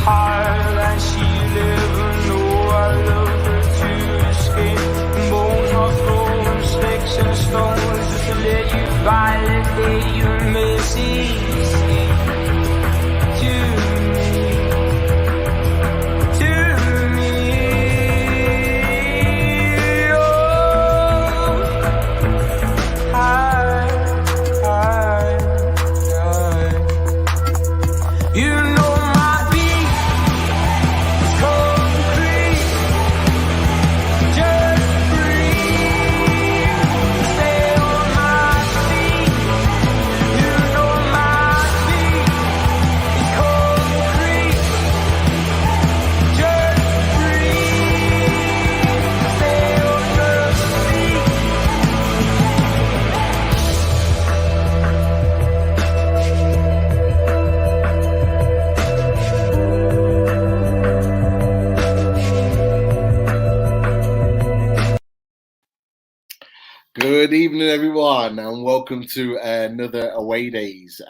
higher than she'll ever know. I love her to escape bones of thrones, sticks and stones, just to let you validate your message to Good evening, everyone, and welcome to another Away Days.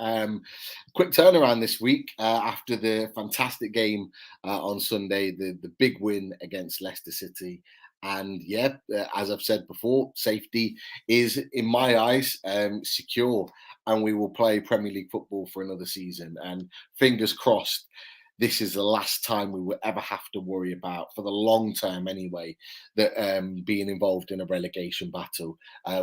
Quick turnaround this week after the fantastic game on Sunday, the big win against Leicester City. And yeah, as I've said before, safety is, in my eyes, secure, and we will play Premier League football for another season. And fingers crossed, this is the last time we will ever have to worry about, for the long term anyway, that being involved in a relegation battle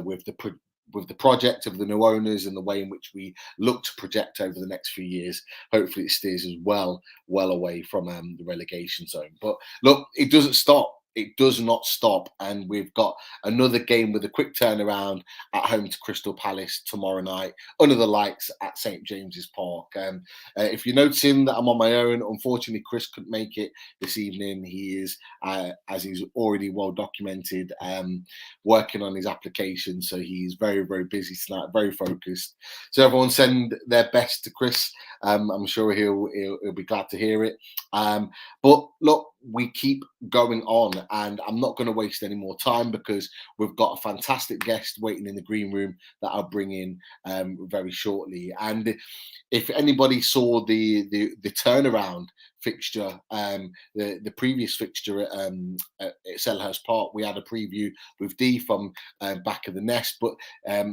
with the project of the new owners and the way in which we look to project over the next few years. Hopefully it steers us well away from the relegation zone. But look, it doesn't stop. It does not stop, and we've got another game with a quick turnaround at home to Crystal Palace tomorrow night under the lights at St James's Park. If you're noticing that I'm on my own, unfortunately Chris couldn't make it this evening. He is, as he's already well documented, working on his application, so he's very, very busy tonight, very focused. So everyone send their best to Chris. I'm sure he'll be glad to hear it. But look, we keep going on, and I'm not going to waste any more time because we've got a fantastic guest waiting in the green room that I'll bring in very shortly. And if anybody saw the turnaround fixture, the previous fixture at Selhurst Park, we had a preview with Dee from Back of the Nest, but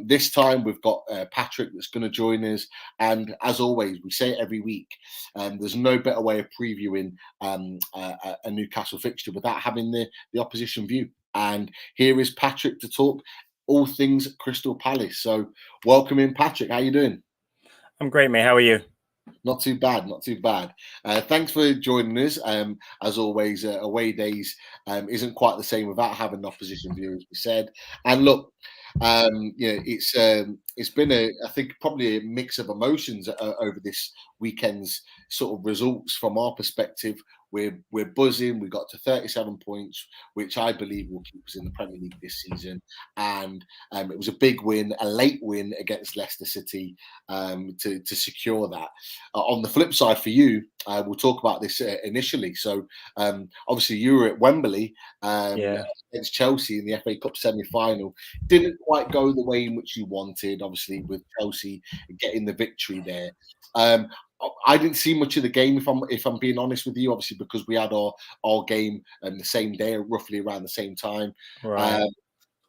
this time we've got Patrick that's going to join us. And as always, we say it every week, there's no better way of previewing a Newcastle fixture without having the opposition view. And here is Patrick to talk all things Crystal Palace. So welcome in, Patrick. How you doing? I'm great, mate. How are you? Not too bad, not too bad. Thanks for joining us. As always, Away Days isn't quite the same without having an opposition view, as we said. And look, it's been I think probably a mix of emotions over this weekend's sort of results. From our perspective, we're buzzing. We got to 37 points, which I believe will keep us in the Premier League this season. And it was a big win, a late win against Leicester City to secure that. On the flip side for you, we'll talk about this initially. So obviously you were at Wembley against Chelsea in the FA Cup semi-final. Didn't quite go the way in which you wanted, obviously, with Chelsea getting the victory there. I didn't see much of the game, if I'm being honest with you, obviously, because we had our game the same day, roughly around the same time. Right.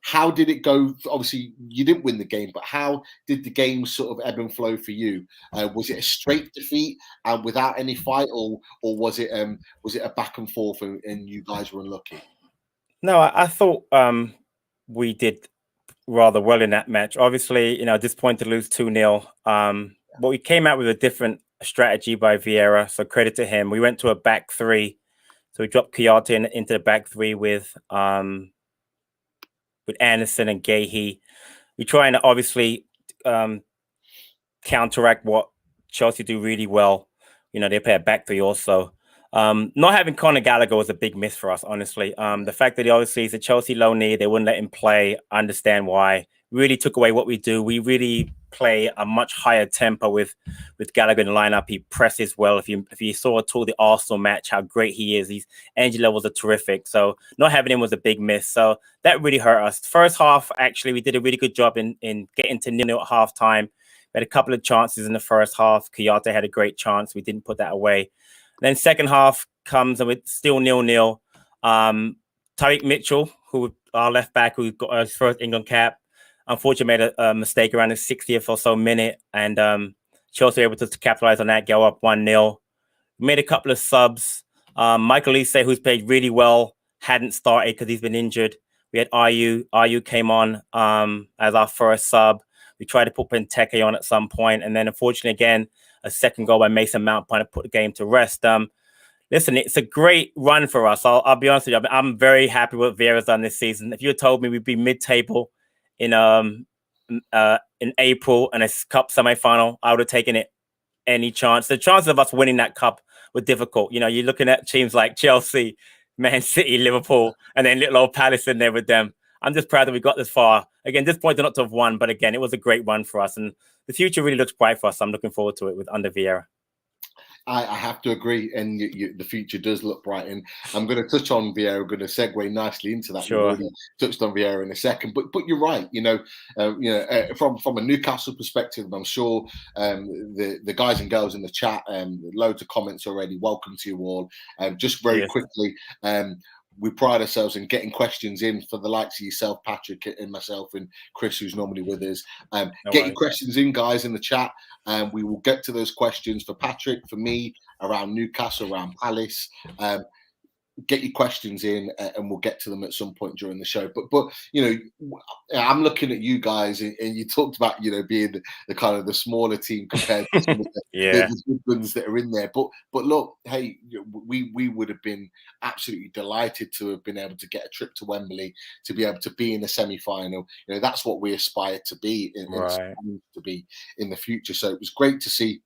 How did it go? Obviously, you didn't win the game, but how did the game sort of ebb and flow for you? Was it a straight defeat and without any fight, or was it a back and forth and you guys were unlucky? No, I thought we did rather well in that match. Obviously, disappointed to lose 2-0. But we came out with a different strategy by Vieira, so credit to him. We went to a back three, so we dropped Kouyaté into the back three with Anderson and Gahey. We're trying to obviously counteract what Chelsea do really well. They play a back three also. Not having Conor Gallagher was a big miss for us, honestly. The fact that he obviously is a Chelsea loanee, they wouldn't let him play. I understand why. Really took away what we do. We really play a much higher tempo with Gallagher in the lineup. He presses well. If you saw the Arsenal match, how great he is. His energy levels are terrific. So not having him was a big miss. So that really hurt us. First half, actually, we did a really good job in getting to 0-0 at halftime. We had a couple of chances in the first half. Kouyaté had a great chance. We didn't put that away. Then second half comes and we're still 0-0. Tyreek Mitchell, who our left back, who got his first England cap, unfortunately made a mistake around the 60th or so minute, and Chelsea were able to capitalize on that, go up 1-0. Made a couple of subs. Michael Olise, who's played really well, hadn't started because he's been injured. We had Ayew. Ayew came on as our first sub. We tried to put Benteke on at some point, and then unfortunately, again, a second goal by Mason Mount kind of put the game to rest. Listen, it's a great run for us. I'll be honest with you. I'm very happy with what Vieira's done this season. If you had told me we'd be mid-table in April and a cup semi-final, I would have taken it any chance. The chances of us winning that cup were difficult. You know, you're looking at teams like Chelsea, Man City, Liverpool, and then little old Palace in there with them. I'm just proud that we got this far. Again, disappointed not to have won, but again, it was a great run for us, and the future really looks bright for us. I'm looking forward to it under Vieira. I have to agree, and the future does look bright. And I'm going to touch on Vieira. I'm going to segue nicely into that. Sure. You've already touched on Vieira in a second, but you're right. From a Newcastle perspective, I'm sure the guys and girls in the chat, loads of comments already. Welcome to you all. Just very quickly. We pride ourselves in getting questions in for the likes of yourself, Patrick, and myself, and Chris, who's normally with us. Get your questions in, guys, in the chat. We will get to those questions for Patrick, for me, around Newcastle, around Palace. Get your questions in, and we'll get to them at some point during the show. But I'm looking at you guys, and you talked about being the kind of the smaller team compared to some of the good ones that are in there. But look, hey, we would have been absolutely delighted to have been able to get a trip to Wembley, to be able to be in a semi-final. That's what we aspire to be, and to be in the future. So it was great to see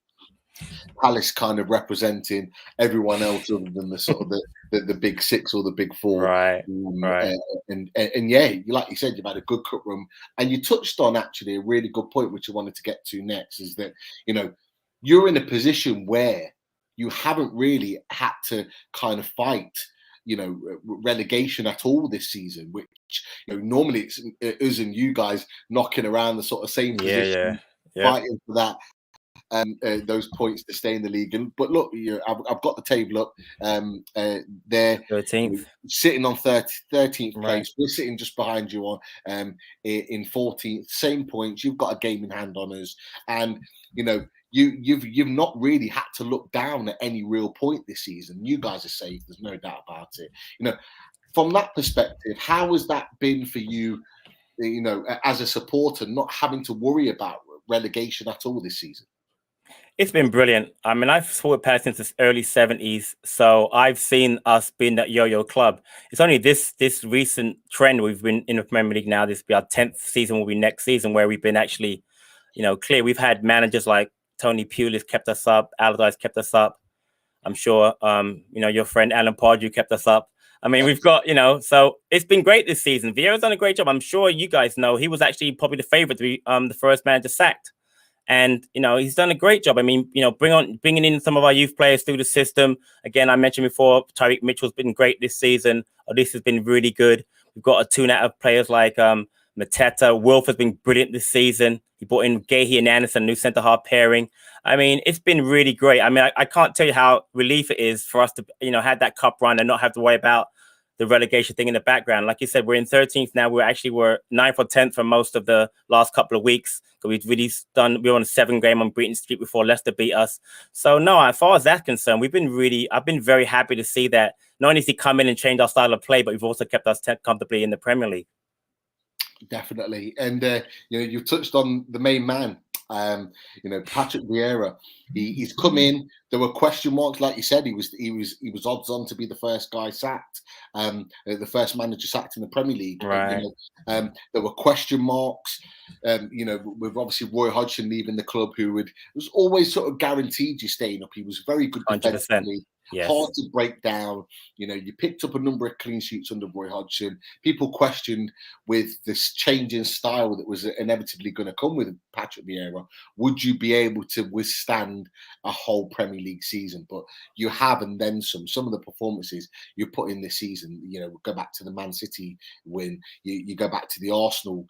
Palace kind of representing everyone else other than the sort of the big six or the big four, right? And yeah, like you said, you've had a good cup run, and you touched on actually a really good point, which I wanted to get to next, is that you're in a position where you haven't really had to kind of fight relegation at all this season, which normally it's us and you guys knocking around the sort of same position, fighting for that. Those points to stay in the league. But look, I've got the table up. They're 13th, sitting on 13th place. We're sitting just behind you on in 14th, same points. You've got a game in hand on us, and you've not really had to look down at any real point this season. You guys are safe. There's no doubt about it. From that perspective, how has that been for you? As a supporter, not having to worry about relegation at all this season. It's been brilliant. I mean, I've supported Palace since the early 70s, so I've seen us being that yo-yo club. It's only this recent trend we've been in the Premier League now. This will be our 10th season, will be next season, where we've been actually, clear. We've had managers like Tony Pulis kept us up, Allardyce kept us up. I'm sure, your friend Alan Pardew kept us up. I mean, we've got, so it's been great this season. Vieira's done a great job. I'm sure you guys know he was actually probably the favourite to be the first manager sacked. And, he's done a great job. I mean, bringing in some of our youth players through the system. Again, I mentioned before, Tyreek Mitchell's been great this season. This has been really good. We've got a tune out of players like Mateta. Wilf has been brilliant this season. He brought in Gahey and Anderson, new centre-half pairing. I mean, it's been really great. I mean, I can't tell you how relief it is for us to, have that cup run and not have to worry about the relegation thing in the background. Like you said, we're in 13th now. We're 9th or 10th for most of the last couple of weeks. We've really we're on a 7-game unbeaten streak before Leicester beat us. So no, as far as that's concerned, I've been very happy to see that not only has he come in and changed our style of play, but we've also kept us comfortably in the Premier League. Definitely. And, you touched on the main man, Patrick Vieira. He's come in. There were question marks, like you said. He was odds on to be the first guy sacked, the first manager sacked in the Premier League. Right. There were question marks. With obviously Roy Hodgson leaving the club, who was always sort of guaranteed you staying up. He was very good defensively. Yes. Hard to break down. You picked up a number of clean sheets under Roy Hodgson. People questioned with this change in style that was inevitably going to come with Patrick Vieira, would you be able to withstand a whole Premier League season? But you have, and then some. Some of the performances you put in this season, go back to the Man City win, you go back to the Arsenal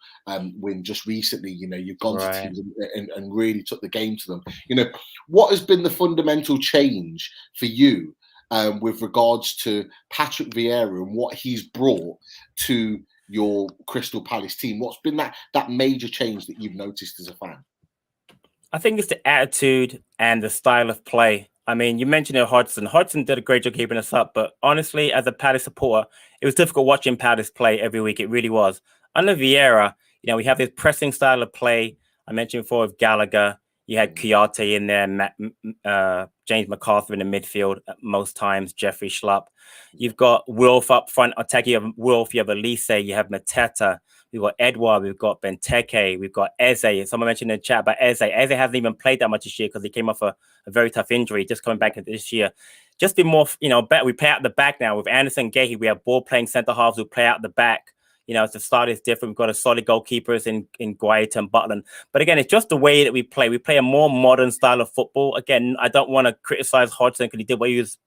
win just recently, you've gone to teams and really took the game to them. What has been the fundamental change for you with regards to Patrick Vieira and what he's brought to your Crystal Palace team? What's been that major change that you've noticed as a fan? I think it's the attitude and the style of play. I mean, you mentioned it, Hudson. Hudson did a great job keeping us up, but honestly, as a Palace supporter, it was difficult watching Palace play every week. It really was. Under Vieira, we have this pressing style of play. I mentioned before with Gallagher. You had Kouyaté in there, James McArthur in the midfield at most times, Jeffrey Schlupp. You've got Wilf up front. Attacking, you have Wilf, you have Elise, you have Mateta. We've got Edouard, we've got Benteke, we've got Eze. Someone mentioned in the chat about Eze. Eze hasn't even played that much this year because he came off a very tough injury, just coming back into this year. Just be more, better. We play out the back now with Anderson Gahey. We have ball-playing centre-halves who play out the back. The start is different. We've got a solid goalkeepers in Guaita and Butland. But again, it's just the way that we play. We play a more modern style of football. Again, I don't want to criticize Hodgson because he did what he was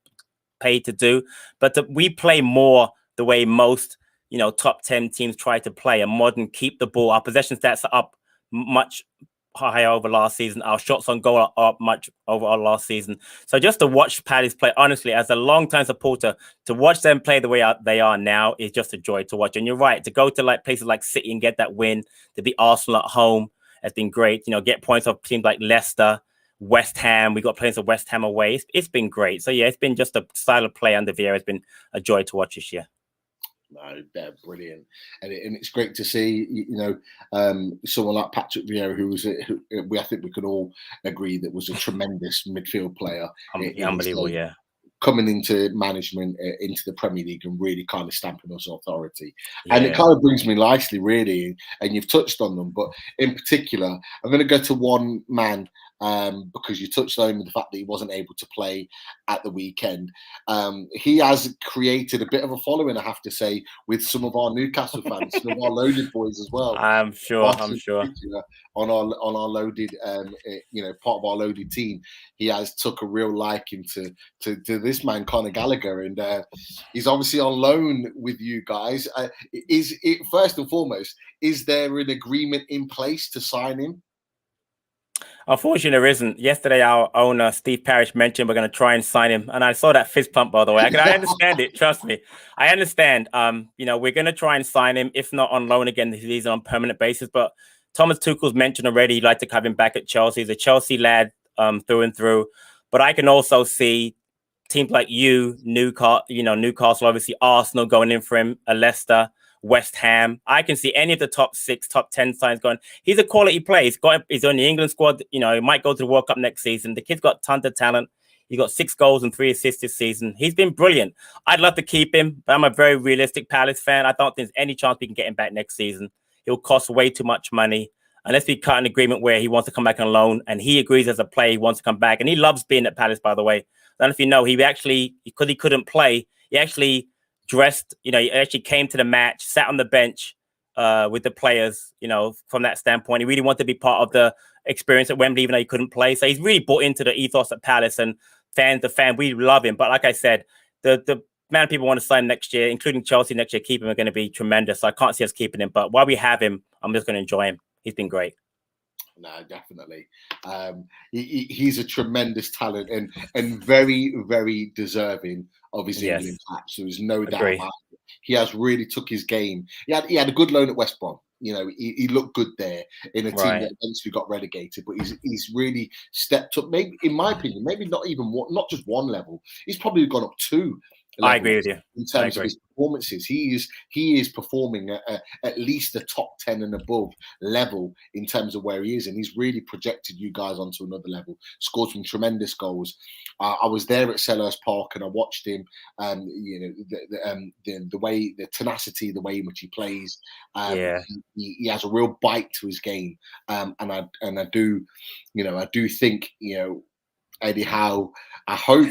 paid to do. But we play more the way most, top 10 teams try to play. A modern, keep the ball. Our possession stats are up much higher over last season. Our shots on goal are up much over our last season. So just to watch Palace play, honestly, as a long-time supporter, to watch them play the way they are now is just a joy to watch. And you're right, to go to places like City and get that win, to beat Arsenal at home has been great. Get points off teams like Leicester, West Ham. We got players of West Ham away. It's been great. So yeah, it's been just a style of play under Vieira. It's been a joy to watch this year. No, they're brilliant, and it's great to see someone like Patrick Vieira, I think we could all agree that was a tremendous midfield player. Unbelievable, yeah. Coming into management, into the Premier League, and really kind of stamping us authority. Yeah. And it kind of brings me nicely, really, and you've touched on them, but in particular, I'm going to go to one man. Because you touched on the fact that he wasn't able to play at the weekend. He has created a bit of a following, I have to say, with some of our Newcastle fans, some of our loaded boys as well. I'm sure. On our loaded, part of our loaded team, he has took a real liking to this man, Conor Gallagher, and he's obviously on loan with you guys. Is it, first and foremost, is there an agreement in place to sign him? Unfortunately, there isn't. Yesterday, our owner, Steve Parrish, mentioned we're going to try and sign him. And I saw that fist pump, by the way. I understand it. Trust me. I understand. We're going to try and sign him, if not on loan again, he's on a permanent basis. But Thomas Tuchel's mentioned already he'd like to have him back at Chelsea. He's a Chelsea lad through and through. But I can also see teams like Newcastle, obviously Arsenal going in for him, Leicester, West Ham. I can see any of the top 6, top 10 signs going. He's a quality player. He's on the England squad. He might go to the World Cup next season. The kid's got tons of talent. He got 6 goals and 3 assists this season. He's been brilliant. I'd love to keep him, but I'm a very realistic Palace fan. I don't think there's any chance we can get him back next season. He'll cost way too much money. Unless we cut an agreement where he wants to come back on loan and he agrees as a player, he wants to come back. And he loves being at Palace, by the way. I don't know if you know, he actually, because he couldn't play, he actually dressed, he actually came to the match, sat on the bench with the players, from that standpoint. He really wanted to be part of the experience at Wembley, even though he couldn't play. So he's really bought into the ethos at Palace, and we love him. But like I said, the amount of people want to sign next year, including Chelsea next year, keep him, are going to be tremendous. So I can't see us keeping him. But while we have him, I'm just going to enjoy him. He's been great. No, definitely. He's a tremendous talent and very, very deserving of his England patch. So there's no doubt about it. He has really took his game. He had a good loan at West Brom. He looked good there in a team that eventually got relegated. But he's really stepped up. Maybe, in my opinion, maybe not just one level. He's probably gone up 2. I agree with you. In terms of his performances, he is performing at least a top 10 and above level in terms of where he is, and he's really projected you guys onto another level. Scored some tremendous goals. I was there at Selhurst Park and I watched him. The way, the tenacity, the way in which he plays. He has a real bite to his game, and I do think Eddie Howe. I hope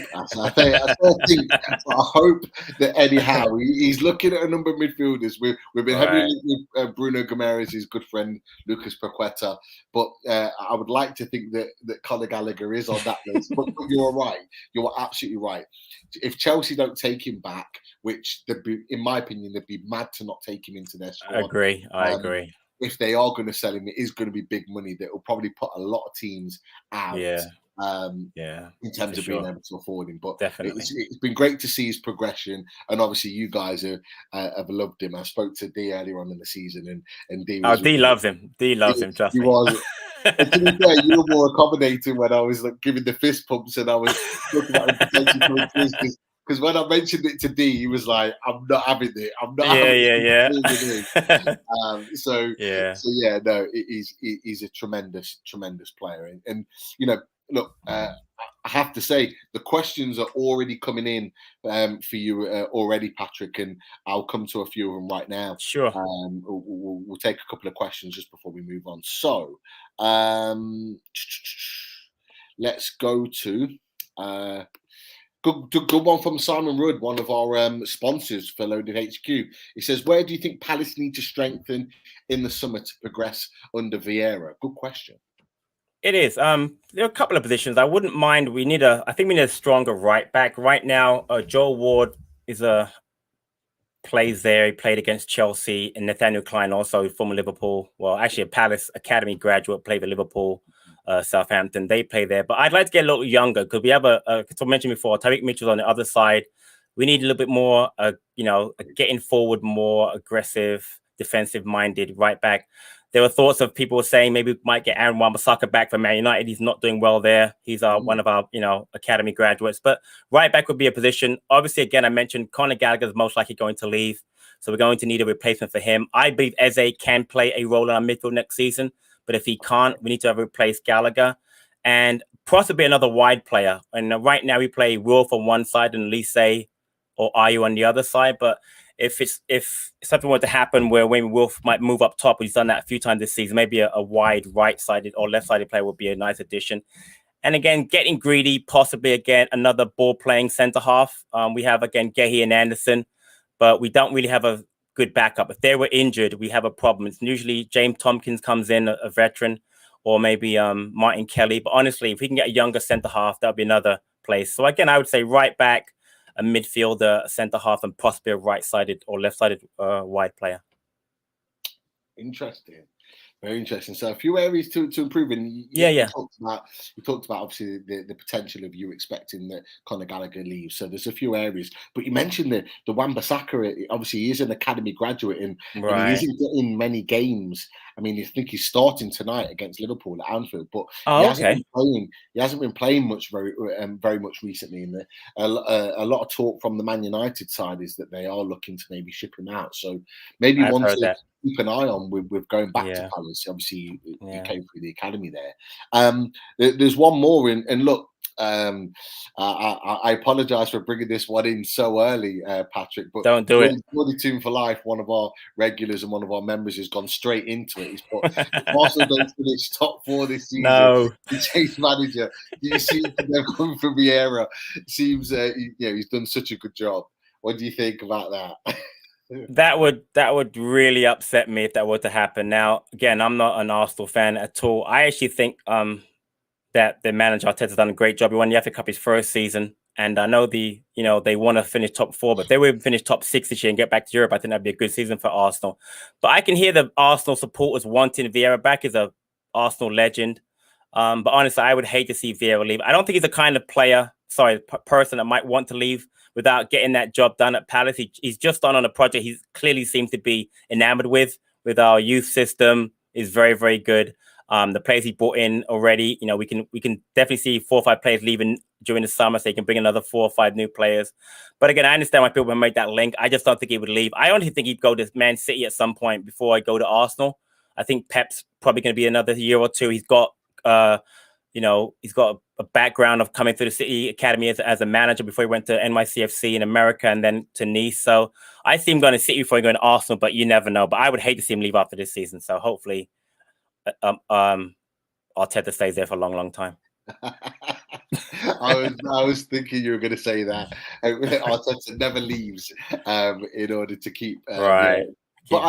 that Eddie Howe, he's looking at a number of midfielders. We've been heavily with Bruno Gomes, his good friend Lucas Paqueta, but I would like to think that Conor Gallagher is on that list. But you're right. You're absolutely right. If Chelsea don't take him back, which in my opinion, they'd be mad to not take him into their squad. I agree. If they are going to sell him, it is going to be big money that will probably put a lot of teams out. In terms of being able to afford him, but definitely, it's been great to see his progression, and obviously you guys have loved him. I spoke to D earlier on in the season, and D was D loves him. D loves him. Trust me. He was. And to be fair, you were more accommodating when I was like giving the fist pumps, and I was talking about potential coming because when I mentioned it to D, he was like, "I'm not having it. I'm not having it." So yeah, no, he's a tremendous player, and you know, look, I have to say the questions are already coming in for you already, Patrick, and I'll come to a few of them right now. Sure. We'll take a couple of questions just before we move on. So let's go to good one from Simon Rudd, one of our sponsors for Loaded HQ. He says, where do you think Palace need to strengthen in the summer to progress under Vieira? Good question. It is. There are a couple of positions. I wouldn't mind. I think we need a stronger right back. Right now, Joel Ward plays there. He played against Chelsea, and Nathaniel Klein, also former Liverpool. Well, actually a Palace Academy graduate, played for Liverpool, Southampton. They play there. But I'd like to get a little younger because we have as I mentioned before, Tyreek Mitchell's on the other side. We need a little bit more, getting forward, more aggressive, defensive-minded right back. There were thoughts of people saying maybe we might get Aaron Wan-Bissaka back from Man United. He's not doing well there. He's one of our, academy graduates. But right back would be a position. Obviously, again, I mentioned Conor Gallagher is most likely going to leave. So we're going to need a replacement for him. I believe Eze can play a role in our midfield next season. But if he can't, we need to replace Gallagher. And possibly another wide player. And right now we play Wilf on one side and Lise or Ayu on the other side. But if something were to happen where Wayne Wolf might move up top, he's done that a few times this season, maybe a wide right-sided or left-sided player would be a nice addition. And again, getting greedy, possibly again, another ball-playing centre-half. We have, again, Gehi and Anderson, but we don't really have a good backup. If they were injured, we have a problem. It's usually James Tompkins comes in, a veteran, or maybe Martin Kelly. But honestly, if we can get a younger centre-half, that would be another place. So again, I would say right back, a midfielder, a centre half, and possibly a right-sided or left-sided wide player. Interesting. Very interesting. So a few areas to improve in. You talked about obviously the potential of you expecting that Conor Gallagher leaves. So there's a few areas, but you mentioned the Wan-Bissaka. Obviously, he is an academy graduate and he isn't getting many games. I mean, I think he's starting tonight against Liverpool at Anfield, but he hasn't been playing much very much recently. And a lot of talk from the Man United side is that they are looking to maybe ship him out. So maybe one to keep an eye on with going back to Palace. Obviously, you came through the academy there. There's one more, and look, I apologise for bringing this one in so early, Patrick. But don't do it. 42 for life. One of our regulars and one of our members has gone straight into it. He's put Arsenal don't finish top 4 this season. No, the Chase manager. You see them coming from Vieira. Seems he's done such a good job. What do you think about that? That would really upset me if that were to happen. Now, again, I'm not an Arsenal fan at all. I actually think that the manager Arteta's done a great job. He won the FA Cup his first season, and I know they want to finish top 4, but if they would finish top 6 this year and get back to Europe, I think that'd be a good season for Arsenal. But I can hear the Arsenal supporters wanting Vieira back as a Arsenal legend. But honestly, I would hate to see Vieira leave. I don't think he's the kind of person that might want to leave without getting that job done at Palace. He's just on a project he clearly seems to be enamored with our youth system is very, very good. The players he brought in already, we can definitely see 4 or 5 players leaving during the summer, so he can bring another 4 or 5 new players. But again, I understand why people make that link. I just don't think he would leave. I only think he'd go to Man City at some point before I go to Arsenal. I think Pep's probably going to be another year or two. He's got he's got a background of coming through the City Academy as a manager before he went to NYCFC in America and then to Nice. So I see him going to City before he going to Arsenal, but you never know. But I would hate to see him leave after this season. So hopefully Arteta stays there for a long, long time. I was thinking you were going to say that. Arteta never leaves in order to keep right. But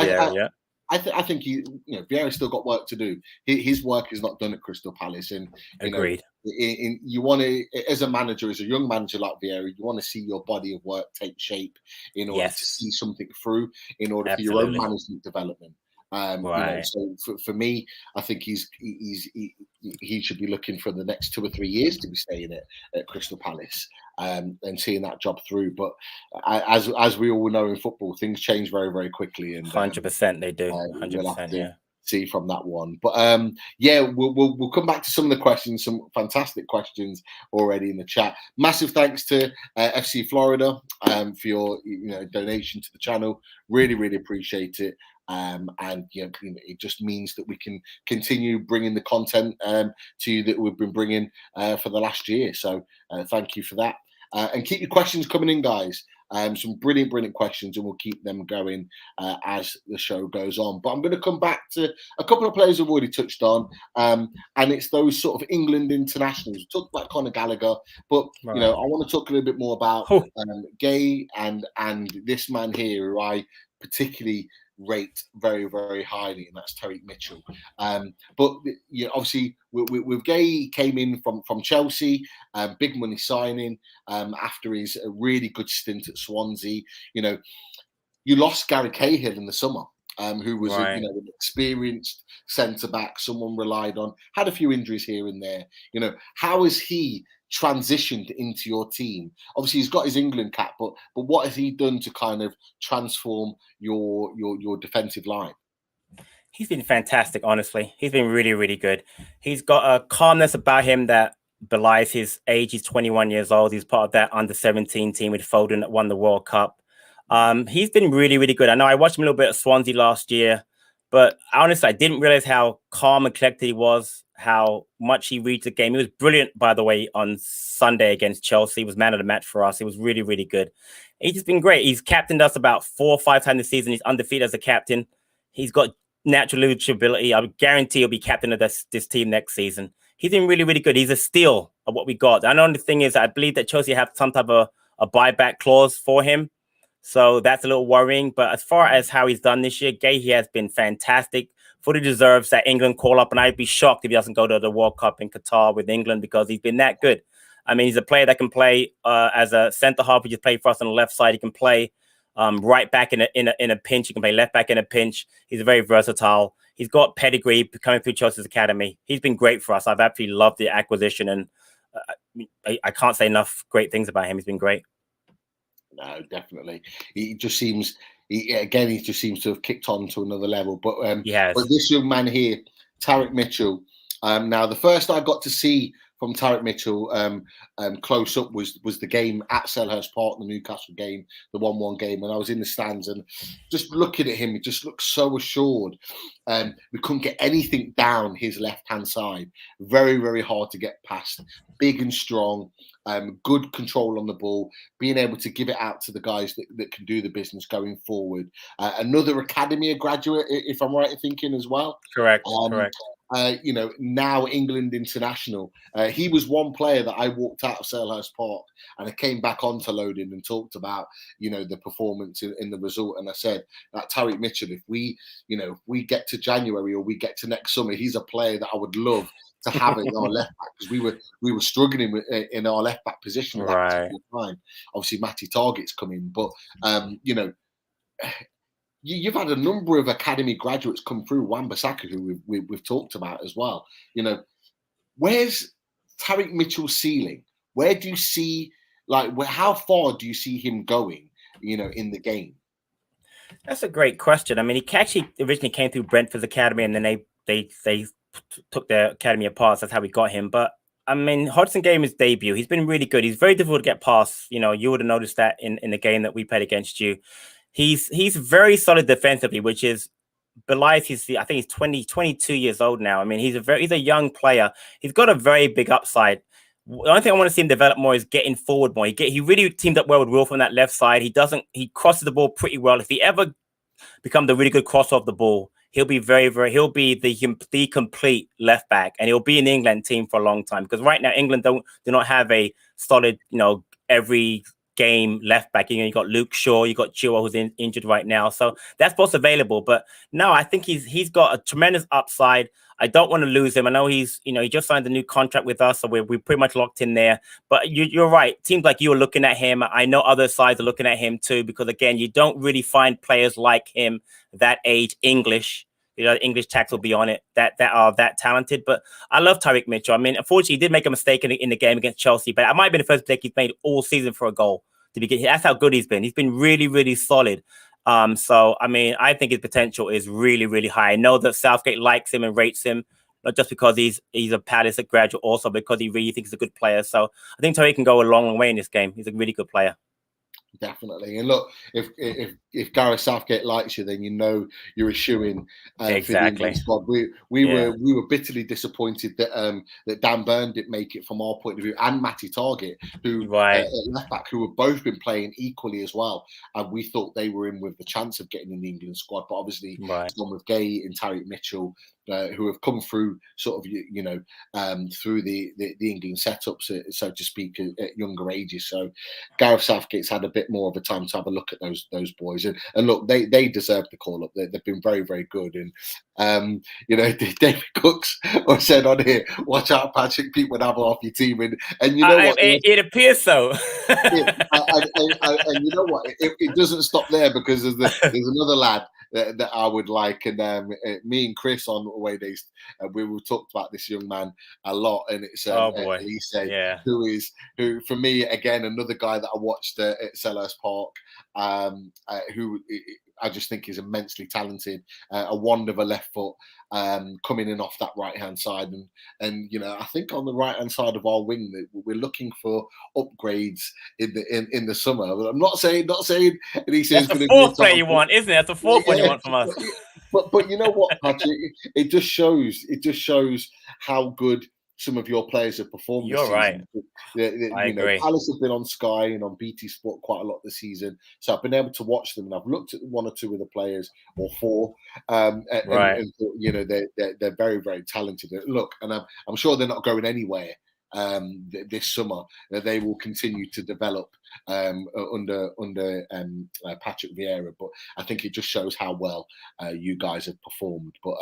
I think Vieira's still got work to do. His work is not done at Crystal Palace, and agreed. You want to, as a manager, as a young manager like Vieira, you want to see your body of work take shape in order to see something through, in order for your own management development. So for me, I think he should be looking for the next 2 or 3 years to be staying at Crystal Palace and seeing that job through. But as we all know in football, things change very, very quickly, and 100% they do. 100%, yeah. See from that one, but we'll come back to some of the questions. Some fantastic questions already in the chat. Massive thanks to FC Florida for your donation to the channel. Really, really appreciate it. And it just means that we can continue bringing the content to you that we've been bringing for the last year. So thank you for that, and keep your questions coming in, guys. Some brilliant questions, and we'll keep them going as the show goes on. But I'm going to come back to a couple of players I've already touched on, and it's those sort of England internationals. We talked about Conor Gallagher, but I want to talk a little bit more about Gay and this man here, who I particularly rate very, very highly, and that's Tyrick Mitchell. But obviously with Gay, he came in from Chelsea, big money signing after his really good stint at Swansea. You lost Gary Cahill in the summer, who was an experienced centre back, someone relied on, had a few injuries here and there. How has he transitioned into your team? Obviously he's got his England cap, but what has he done to kind of transform your defensive line? He's been fantastic, honestly. He's been really, really good. He's got a calmness about him that belies his age. He's 21 years old. He's part of that under-17 team with Foden that won the World Cup. He's been really, really good. I know I watched him a little bit at Swansea last year, but honestly, I didn't realize how calm and collected he was, how much he reads the game. He was brilliant, by the way, on Sunday against Chelsea. He was man of the match for us. He was really, really good. He's just been great. He's captained us about 4 or 5 times this season. He's undefeated as a captain. He's got natural leadership ability. I would guarantee he'll be captain of this team next season. He's been really, really good. He's a steal of what we got. And the only thing is, I believe that Chelsea have some type of a buyback clause for him. So that's a little worrying. But as far as how he's done this year, Gay, he has been fantastic. Fully deserves that England call up. And I'd be shocked if he doesn't go to the World Cup in Qatar with England, because he's been that good. I mean, he's a player that can play as a centre half. He just played for us on the left side. He can play right back in a pinch. He can play left back in a pinch. He's very versatile. He's got pedigree coming through Chelsea's academy. He's been great for us. I've absolutely loved the acquisition, and I can't say enough great things about him. He's been great. No, definitely. He just seems, he just seems to have kicked on to another level. But but this young man here, Tyrick Mitchell. Now, the first I got to see from Tyrick Mitchell close up was the game at Selhurst Park, the Newcastle game, the 1-1 game, and I was in the stands and just looking at him, he just looked so assured. We couldn't get anything down his left-hand side. Very, very hard to get past. Big and strong, good control on the ball, being able to give it out to the guys that can do the business going forward. Another academy graduate, if I'm right in thinking as well. Correct, correct. Now England international. He was one player that I walked out of Selhurst Park and I came back onto loading and talked about, the performance in the result. And I said that Tyrick Mitchell, if we get to January or we get to next summer, he's a player that I would love to have in our left back, because we were struggling in our left back position at that particular time. Obviously, Matty Target's come in, but you've had a number of academy graduates come through. Wan-Bissaka, who we've talked about as well. Where's Tyrick Mitchell's ceiling? Where do you see, how far do you see him going? In the game. That's a great question. I mean, he actually originally came through Brentford's academy, and then they took their academy apart. So that's how we got him. But I mean, Hodgson gave him his debut. He's been really good. He's very difficult to get past. You would have noticed that in the game that we played against you. He's very solid defensively, which is belies I think he's 22 years old now. I mean, he's a young player. He's got a very big upside. The only thing I want to see him develop more is getting forward more. He really teamed up well with Wilf on that left side. He crosses the ball pretty well. If he ever becomes a really good crosser of the ball, he'll be he'll be the complete left back, and he'll be in the England team for a long time, because right now England do not have a solid, every game left back. You got Luke Shaw, you got Chilwell, who's injured right now, so that's what's available. But no, I think he's got a tremendous upside. I don't want to lose him. I know he just signed a new contract with us, so we're pretty much locked in there. But you're right. Teams like you are looking at him. I know other sides are looking at him too, because again, you don't really find players like him that age English English tax will be on it that are that talented. But I love Tyrick Mitchell. I mean, unfortunately, he did make a mistake in the game against Chelsea, but it might have been the first mistake he's made all season for a goal to begin. That's how good he's been. He's been really, really solid. So I mean, I think his potential is really, really high. I know that Southgate likes him and rates him, not just because he's a Palace graduate, also because he really thinks he's a good player. So I think Tyrick can go a long way in this game. He's a really good player. Definitely. And look, if Gareth Southgate likes you, then you know you're a shoo-in exactly. for the England squad. We were bitterly disappointed that that Dan Burn didn't make it from our point of view, and Matty Targett, who at left back, who have both been playing equally as well. And we thought they were in with the chance of getting in the England squad, but obviously gone with Gay and Tyrick Mitchell, who have come through sort of through the England setups, so to speak, at younger ages. So Gareth Southgate's had a bit more of a time to have a look at those boys, and look, they deserve the call up. They've been very, very good. And David Cooks said on here, "Watch out, Patrick, people would have half your team." And you know what? It appears so. And you know what? It doesn't stop there, because there's another lad that I would like, and me and Chris on away days, we talked about this young man a lot, and it's Elise, who for me, again, another guy that I watched at Selhurst Park, who I just think is immensely talented, a wand of a left foot, coming in off that right hand side, and I think on the right hand side of our wing that we're looking for upgrades in the summer. But I'm not saying Elise is going to be the fourth player you want, isn't it? That's the fourth one you want from us. But you know what, Patrick? It just shows how good some of your players have performed. You're right. I agree. Palace have been on Sky and on BT Sport quite a lot this season, so I've been able to watch them, and I've looked at one or two of the players, or four, and they're very, very talented. Look, and I'm sure they're not going anywhere this summer. They will continue to develop under Patrick Vieira, but I think it just shows how well you guys have performed. But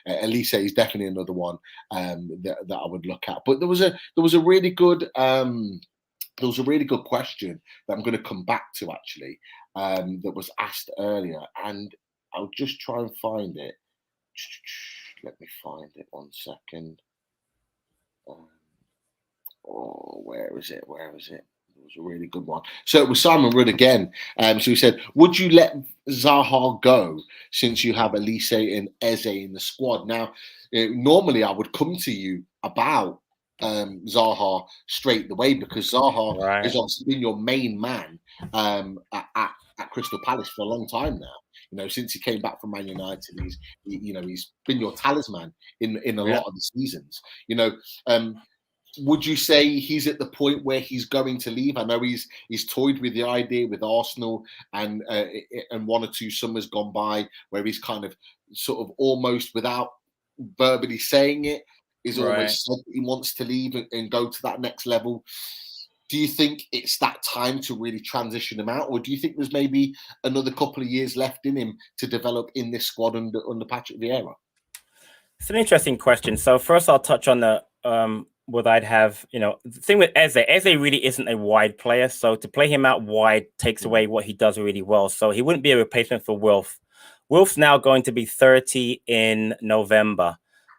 Elise is definitely another one that I would look at. But there was a really good question that I'm going to come back to, actually, that was asked earlier, and I'll just try and find it. Let me find it 1 second. Where is it? It was a really good one. So it was Simon Rudd again. So he said, "Would you let Zaha go since you have Elise and Eze in the squad?" Now, normally I would come to you about Zaha straight away, because Zaha has obviously been your main man at Crystal Palace for a long time now. Since he came back from Man United, he's been your talisman in a lot of the seasons. Would you say he's at the point where he's going to leave? I know he's toyed with the idea with Arsenal, and 1 or 2 summers gone by where he's kind of sort of almost without verbally saying it, is almost said that he wants to leave and go to that next level. Do you think it's that time to really transition him out, or do you think there's maybe another couple of years left in him to develop in this squad under Patrick Vieira? It's an interesting question. So first, I'll touch on the what I'd have. The thing with Eze really isn't a wide player, so to play him out wide takes away what he does really well. So he wouldn't be a replacement for Wilf. Wilf's now going to be 30 in November.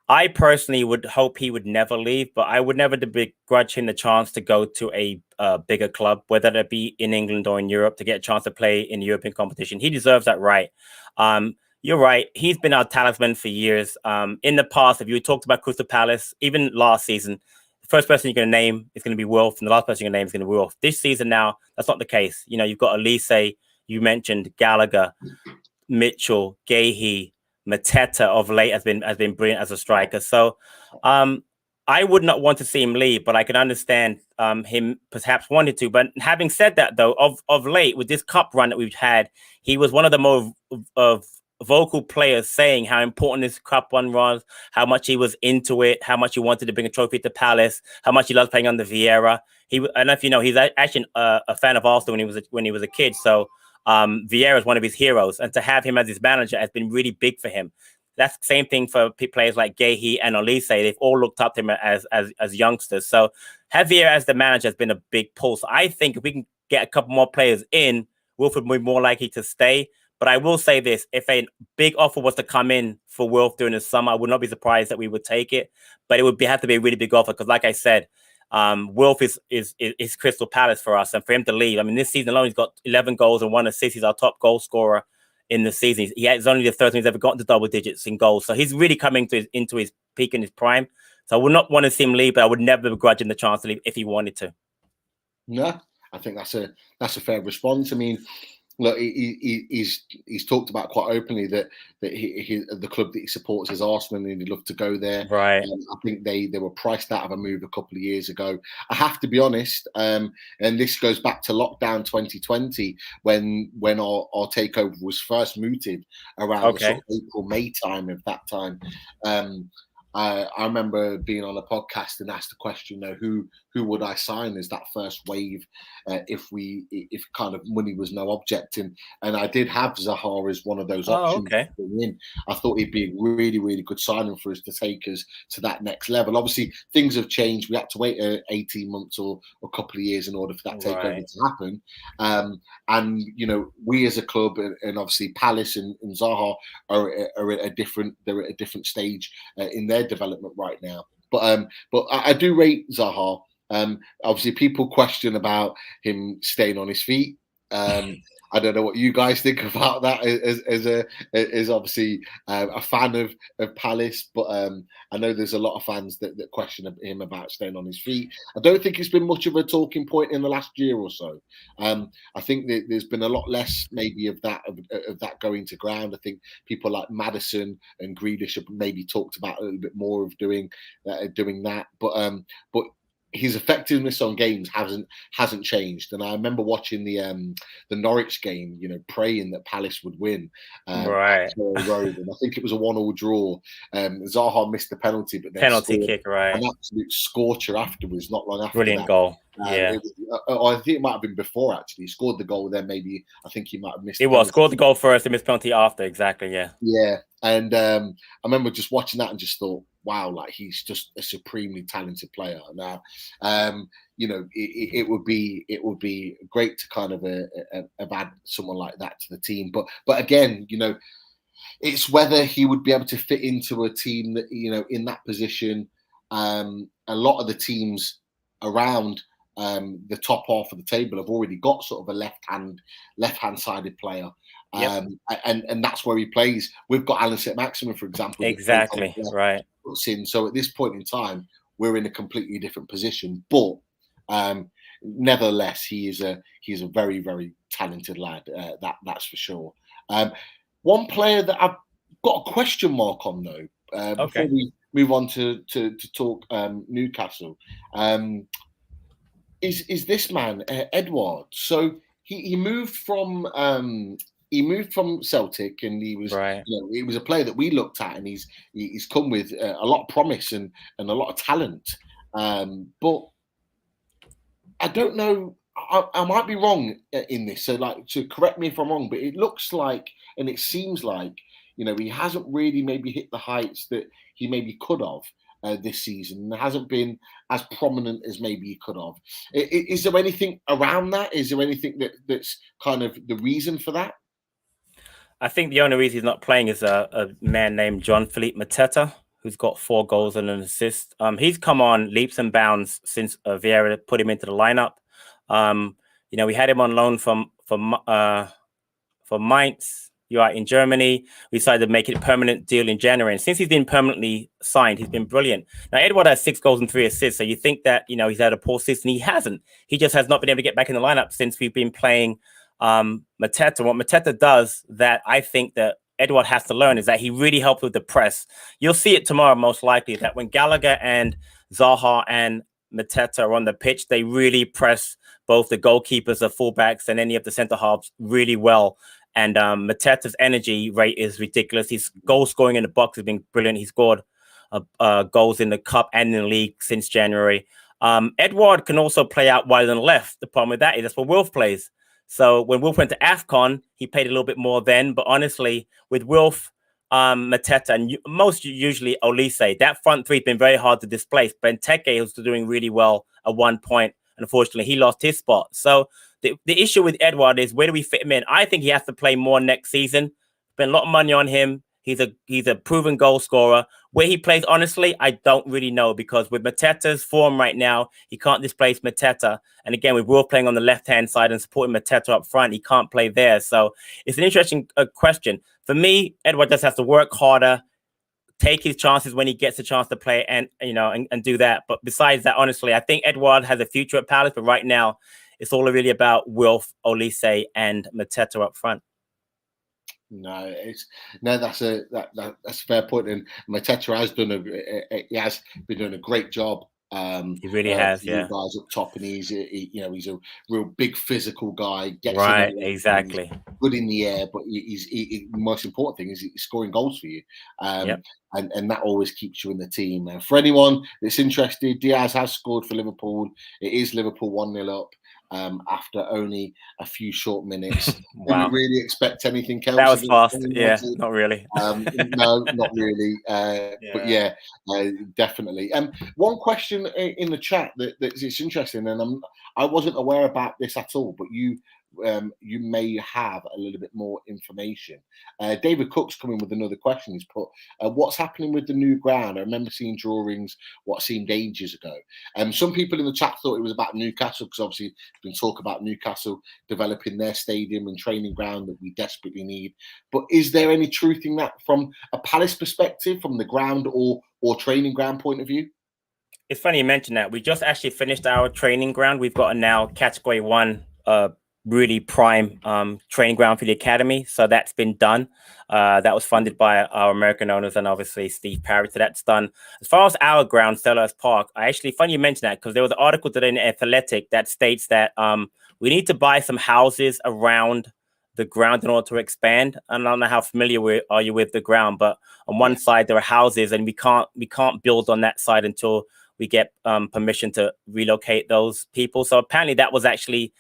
I personally would hope he would never leave, but I would never begrudge him the chance to go to a bigger club, whether that be in England or in Europe, to get a chance to play in European competition. He deserves that right. You're right. He's been our talisman for years. In the past, if you talked about Crystal Palace, even last season, the first person you're going to name is going to be Wilf, and the last person you're going to name is going to be Wilf. This season now, that's not the case. You've got Elise, you mentioned Gallagher, Mitchell, Gahey, Mateta of late has been brilliant as a striker. So I would not want to see him leave, but I can understand him perhaps wanted to. But having said that, though, of late with this cup run that we've had, he was one of the more vocal players saying how important this cup run was, how much he was into it, how much he wanted to bring a trophy to Palace, how much he loves playing under Vieira. I don't know if you know, he's actually a fan of Arsenal when he was a kid. So Vieira is one of his heroes, and to have him as his manager has been really big for him. That's the same thing for players like Gahey and Elise. They've all looked up to him as youngsters. So have Vieira as the manager has been a big pull. So I think if we can get a couple more players in, Wilfried will be more likely to stay. But I will say this: if a big offer was to come in for Wilf during the summer, I would not be surprised that we would take it. But it would have to be a really big offer because, like I said, Wilf is Crystal Palace for us, and for him to leave, I mean, this season alone he's got 11 goals and 1 assist. He's our top goal scorer in the season. He's only the third time he's ever gotten to double digits in goals, so he's really coming into his peak and his prime. So I would not want to see him leave, but I would never begrudge him the chance to leave if he wanted to. No, I think that's a fair response. I mean, look, he's talked about quite openly that the club that he supports is Arsenal and he'd love to go there. Right. I think they were priced out of a move a couple of years ago. I have to be honest, and this goes back to lockdown 2020 when our takeover was first mooted around the sort of April, May time of that time. I remember being on a podcast and asked the question, who would I sign as that first wave if kind of money was no object, and I did have Zaha as one of those options. I thought he'd be a really, really good signing for us to take us to that next level. Obviously, things have changed. We had to wait 18 months or a couple of years in order for that takeover to happen. And we as a club and obviously Palace and Zaha are at a different stage in their development right now. But I do rate Zaha. Obviously, people question about him staying on his feet. I don't know what you guys think about that as obviously a fan of Palace, but I know there's a lot of fans that question him about staying on his feet. I don't think it's been much of a talking point in the last year or so. I think that there's been a lot less maybe of that going to ground. I think people like Maddison and Grealish have maybe talked about a little bit more of doing that, but his effectiveness on games hasn't changed. And I remember watching the Norwich game, praying that Palace would win. Road, and I think it was a 1-1 draw. Zaha missed the penalty, but then penalty kick, an absolute scorcher afterwards. Not long after, brilliant goal. I think it might have been before actually. He scored the goal, then maybe I think he might have missed. Scored the goal first and missed penalty after. Exactly, yeah. Yeah, and I remember just watching that and just thought, wow, like he's just a supremely talented player. Now, it would be great to kind of add someone like that to the team. But again, it's whether he would be able to fit into a team that in that position. A lot of the teams around the top half of the table have already got sort of a left-hand sided player. And that's where he plays. We've got Alan St-Maximin, for example. Exactly, right. So at this point in time, we're in a completely different position. But nevertheless, he's a very, very talented lad. That's for sure. One player that I've got a question mark on though, before we move on to talk Newcastle, is this man Edouard. So he moved from Celtic, and he was he was a player that we looked at, and he's come with a lot of promise and a lot of talent. But I don't know. I might be wrong in this, so correct me if I'm wrong. But it looks like, and it seems like, he hasn't really maybe hit the heights that he maybe could have this season. It hasn't been as prominent as maybe he could have. Is there anything around that? Is there anything that's kind of the reason for that? I think the only reason he's not playing is a man named Jean-Philippe Mateta, who's got 4 goals and an assist. He's come on leaps and bounds since Vieira put him into the lineup. We had him on loan from Mainz, in Germany. We decided to make it a permanent deal in January. And since he's been permanently signed, he's been brilliant. Now, Edouard has 6 goals and 3 assists. So you think that, he's had a poor season. He hasn't. He just has not been able to get back in the lineup since we've been playing Mateta. What Mateta does that I think that Edouard has to learn is that he really helps with the press. You'll see it tomorrow, most likely, that when Gallagher and Zaha and Mateta are on the pitch, they really press both the goalkeepers, the fullbacks, and any of the centre halves really well. And Mateta's energy rate is ridiculous. His goal scoring in the box has been brilliant. He scored goals in the cup and in the league since January. Edouard can also play out wide on the left. The problem with that is that's where Wilf plays. So when Wilf went to AFCON, he played a little bit more then. But honestly, with Wilf, Mateta, and most usually Olise, that front three has been very hard to displace. Benteke was doing really well at one point, and unfortunately, he lost his spot. So the issue with Edouard is, where do we fit him in? I think he has to play more next season. Spend a lot of money on him. He's a proven goal scorer. Where he plays, honestly, I don't really know, because with Mateta's form right now, he can't displace Mateta. And again, with Wolf playing on the left-hand side and supporting Mateta up front, he can't play there. So it's an interesting question. For me, Edouard just has to work harder, take his chances when he gets a chance to play, and do that. But besides that, honestly, I think Edouard has a future at Palace, but right now it's all really about Wilf, Olise, and Mateta up front. That's a fair point, and Mateta has been doing a great job. He really has, yeah. Guys up top, and he's a real big physical guy. Right, exactly. He's good in the air, but the most important thing is he's scoring goals for you. And that always keeps you in the team. For anyone that's interested, Diaz has scored for Liverpool. It is Liverpool 1-0 up. After only a few short minutes. Wow. Didn't really expect anything else. That was fast. Yeah, not really. No, not really. But definitely. One question in the chat that's interesting, and I wasn't aware about this at all, but you may have a little bit more information. David Cook's coming with another question. He's put, what's happening with the new ground? I remember seeing drawings what seemed ages ago. Some people in the chat thought it was about Newcastle, because obviously there's been talk about Newcastle developing their stadium and training ground that we desperately need. But is there any truth in that from a Palace perspective, from the ground or training ground point of view? It's funny you mentioned that. We just actually finished our training ground. We've got a now category 1 really prime training ground for the academy. So that's been done. That was funded by our American owners and obviously Steve Parrott. So that's done. As far as our ground, Selhurst Park, funny you mentioned that, because there was an article today in Athletic that states that we need to buy some houses around the ground in order to expand. And I don't know how familiar are you with the ground, but on one side there are houses, and we can't build on that side until we get permission to relocate those people. So apparently that was actually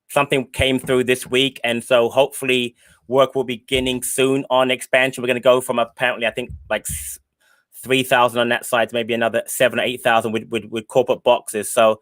something came through this week, and so hopefully work will be beginning soon on expansion. We're going to go from apparently, I think, like 3,000 on that side to maybe another 7,000 or 8,000 with corporate boxes. So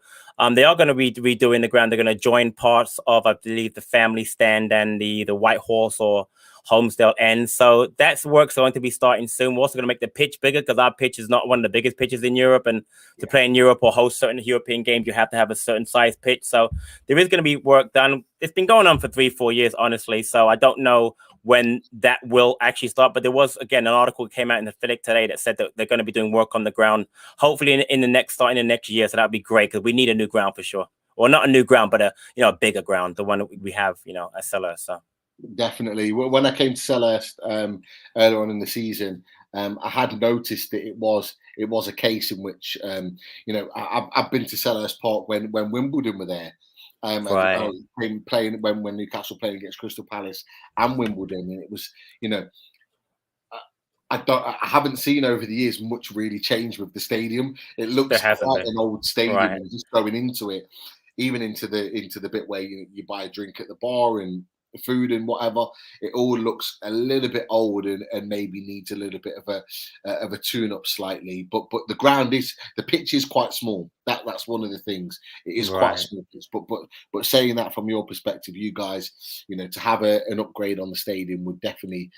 they are going to be redoing the ground. They're going to join parts of, I believe, the Family Stand and the White Horse or Holmesdale End. So that's work's going to be starting soon. We're also going to make the pitch bigger, because our pitch is not one of the biggest pitches in Europe. And to play in Europe or host certain European games, you have to have a certain size pitch. So there is going to be work done. It's been going on for 3-4 years, honestly. So I don't know when that will actually start. But there was, again, an article that came out in the Athletic today that said that they're going to be doing work on the ground, hopefully starting the next year. So that'd be great, because we need a new ground for sure. Or not a new ground, but a bigger ground, the one that we have, at Selhurst. So. Definitely. When I came to Selhurst earlier on in the season, I had noticed that it was a case in which I've been to Selhurst Park when Wimbledon were there. Right. I was playing when Newcastle played against Crystal Palace and Wimbledon, and it was I haven't seen over the years much really change with the stadium. It looks quite an old stadium, right. And just going into it, even into the bit where you buy a drink at the bar and food and whatever, it all looks a little bit old and maybe needs a little bit of a tune up slightly. But the pitch is quite small. That's one of the things. It is quite small. But saying that from your perspective, you guys, to have an upgrade on the stadium would definitely,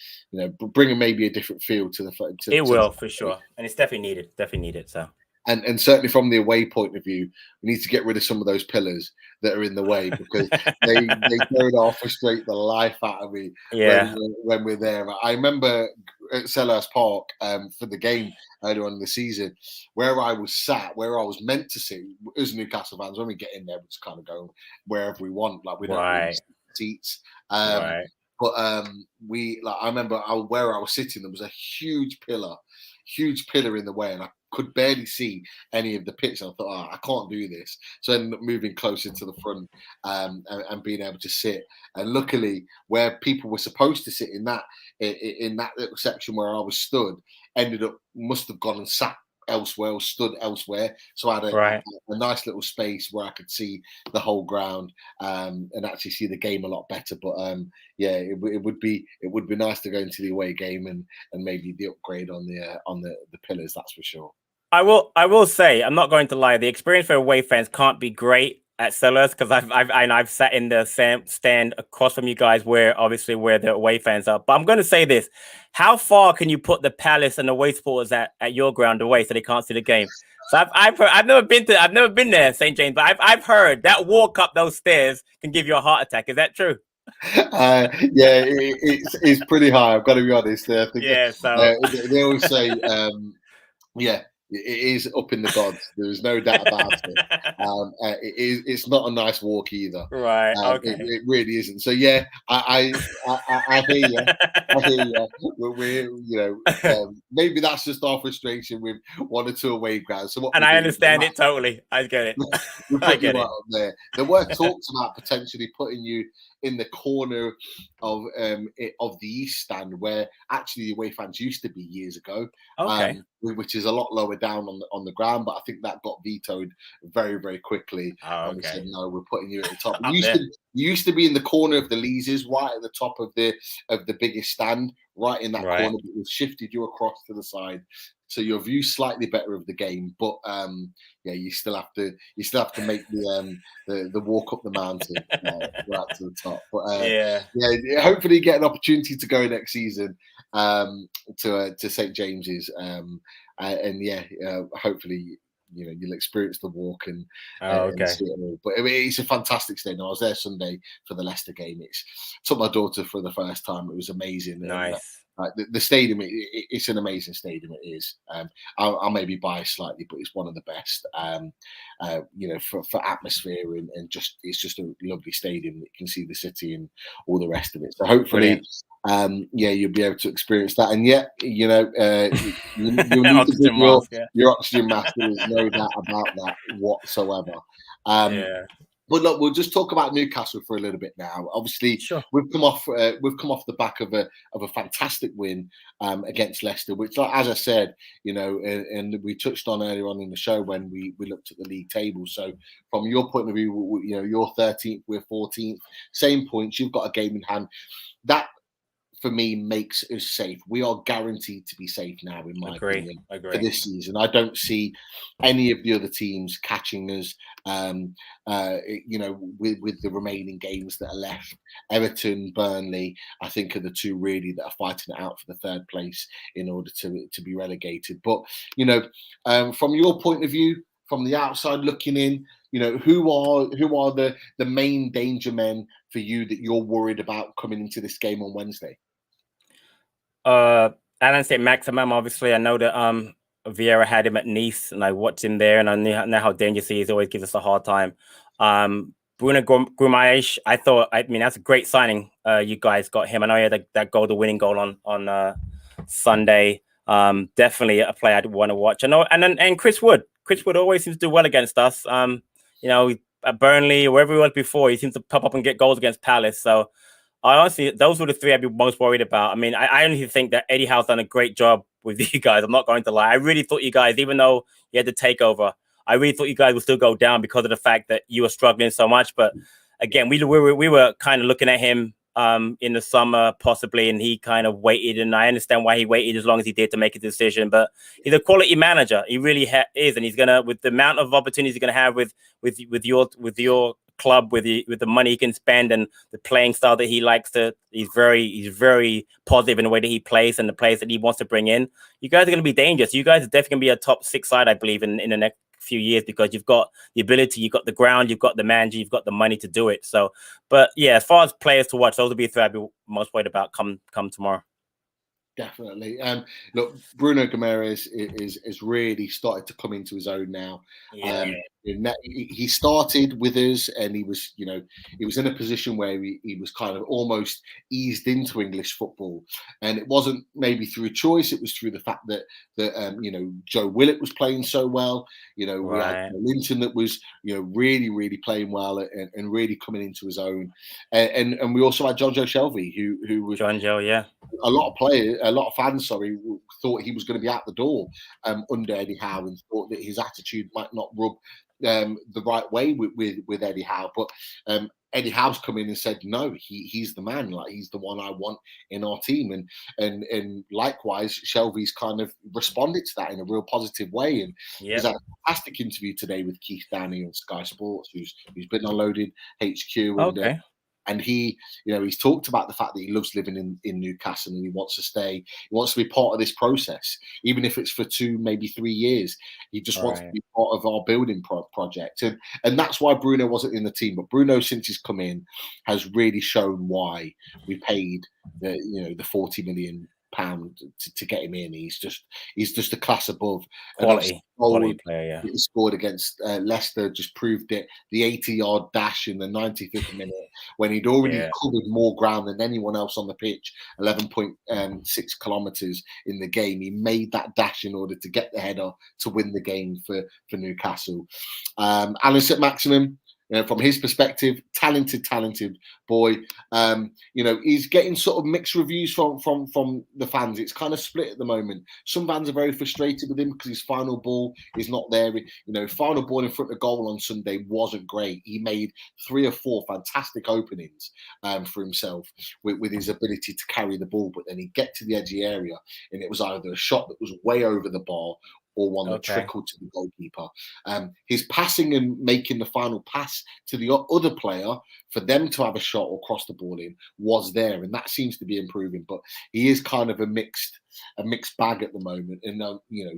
bring maybe a different feel to the. It will for sure, and it's definitely needed. Definitely needed. So. And certainly from the away point of view, we need to get rid of some of those pillars that are in the way, because they don't frustrate the life out of me when we're there. I remember at Selhurst Park for the game earlier on in the season, where I was sat, where I was meant to sit, as Newcastle fans, when we get in there, we just kind of go wherever we want. Like we don't really sit seats. But I remember where I was sitting, there was a huge pillar in the way, and I could barely see any of the pitch. I thought, I can't do this. So I ended up moving closer to the front and being able to sit. And luckily, where people were supposed to sit in that little section where I was stood, must have gone and sat elsewhere or stood elsewhere. So I had a nice little space where I could see the whole ground and actually see the game a lot better. But it would be nice to go into the away game and maybe the upgrade on the pillars. That's for sure. I will say, I'm not going to lie, the experience for away fans can't be great at Sellers, because I've sat in the stand across from you guys, where the away fans are. But I'm going to say this: how far can you put the Palace and away supporters at your ground away so they can't see the game? So I've heard, I've never been there, St. James, but I've heard that walk up those stairs can give you a heart attack. Is that true? Yeah, it's pretty high. I've got to be honest. I think they always say, yeah, it is up in the gods. There's no doubt about it. It's not a nice walk either. Right. Okay. It really isn't. So yeah, I hear you. I hear you. We're maybe that's just our frustration with 1 or 2 away grounds. So I understand it totally. I get it. I get it. Up there. There were talks about potentially putting you in the corner of the East stand, where actually the away fans used to be years ago. Okay. Which is a lot lower down on the ground, but I think that got vetoed very, very quickly. Oh, and we said no, we're putting you at the top. You used to be in the corner of the Leazes, right at the top of the biggest stand, right in that corner. But we've shifted you across to the side, so your view's slightly better of the game. But you still have to make the walk up the mountain right to the top. But hopefully get an opportunity to go next season to St. James's, hopefully you'll experience the walk and see it all. But it's a fantastic stadium. I was there Sunday for the Leicester game. Took my daughter for the first time. It was amazing. Nice. The stadium, it's an amazing stadium. It is. I may be biased slightly, but it's one of the best. For atmosphere and just it's just a lovely stadium. You can see the city and all the rest of it. So hopefully, you'll be able to experience that. And you'll need to get your oxygen mask. There's no doubt about that whatsoever. But look, we'll just talk about Newcastle for a little bit now. Obviously, we've come off the back of a fantastic win against Leicester, which, as I said, and we touched on earlier on in the show when we looked at the league table. So, from your point of view, you're 13th, we're 14th, same points. You've got a game in hand. That, for me, makes us safe. We are guaranteed to be safe now, in my opinion, for this season. I don't see any of the other teams catching us, with the remaining games that are left. Everton, Burnley, I think, are the 2 really that are fighting it out for the 3rd place in order to be relegated. But, from your point of view, from the outside looking in, who are the main danger men for you that you're worried about coming into this game on Wednesday? I don't say Maximum. Obviously, I know that Vieira had him at Nice, and I watched him there, and I know how dangerous he is. Always gives us a hard time. Bruno Guimaraes, that's a great signing. You guys got him. I know he had that goal, the winning goal on Sunday. Definitely a player I'd want to watch. I know, and Chris Wood. Chris Wood always seems to do well against us. At Burnley or wherever he was before, he seems to pop up and get goals against Palace. So, honestly, those were the 3 I'd be most worried about. I mean, I honestly think that Eddie Howe's done a great job with you guys. I'm not going to lie. I really thought you guys, even though you had the takeover, I really thought you guys would still go down because of the fact that you were struggling so much. But again, we were kind of looking at him in the summer possibly, and he kind of waited. And I understand why he waited as long as he did to make a decision. But he's a quality manager. He really is, and he's gonna, with the amount of opportunities he's gonna have with your club, with the money he can spend and the playing style that he likes he's very positive in the way that he plays and the players that he wants to bring in. You guys are going to be dangerous. You guys are definitely going to be a top 6 side, I believe, in the next few years, because you've got the ability, you've got the ground, you've got the manager, you've got the money to do it. So, but yeah, as far as players to watch, those will be 3 I'd be most worried about come tomorrow. Definitely. Look, Bruno Guimaraes is really started to come into his own now. He started with us, and he was in a position where he was kind of almost eased into English football, and it wasn't maybe through choice. It was through the fact that Joe Willett was playing so well. We had Linton that was really, really playing well and really coming into his own, and we also had John Joe Shelby, who was John Joe, a lot of fans, thought he was going to be out the door under Eddie Howe, and thought that his attitude might not rub the right way with Eddie Howe. But Eddie Howe's come in and said, no, he's the man. Like, he's the one I want in our team. And likewise, Shelby's kind of responded to that in a real positive way. And he's had a fantastic interview today with Keith Downey on Sky Sports, who's been on Loaded HQ. And, and he, he's talked about the fact that he loves living in Newcastle and he wants to stay. He wants to be part of this process, even if it's for 2, maybe 3 years. He just wants to be part of our building project. And that's why Bruno wasn't in the team. But Bruno, since he's come in, has really shown why we paid the £40 million to get him in. He's just a class above. Quality player, He scored against Leicester, just proved it. The 80-yard dash in the 95th minute when he'd already covered more ground than anyone else on the pitch, 11.6 kilometres in the game. He made that dash in order to get the header to win the game for Newcastle. Alan St-Maximin, from his perspective, talented boy. He's getting sort of mixed reviews from the fans. It's kind of split at the moment. Some fans are very frustrated with him because his final ball is not there. Final ball in front of goal on Sunday wasn't great. He made 3 or 4 fantastic openings for himself with his ability to carry the ball, but then he'd get to the edgy area and it was either a shot that was way over the bar or one that trickled to the goalkeeper. His passing and making the final pass to the other player for them to have a shot or cross the ball in was there, and that seems to be improving. But he is kind of a mixed bag at the moment. And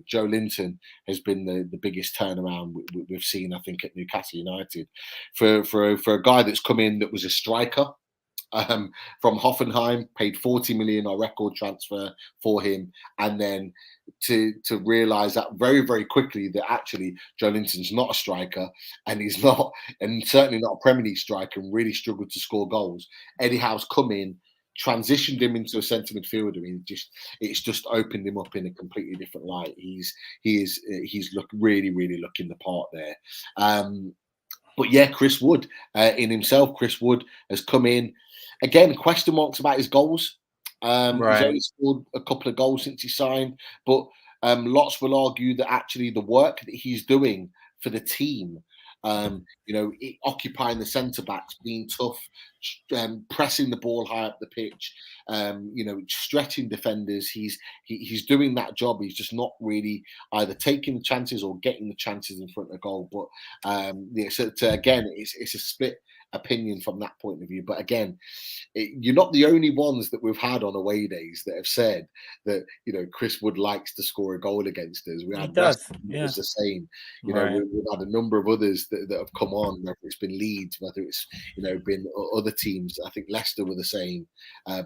Joe Linton has been the biggest turnaround we've seen, I think, at Newcastle United for a guy that's come in that was a striker. From Hoffenheim, paid 40 million, our record transfer for him, and then to realise that very, very quickly that actually Joe Linton's not a striker, and he's not, and certainly not a Premier League striker, and really struggled to score goals. Eddie Howe's come in, transitioned him into a centre midfielder, and it's just opened him up in a completely different light. He's really, really looking the part there. But yeah, Chris Wood in himself. Chris Wood has come in. Again, question marks about his goals. He's only scored a couple of goals since he signed, but lots will argue that actually the work that he's doing for the team, occupying the centre backs, being tough, pressing the ball high up the pitch, stretching defenders. He's doing that job. He's just not really either taking the chances or getting the chances in front of goal. But again, it's a split opinion from that point of view. But again, you're not the only ones that we've had on away days that have said that Chris Wood likes to score a goal against us. We had West Ham was the same. We've had a number of others that have come on, whether it's been Leeds, whether it's been other teams. I think Leicester were the same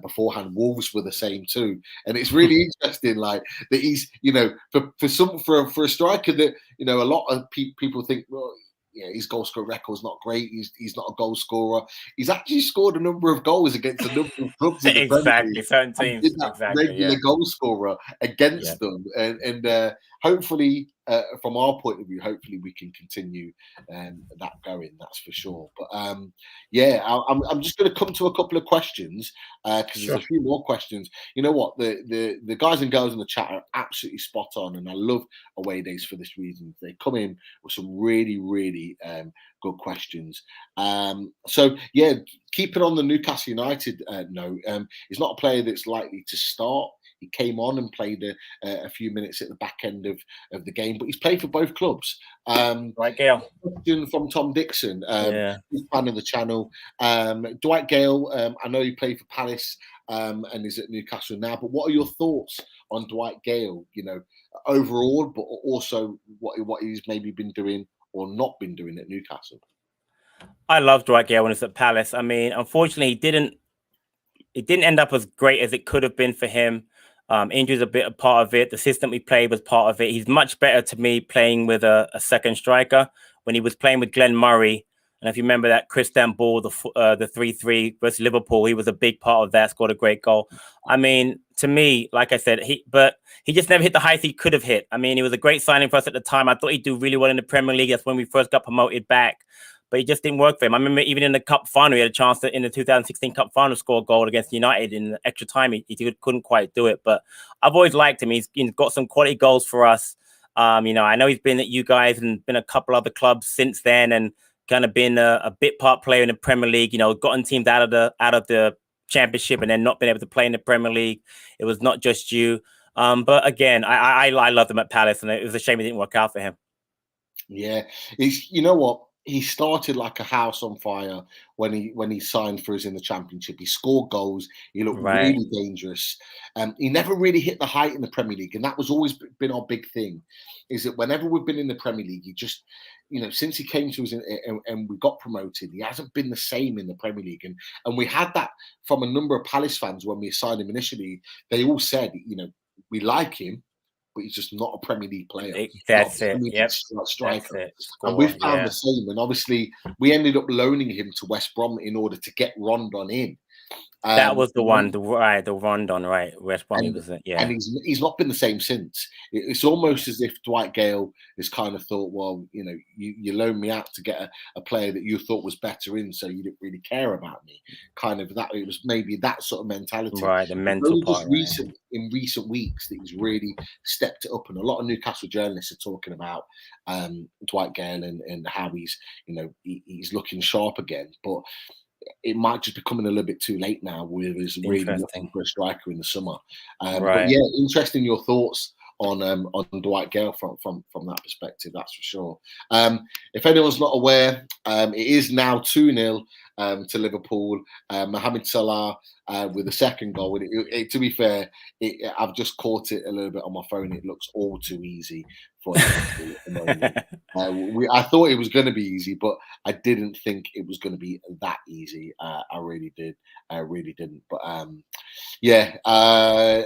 beforehand. Wolves were the same too. And it's really interesting, like that he's for a striker that a lot of people think, well, his goal scorer record's not great. He's not a goal scorer. He's actually scored a number of goals against a number of clubs in the Premier League. Certain teams. Regular goal scorer against them, and hopefully, from our point of view, hopefully we can continue that going. That's for sure. But I'm just going to come to a couple of questions because there's a few more questions. You know what? The guys and girls in the chat are absolutely spot on, and I love away days for this reason. They come in with some really, really good questions. Keep it on the Newcastle United note. He's not a player that's likely to start. He came on and played a few minutes at the back end of the game, but he's played for both clubs. Dwight Gayle. Question from Tom Dixon, he's fan of the channel. Dwight Gayle, I know he played for Palace and is at Newcastle now, but what are your thoughts on Dwight Gayle, overall, but also what he's maybe been doing or not been doing at Newcastle? I love Dwight Gayle when it's at Palace. I mean, unfortunately, it didn't end up as great as it could have been for him. Injuries a part of it. The system he played was part of it. He's much better to me playing with a second striker. When he was playing with Glenn Murray, and if you remember that Christian ball, the 3-3 versus Liverpool, he was a big part of that, scored a great goal. I mean, to me, like I said, he just never hit the heights he could have hit. I mean, he was a great signing for us at the time. I thought he'd do really well in the Premier League. That's when we first got promoted back. But it just didn't work for him. I remember even in the cup final, he had a chance to, in the 2016 cup final, score a goal against United in extra time. He couldn't quite do it. But I've always liked him. He's got some quality goals for us. I know he's been at you guys and been a couple other clubs since then and kind of been a bit part player in the Premier League. You know, gotten teams out of the Championship and then not been able to play in the Premier League. It was not just you. But again, I loved him at Palace, and it was a shame it didn't work out for him. Yeah, you know what? He started like a house on fire when he signed for us in the Championship. He scored goals. He looked really dangerous. He never really hit the height in the Premier League, and that was always been our big thing. Is that whenever we've been in the Premier League, he just, you know, since he came to us and we got promoted, he hasn't been the same in the Premier League. And we had that from a number of Palace fans when we signed him initially. They all said, you know, we like him, but he's just not a Premier League player. That's it. Yep. Striker. That's it. And we found the same. And obviously, we ended up loaning him to West Brom in order to get Rondon in. That was the one, the Rondon, right? West Brom was it, yeah. And he's not been the same since. It's almost as if Dwight Gayle has kind of thought, well, you know, you loaned me out to get a player that you thought was better in, so you didn't really care about me. Kind of that. It was maybe that sort of mentality, right? The mental part. In recent weeks, that he's really stepped it up, and a lot of Newcastle journalists are talking about Dwight Gayle and how he's, you know, he's looking sharp again, but it might just be coming a little bit too late now with his really looking for a striker in the summer. But yeah, interesting your thoughts on Dwight Gayle from that perspective, that's for sure. If anyone's not aware, it is now 2-0 to Liverpool. Mohamed Salah with the second goal. To be fair, I've just caught it a little bit on my phone. It looks all too easy for Liverpool at the moment. I thought it was going to be easy, but I didn't think it was going to be that easy. I really did. I really didn't. But yeah,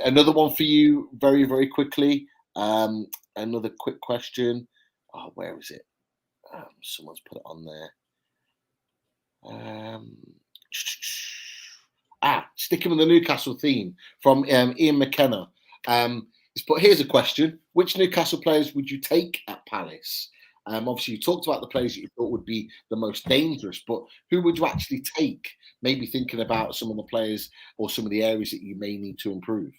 another one for you very, very quickly. Another quick question. Oh, where is it? Someone's put it on there. Sticking with the Newcastle theme from Ian McKenna. But here's a question: which Newcastle players would you take at Palace? Obviously, you talked about the players that you thought would be the most dangerous, but who would you actually take? Maybe thinking about some of the players or some of the areas that you may need to improve.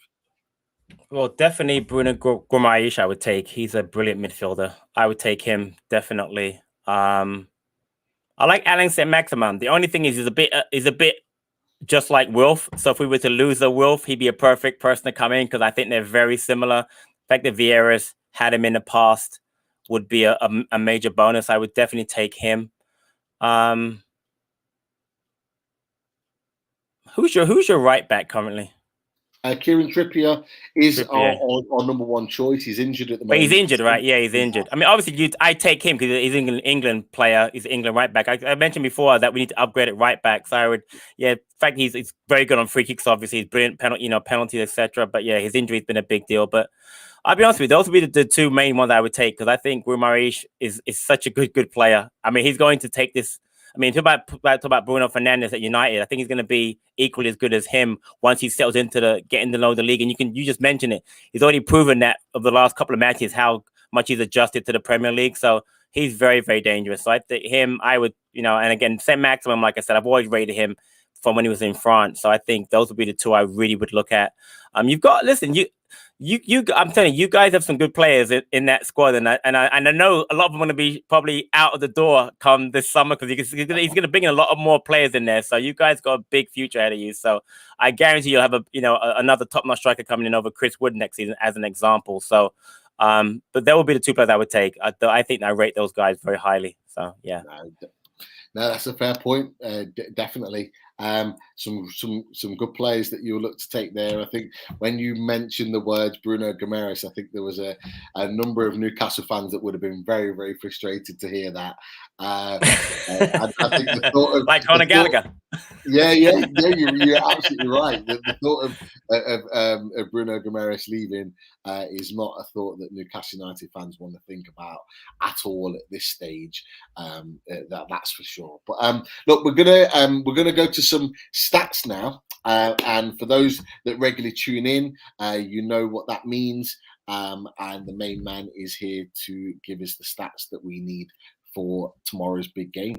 Well, definitely Bruno Guimaraes I would take. He's a brilliant midfielder. I would take him, definitely. I like Alain Saint-Maximin. The only thing is he's a bit just like Wilf. So if we were to lose a Wilf, he'd be a perfect person to come in because I think they're very similar. The fact that Vieira's had him in the past would be a major bonus. I would definitely take him. Who's your right back currently? Kieran Trippier is our number one choice. He's injured at the moment. But he's injured, right? Yeah, he's injured. I mean, obviously, I take him because he's an England player. He's an England right back. I mentioned before that we need to upgrade at right back. So I would, in fact, he's very good on free kicks. Obviously, he's brilliant penalties, etc. But yeah, his injury's been a big deal. But I'll be honest with you, those would be the two main ones I would take because I think Guimaraes is such a good player. I mean, he's going to take this. I mean, talk about Bruno Fernandes at United. I think he's going to be equally as good as him once he settles into getting to know the league. And you just mentioned it. He's already proven that of the last couple of matches how much he's adjusted to the Premier League. So he's very, very dangerous. So I think I would, and again, Saint-Maximin, like I said, I've always rated him from when he was in France. So I think those would be the two I really would look at. I'm telling you guys have some good players in that squad, and I know a lot of them are going to be probably out of the door come this summer because he's going to bring in a lot of more players in there. So you guys got a big future ahead of you. So I guarantee you'll have another top-notch striker coming in over Chris Wood next season as an example. So, but there will be the two players I would take. I think I rate those guys very highly. So yeah. No, that's a fair point. Definitely. Some good players that you'll look to take there. I think when you mentioned the words Bruno Guimaraes, I think there was a number of Newcastle fans that would have been very, very frustrated to hear that. I think the thought of like Conor Gallagher. Yeah, you're absolutely right. The thought of Bruno Guimaraes leaving is not a thought that Newcastle United fans want to think about at all at this stage. That's for sure. But look, we're gonna go to some stats now, and for those that regularly tune in, you know what that means. And the main man is here to give us the stats that we need for tomorrow's big game.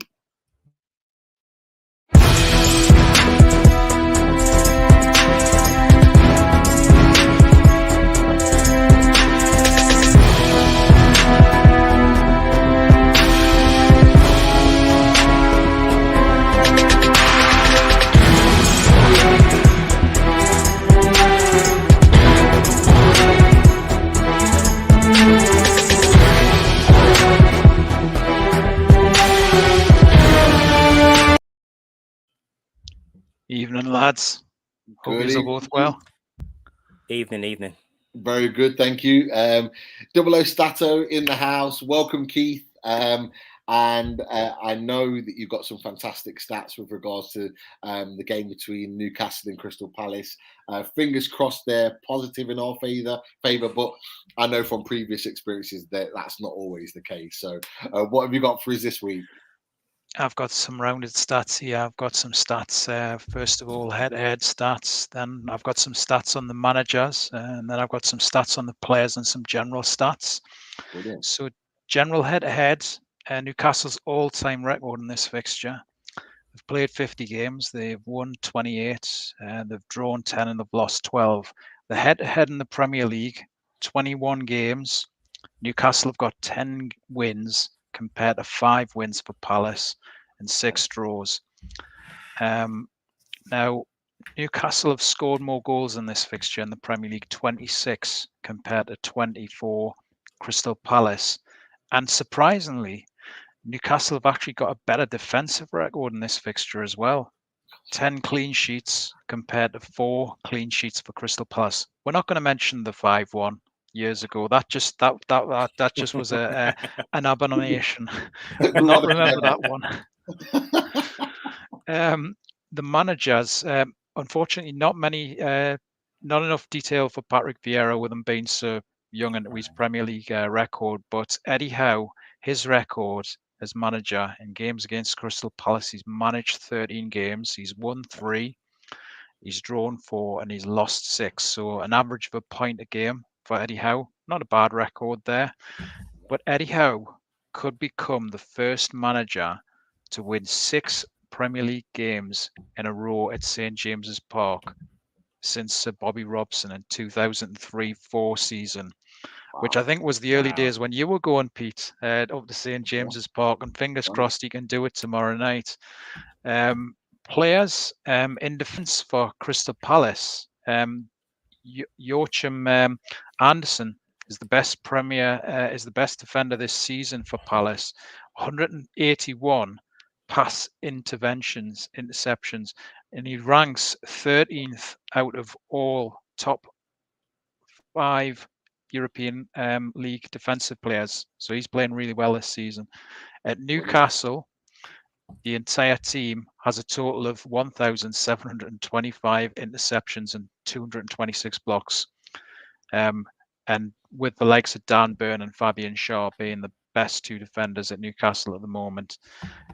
Evening, lads. Hope Good you're evening. both well. Evening. Very good, thank you. Double O Stato in the house. Welcome, Keith. And I know that you've got some fantastic stats with regards to the game between Newcastle and Crystal Palace. Fingers crossed they're positive in our favour, but I know from previous experiences that that's not always the case. So what have you got for us this week? I've got some rounded stats here. I've got some stats. First of all, head-to-head stats. Then I've got some stats on the managers, and then I've got some stats on the players and some general stats. Brilliant. So, general head-to-head, Newcastle's all-time record in this fixture. They've played 50 games. They've won 28. They've drawn 10 and they've lost 12. The head-to-head in the Premier League, 21 games. Newcastle have got 10 wins compared to 5 wins for Palace and 6 draws. Now, Newcastle have scored more goals in this fixture in the Premier League, 26 compared to 24 Crystal Palace. And surprisingly, Newcastle have actually got a better defensive record in this fixture as well. 10 clean sheets compared to 4 clean sheets for Crystal Palace. We're not going to mention the 5-1 years ago. That just was an abomination. We'll not remember that one. The managers, unfortunately, not enough detail for Patrick Vieira with him being so young into his Premier League record. But Eddie Howe, his record as manager in games against Crystal Palace, he's managed 13 games. He's won 3, he's drawn 4, and he's lost 6. So an average of a point a game for Eddie Howe. Not a bad record there. But Eddie Howe could become the first manager to win 6 Premier League games in a row at St James's Park since Sir Bobby Robson in 2003-04 season, which I think was the early days when you were going, Pete, up to St James's Park, and fingers crossed you can do it tomorrow night. Players in defence for Crystal Palace, Joachim Andersen is the best defender this season for Palace. 181 pass interceptions, and he ranks 13th out of all top 5 European League defensive players. So he's playing really well this season. At Newcastle, the entire team has a total of 1,725 interceptions and 226 blocks. And with the likes of Dan Burn and Fabian Schär being the best 2 defenders at Newcastle at the moment.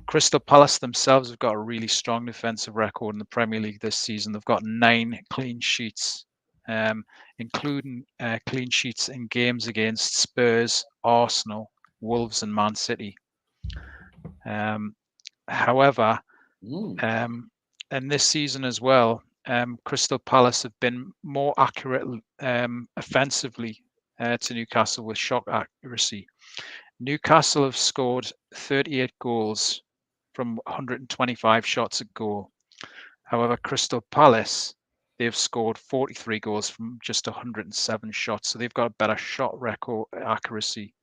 Crystal Palace themselves have got a really strong defensive record in the Premier League this season. They've got 9 clean sheets, including clean sheets in games against Spurs, Arsenal, Wolves and Man City. However, in this season as well, Crystal Palace have been more accurate offensively to Newcastle with shot accuracy. Newcastle have scored 38 goals from 125 shots at goal. However, Crystal Palace, they've scored 43 goals from just 107 shots, so they've got a better shot record accuracy.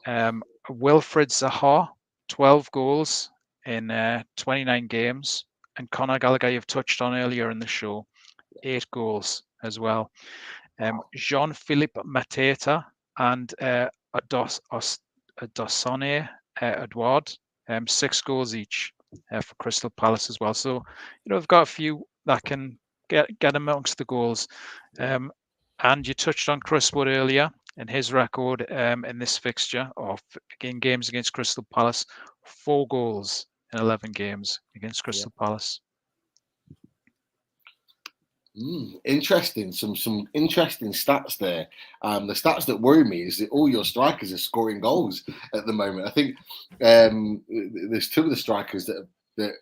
Wilfried Zaha, 12 goals in 29 games, and Conor Gallagher, you've touched on earlier in the show, 8 goals as well. Jean-Philippe Mateta and Edouard, 6 goals each for Crystal Palace as well. So, we've got a few that can get amongst the goals. And you touched on Chris Wood earlier and his record in this fixture, or in games against Crystal Palace, 4 goals in 11 games against Crystal Palace. Interesting. Some interesting stats there. The stats that worry me is that all your strikers are scoring goals at the moment. I think there's 2 of the strikers that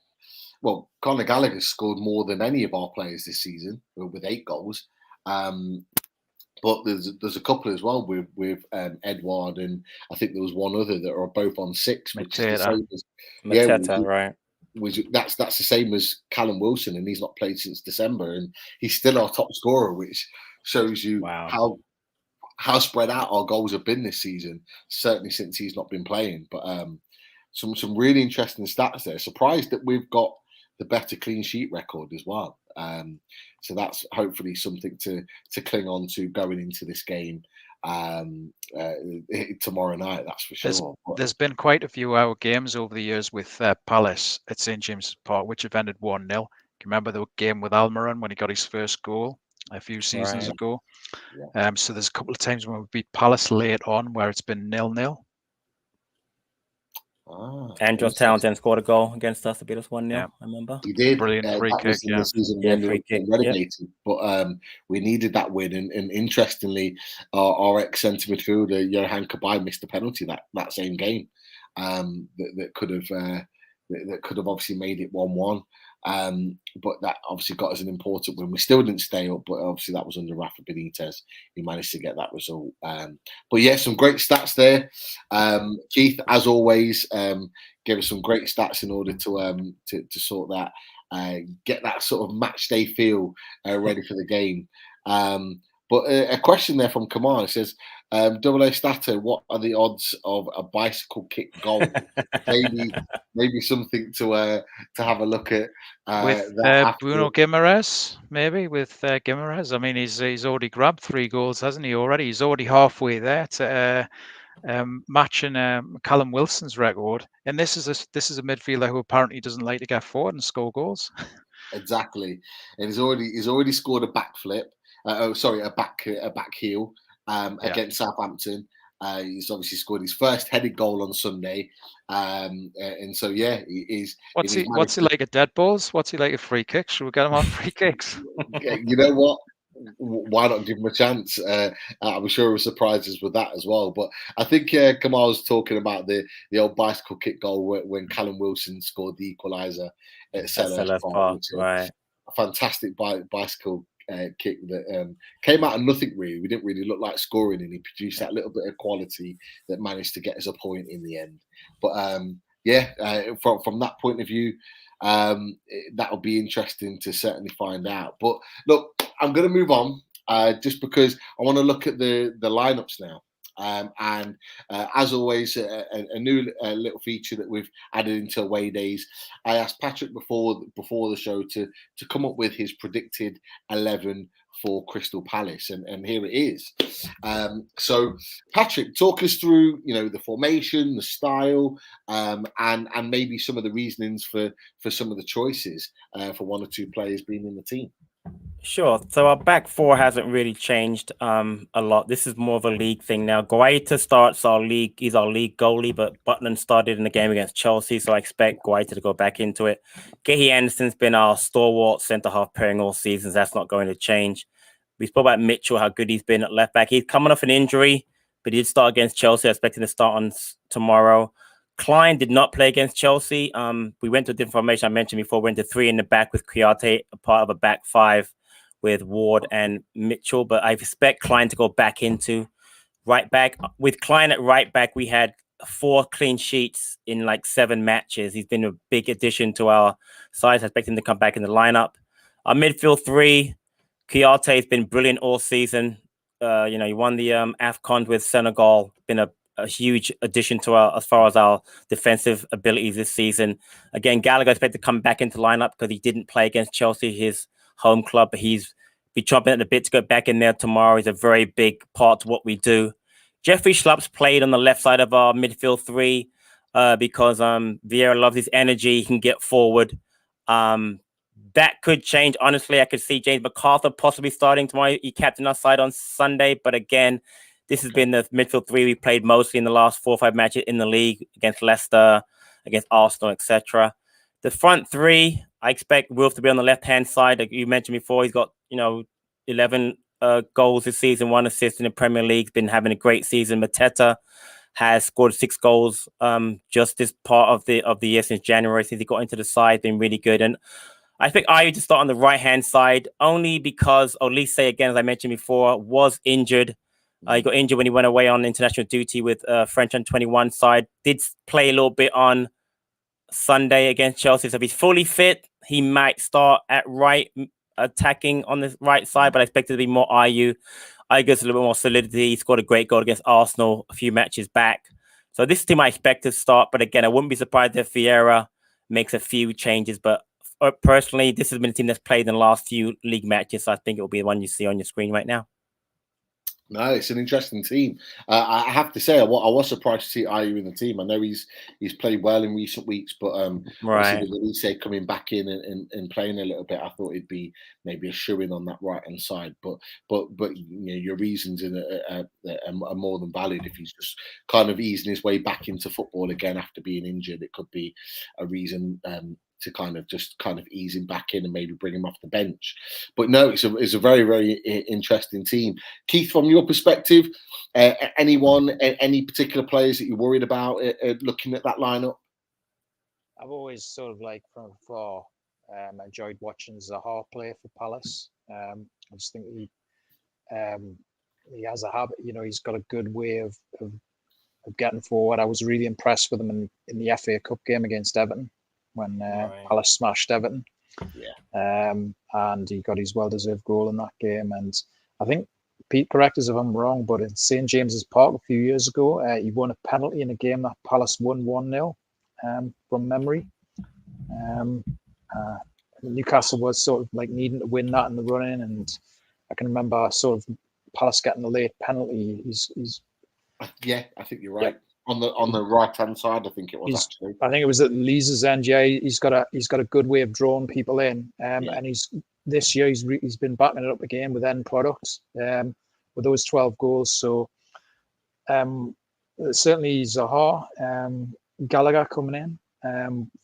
Conor Gallagher scored more than any of our players this season with 8 goals. But there's a couple as well with Edouard, and I think there was one other that are both on 6, which is the same as Mateta, right? That's the same as Callum Wilson, and he's not played since December, and he's still our top scorer, which shows you how spread out our goals have been this season. Certainly since he's not been playing, but some really interesting stats there. Surprised that we've got the better clean sheet record as well. So that's hopefully something to cling on to going into this game tomorrow night. That's for sure. There's been quite a few our games over the years with Palace at St James's Park, which have ended 1-0. Can you remember the game with Almiron when he got his first goal a few seasons ago? Yeah. So there's a couple of times when we beat Palace late on where it's been 0-0. Andros Townsend scored a goal against us to beat us 1-0. Yeah. I remember. He did. Brilliant free kick. The season free kick. Relegated, but we needed that win. And interestingly, our ex-centre midfielder Johan Kabay missed a penalty that same game. That could have obviously made it 1-1. But that obviously got us an important win. We still didn't stay up, but obviously that was under Rafa Benitez. He managed to get that result. But yeah, some great stats there. Keith, as always, gave us some great stats in order to sort that, get that sort of match day feel ready for the game. But a question there from Kamal. It says, Double A Stato, what are the odds of a bicycle kick goal? maybe something to have a look at. With Bruno Guimaraes, maybe with Guimaraes. I mean, he's already grabbed 3 goals, hasn't he? Already, he's already halfway there to matching Callum Wilson's record. And this is a midfielder who apparently doesn't like to get forward and score goals. Exactly, and he's already scored a backflip. A back heel against Southampton. He's obviously scored his first headed goal on Sunday, and so yeah, he's. What's he like at dead balls? What's he like at free kicks? Should we get him on free kicks? You know what? Why not give him a chance? I'm sure we're surprises with that as well. But I think Kamal was talking about the old bicycle kick goal when Callum Wilson scored the equaliser at Selhurst Park. Right. A fantastic bicycle kick that came out of nothing really. We didn't really look like scoring, and he produced that little bit of quality that managed to get us a point in the end. But from that point of view, that'll be interesting to certainly find out. But look, I'm going to move on just because I want to look at the lineups now. And as always, a new little feature that we've added into away days. I asked Patrick before the show to come up with his predicted 11 for Crystal Palace, and here it is. So, Patrick, talk us through, the formation, the style, and maybe some of the reasonings for some of the choices for 1 or 2 players being in the team. Sure. So our back 4 hasn't really changed a lot. This is more of a league thing now. Guaita starts our league. He's our league goalie, but Butland started in the game against Chelsea, so I expect Guaita to go back into it. Gehi Anderson's been our stalwart centre-half pairing all seasons. That's not going to change. We spoke about Mitchell, how good he's been at left-back. He's coming off an injury, but he did start against Chelsea. I expect him to start on tomorrow. Klein did not play against Chelsea. We went to the formation I mentioned before. We went to 3 in the back with Kouyaté, a part of a back 5 with Ward and Mitchell. But I expect Klein to go back into right back. With Klein at right back, we had 4 clean sheets in like 7 matches. He's been a big addition to our side. I expect him to come back in the lineup. Our midfield 3, Kouyaté has been brilliant all season. He won the AFCON with Senegal. Been a huge addition to as far as our defensive abilities this season. Again, Gallagher expect to come back into lineup because he didn't play against Chelsea, his home club, but he's be chomping at the bit to go back in there tomorrow. He's a very big part to what we do. Jeffrey Schlupp's played on the left side of our midfield 3 because Vieira loves his energy. He can get forward. That could change. Honestly, I could see James MacArthur possibly starting tomorrow. He captained our side on Sunday, but again, this has been the midfield 3 we played mostly in the last 4 or 5 matches in the league against Leicester, against Arsenal, etc. The front 3, I expect Wilf to be on the left-hand side. Like you mentioned before, he's got 11 goals this season, 1 assist in the Premier League. He's been having a great season. Mateta has scored 6 goals just this part of the year since January, since he got into the side. Been really good. And I expect Ayew to start on the right-hand side only because Olise, again, as I mentioned before, was injured. He got injured when he went away on international duty with French under-21 side. Did play a little bit on Sunday against Chelsea. So if he's fully fit, he might start at right, attacking on the right side, but I expect it to be more Ayew. Ayew gets a little bit more solidity. He scored a great goal against Arsenal a few matches back. So this team I expect to start, but again, I wouldn't be surprised if Vieira makes a few changes, but personally, this has been a team that's played in the last few league matches. So I think it will be the one you see on your screen right now. No, it's an interesting team. I have to say, I was surprised to see Ayew in the team. I know he's played well in recent weeks, but Right. obviously with Elise coming back in and playing a little bit, I thought it'd be maybe a shoe-in on that right-hand side. But your reasons are more than valid. If he's just kind of easing his way back into football again after being injured, it could be a reason to kind of ease him back in and maybe bring him off the bench. But no, it's a very, very interesting team. Keith, from your perspective, any particular players that you're worried about looking at that lineup? I've always sort of from afar enjoyed watching Zaha play for Palace. I just think he has a habit, he's got a good way of getting forward. I was really impressed with him in the FA Cup game against Everton when Palace smashed Everton. Yeah. And he got his well-deserved goal in that game. And I think, Pete, correct us if I'm wrong, but in St James's Park a few years ago, he won a penalty in a game that Palace won 1-0 from memory. Newcastle was sort of needing to win that in the run-in, and I can remember sort of Palace getting a late penalty. Yeah, I think you're right. On the right hand side, I think it was actually. I think it was at Lee's end. Yeah, he's got a good way of drawing people in, and this year he's been backing it up again with end products, with those 12 goals. So certainly Zaha, Gallagher coming in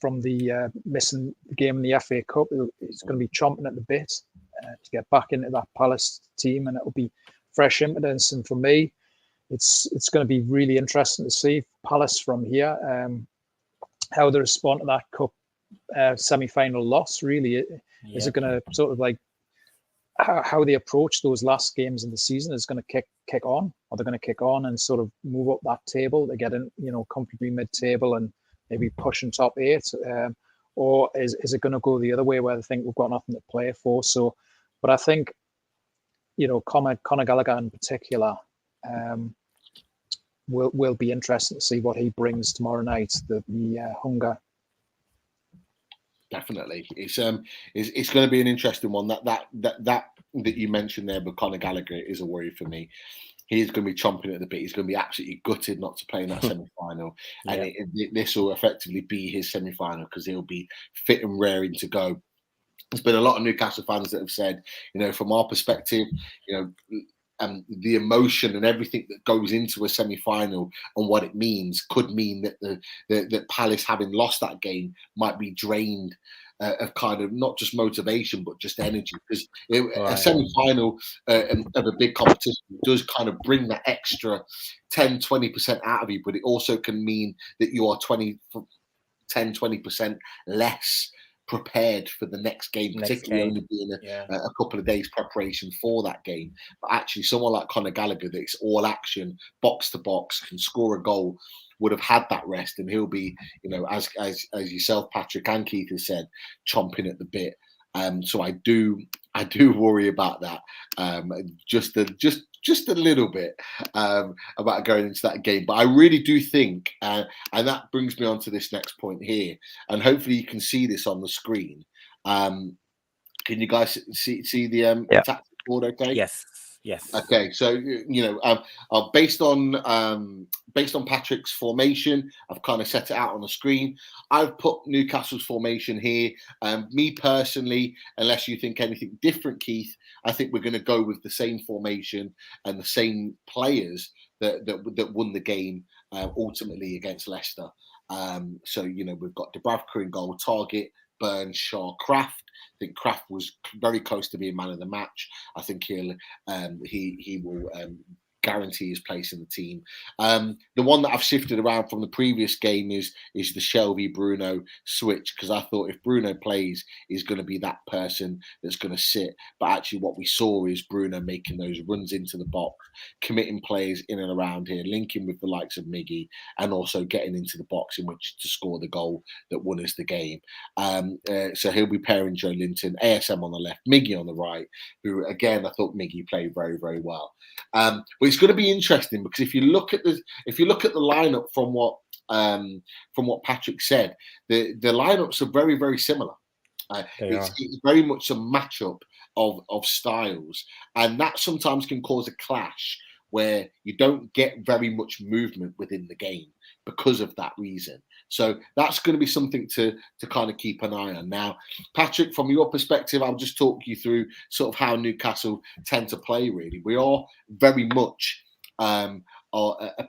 from the missing game in the FA Cup. He's going to be chomping at the bit to get back into that Palace team, and it'll be fresh impetus. And for me, it's going to be really interesting to see Palace from here, how they respond to that cup semi-final loss. Really, is it going to sort of how they approach those last games in the season is going to kick on? Are they going to kick on and sort of move up that table to get in, comfortably mid-table and maybe pushing top 8, or is it going to go the other way where they think we've got nothing to play for? So, but I think Conor Gallagher in particular. Will be interesting to see what he brings tomorrow night. The hunger. Definitely, it's going to be an interesting one. That you mentioned there, but Conor Gallagher is a worry for me. He's going to be chomping at the bit. He's going to be absolutely gutted not to play in that semi-final, and this will effectively be his semi-final because he'll be fit and raring to go. There's been a lot of Newcastle fans that have said, from our perspective, the emotion and everything that goes into a semi-final and what it means could mean that that Palace, having lost that game, might be drained of kind of not just motivation but just energy, because a semi-final of a big competition does kind of bring that extra 10-20% out of you, but it also can mean that you are 10-20% less prepared for the next game, particularly only being a couple of days preparation for that game. But actually, someone like Conor Gallagher, that it's all action, box to box, can score a goal, would have had that rest, and he'll be, as yourself, Patrick, and Keith has said, chomping at the bit. So I do worry about that, just a little bit about going into that game. But I really do think, and that brings me on to this next point here, and hopefully you can see this on the screen. Can you guys see the tactical board? Okay. Yes. Okay, so based on Patrick's formation, I've kind of set it out on the screen. I've put Newcastle's formation here. Me personally, unless you think anything different, Keith, I think we're going to go with the same formation and the same players that won the game ultimately against Leicester. So we've got Dubravka in goal, Target, Burns, Shaw, Kraft. I think Kraft was very close to being man of the match. I think he will guarantee his place in the team. The one that I've shifted around from the previous game is the Shelby Bruno switch, because I thought if Bruno plays, he's going to be that person that's going to sit. But actually what we saw is Bruno making those runs into the box, committing players in and around here, linking with the likes of Miggy, and also getting into the box in which to score the goal that won us the game. So he'll be pairing Joe Linton, ASM on the left, Miggy on the right, who again I thought Miggy played very, very well. But it's going to be interesting, because if you look at the lineup from what Patrick said, the lineups are very, very similar. It's very much a matchup of styles, and that sometimes can cause a clash where you don't get very much movement within the game because of that reason. So that's going to be something to kind of keep an eye on. Now, Patrick, from your perspective, I'll just talk you through sort of how Newcastle tend to play, really. We are very much a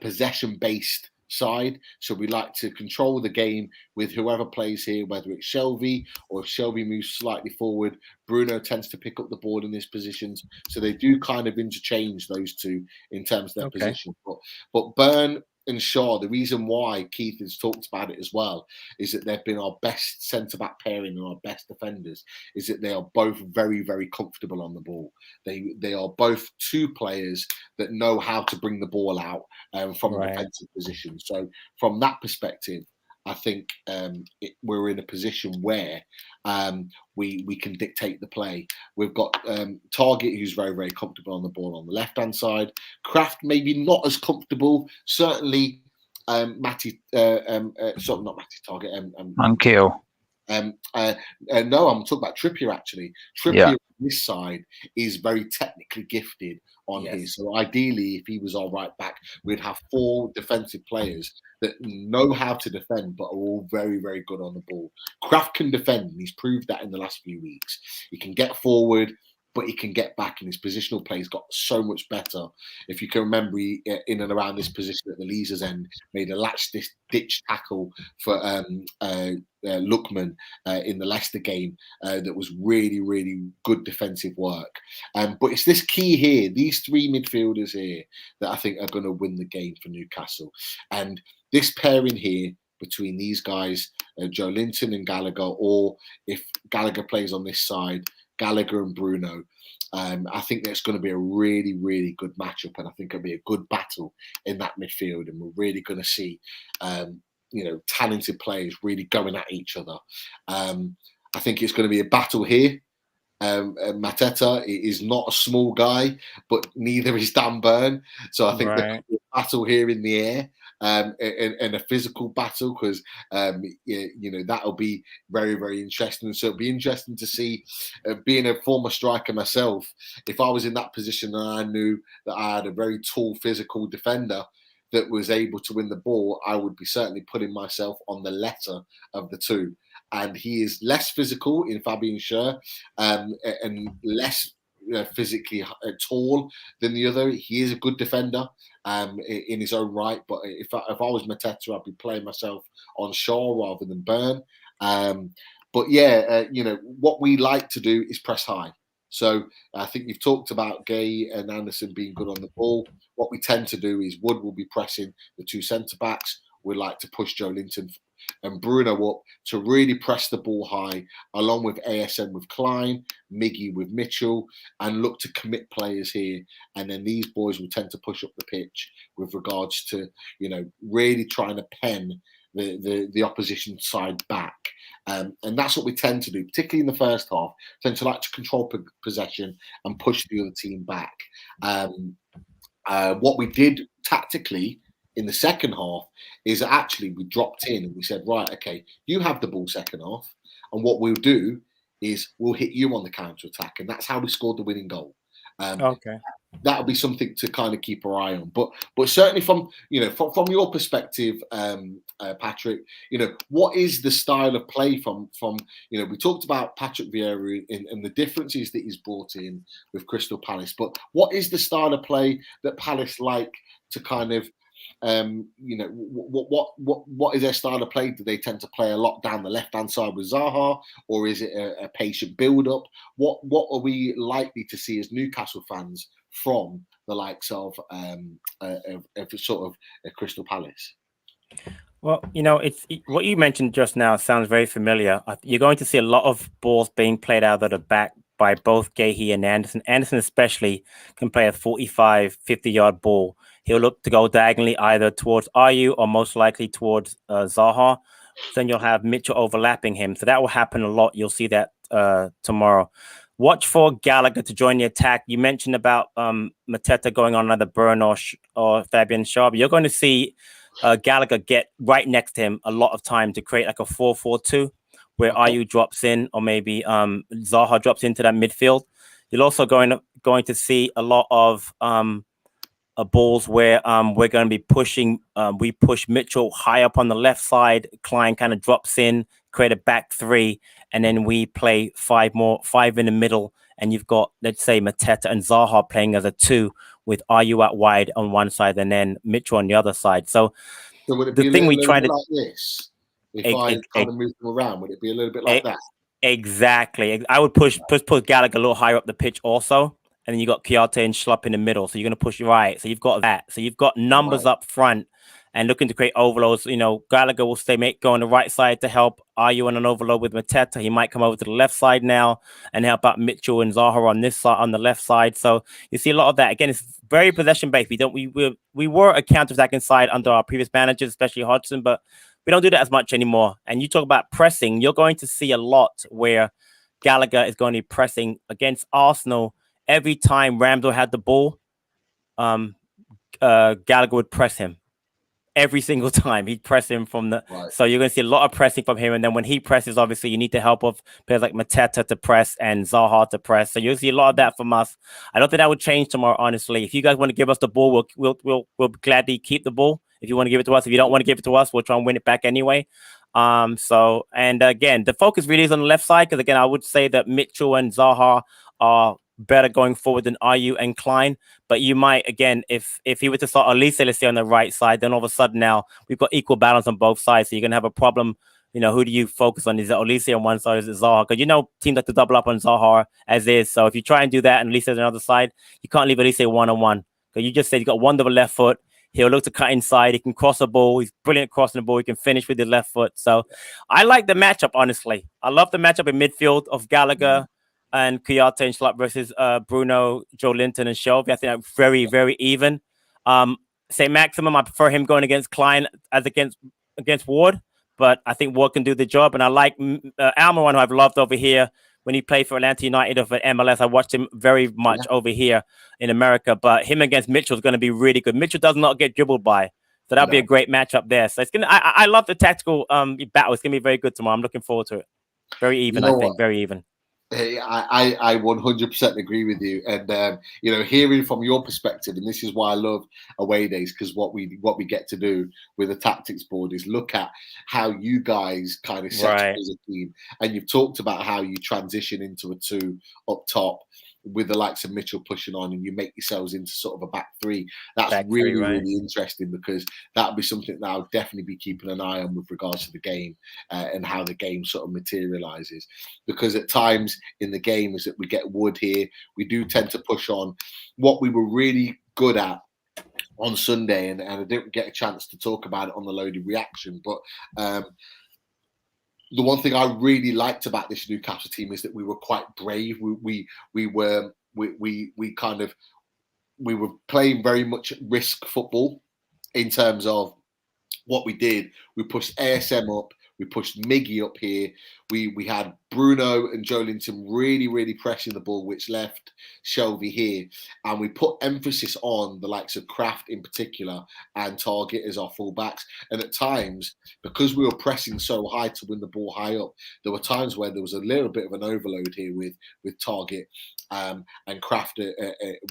possession-based side, so we like to control the game with whoever plays here, whether it's Shelvey or if Shelvey moves slightly forward, Bruno tends to pick up the ball in these positions, so they do kind of interchange those two in terms of their position. But Burn and Shaw, the reason why Keith has talked about it as well is that they've been our best centre-back pairing and our best defenders, is that they are both very, very comfortable on the ball. They are both two players that know how to bring the ball out from a defensive position. So from that perspective, I think we're in a position where we can dictate the play. We've got Target, who's very, very comfortable on the ball on the left-hand side. Kraft, maybe not as comfortable. Certainly, not Matty Target. Mankio. No, I'm talking about Trippier, actually. Trippier on this side is very technically gifted on here. So ideally, if he was our right back, we'd have 4 defensive players that know how to defend, but are all very, very good on the ball. Kraft can defend, and he's proved that in the last few weeks. He can get forward, but he can get back, and his positional play got so much better. If you can remember, he, in and around this position at the Leazer's end, made a ditch tackle for Lookman in the Leicester game that was really, really good defensive work. But it's this key here, these 3 midfielders here, that I think are going to win the game for Newcastle. And this pairing here between these guys, Joe Linton and Gallagher, or if Gallagher plays on this side, Gallagher and Bruno, I think that's going to be a really, really good matchup, and I think it'll be a good battle in that midfield, and we're really going to see, talented players really going at each other. I think it's going to be a battle here. Mateta is not a small guy, but neither is Dan Burn, so I think there's a battle here in the air. And a physical battle, because that'll be very, very interesting. So it'll be interesting to see, being a former striker myself, if I was in that position and I knew that I had a very tall physical defender that was able to win the ball, I would be certainly putting myself on the lesser of the two. And he is less physical in Fabian Schär, and less physically tall than the other. He is a good defender in his own right, but if I was Mateta, I'd be playing myself on Shaw rather than Burn. But what we like to do is press high. So I think you've talked about Gay and Anderson being good on the ball. What we tend to do is Wood will be pressing the 2 centre backs. We like to push Joe Linton and Bruno up to really press the ball high, along with ASM with Klein, Miggy with Mitchell, and look to commit players here. And then these boys will tend to push up the pitch with regards to, really trying to pen the opposition side back. And that's what we tend to do, particularly in the first half, tend to like to control possession and push the other team back. What we did tactically in the second half is actually we dropped in and we said, right, okay, you have the ball second half, and what we'll do is we'll hit you on the counter attack, and that's how we scored the winning goal. That'll be something to kind of keep our eye on. But certainly from your perspective, Patrick, what is the style of play from we talked about Patrick Vieira and the differences that he's brought in with Crystal Palace, but what is the style of play that Palace like to kind of what is their style of play? Do they tend to play a lot down the left-hand side with Zaha, or is it a patient build-up? What are we likely to see as Newcastle fans from the likes of Crystal Palace? Well, it's what you mentioned just now sounds very familiar. You're going to see a lot of balls being played out of the back by both Gahey and Anderson. Anderson especially can play a 45, 50-yard ball. He'll look to go diagonally either towards Ayew or most likely towards Zaha. Then you'll have Mitchell overlapping him. So that will happen a lot. You'll see that tomorrow. Watch for Gallagher to join the attack. You mentioned about Mateta going on either Burn or Fabian Schär. You're going to see Gallagher get right next to him a lot of time to create like a 4-4-2, where Ayew drops in, or maybe Zaha drops into that midfield. You're also going to see a lot of balls where we're going to be pushing. We push Mitchell high up on the left side. Klein kind of drops in, create a back three, and then we play five in the middle. And you've got, let's say, Mateta and Zaha playing as a 2 with Ayew out wide on one side and then Mitchell on the other side. So would it be the thing we try to like this? If I kind of move them around, would it be a little bit like that? Exactly. I would push Gallagher a little higher up the pitch also. And then you got Kouyaté and Schlupp in the middle. So you're going to push right. So you've got that. So you've got numbers up front and looking to create overloads. You know, Gallagher will go on the right side to help Ayew on an overload with Mateta. He might come over to the left side now and help out Mitchell and Zaha on this side, on the left side. So you see a lot of that. Again, it's very possession based. We were a counter-attacking side under our previous managers, especially Hodgson, but we don't do that as much anymore. And you talk about pressing, you're going to see a lot where Gallagher is going to be pressing against Arsenal. Every time Ramsdale had the ball, Gallagher would press him. Every single time he'd press him from the. Right. So you're going to see a lot of pressing from him. And then when he presses, obviously you need the help of players like Mateta to press and Zaha to press. So you'll see a lot of that from us. I don't think that would change tomorrow, honestly. If you guys want to give us the ball, we'll gladly keep the ball. If you want to give it to us, if you don't want to give it to us, we'll try and win it back anyway. So, and again, the focus really is on the left side, because again, I would say that Mitchell and Zaha are better going forward than Ayew and Klein. But you might, again, if he were to start Olise, let's say, on the right side, then all of a sudden now we've got equal balance on both sides. So you're going to have a problem. You know, who do you focus on? Is it Olise on one side, or is it Zaha? Because, you know, teams like to double up on Zaha as is. So if you try and do that and Olise on the other side, you can't leave Olise one-on-one. Because you just said he's got wonderful left foot. He'll look to cut inside. He can cross the ball. He's brilliant crossing the ball. He can finish with his left foot. So I like the matchup, honestly. I love the matchup in midfield of Gallagher and Kouyaté and Schlupp versus Bruno, Joe Linton, and Shelby. I think that's very, very even. St. Maximum, I prefer him going against Klein as against Ward, but I think Ward can do the job. And I like Almiron, who I've loved over here. When he played for Atlanta United of MLS, I watched him very much over here in America. But him against Mitchell is going to be really good. Mitchell does not get dribbled by, so that'll be a great matchup there. So it's gonna. I love the tactical battle. It's gonna be very good tomorrow. I'm looking forward to it. Very even, I think. Very even. I 100% agree with you, and you know, hearing from your perspective, and this is why I love away days, because what we get to do with the tactics board is look at how you guys kind of set up as a team, and you've talked about how you transition into a 2 up top with the likes of Mitchell pushing on, and you make yourselves into sort of a back 3. That's really interesting, because that'll be something that I'll definitely be keeping an eye on with regards to the game and how the game sort of materializes. Because at times in the game is that we get Wood here, we do tend to push on. What we were really good at on Sunday, and I didn't get a chance to talk about it on the loaded reaction, but the one thing I really liked about this Newcastle team is that we were quite brave. We were playing very much risk football in terms of what we did. We pushed ASM up. We pushed Miggy up here. We had Bruno and Joe Linton really pressing the ball, which left Shelby here. And we put emphasis on the likes of Kraft in particular and Target as our fullbacks. And at times, because we were pressing so high to win the ball high up, there were times where there was a little bit of an overload here with Target and Kraft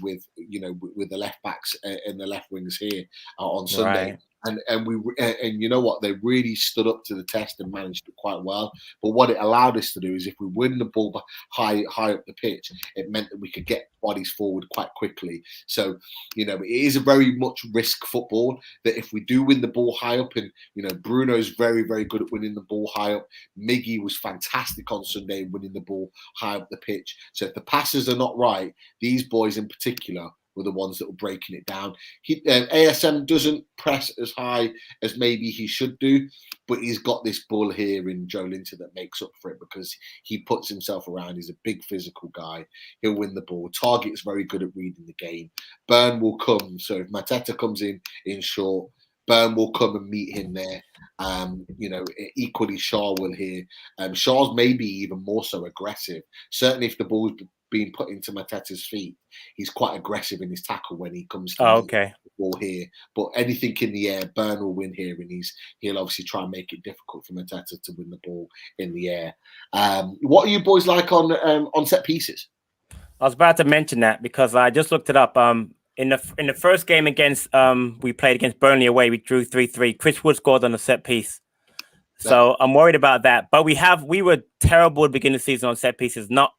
with the left backs and the left wings here on Sunday. Right. And you know what, they really stood up to the test and managed it quite well. But what it allowed us to do is, if we win the ball high up the pitch, it meant that we could get bodies forward quite quickly. So, you know, it is a very much risk football, that if we do win the ball high up, and, you know, Bruno's very good at winning the ball high up. Miggy was fantastic on Sunday winning the ball high up the pitch. So if the passes are not right, these boys in particular were the ones that were breaking it down. ASM doesn't press as high as maybe he should do, but he's got this bull here in Joe Linton that makes up for it, because he puts himself around. He's a big physical guy. He'll win the ball. Target is very good at reading the game. Burn will come. So if Mateta comes in short, Burn will come and meet him there. You know, equally Shaw will here. Shaw's maybe even more so aggressive. Certainly if the ball's being put into Mateta's feet. He's quite aggressive in his tackle when he comes to okay. the ball here. But anything in the air, Burn will win here, and he'll obviously try and make it difficult for Mateta to win the ball in the air. What are you boys like on set pieces? I was about to mention that because I just looked it up. In the first game against we played against Burnley away, we drew 3-3. Chris Wood scored on a set piece. So I'm worried about that. But we were terrible at the beginning of the season on set pieces, not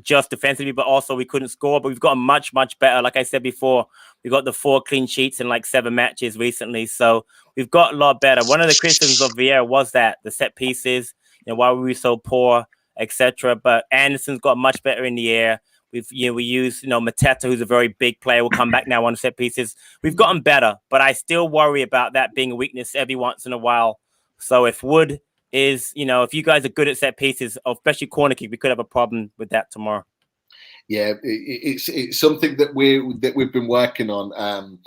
just defensively, but also we couldn't score. But we've gotten much, much better. Like I said before, we got the 4 clean sheets in like 7 matches recently. So we've got a lot better. One of the criticisms of Vieira was that the set pieces, why were we so poor, etc. But Anderson's got much better in the air. We use Mateta, who's a very big player, will come back now on set pieces. We've gotten better, but I still worry about that being a weakness every once in a while. So if Wood is, if you guys are good at set pieces, especially corner kick, we could have a problem with that tomorrow. Yeah, it's something that we've been working on.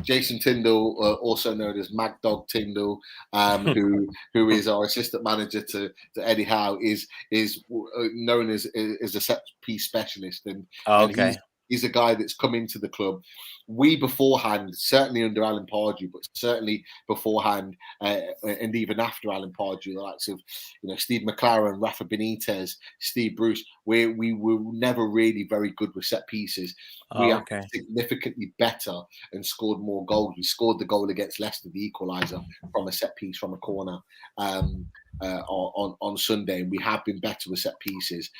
Jason Tyndall, also known as Mad Dog Tyndall, who is our assistant manager to Eddie Howe, is known as a set piece specialist, and he's a guy that's come into the club. We beforehand, certainly under Alan Pardew, but certainly beforehand and even after Alan Pardew, the likes of Steve McLaren, Rafa Benitez, Steve Bruce, we were never really very good with set pieces. We are significantly better and scored more goals. We scored the goal against Leicester, the equaliser, from a set piece from a corner on Sunday, and we have been better with set pieces.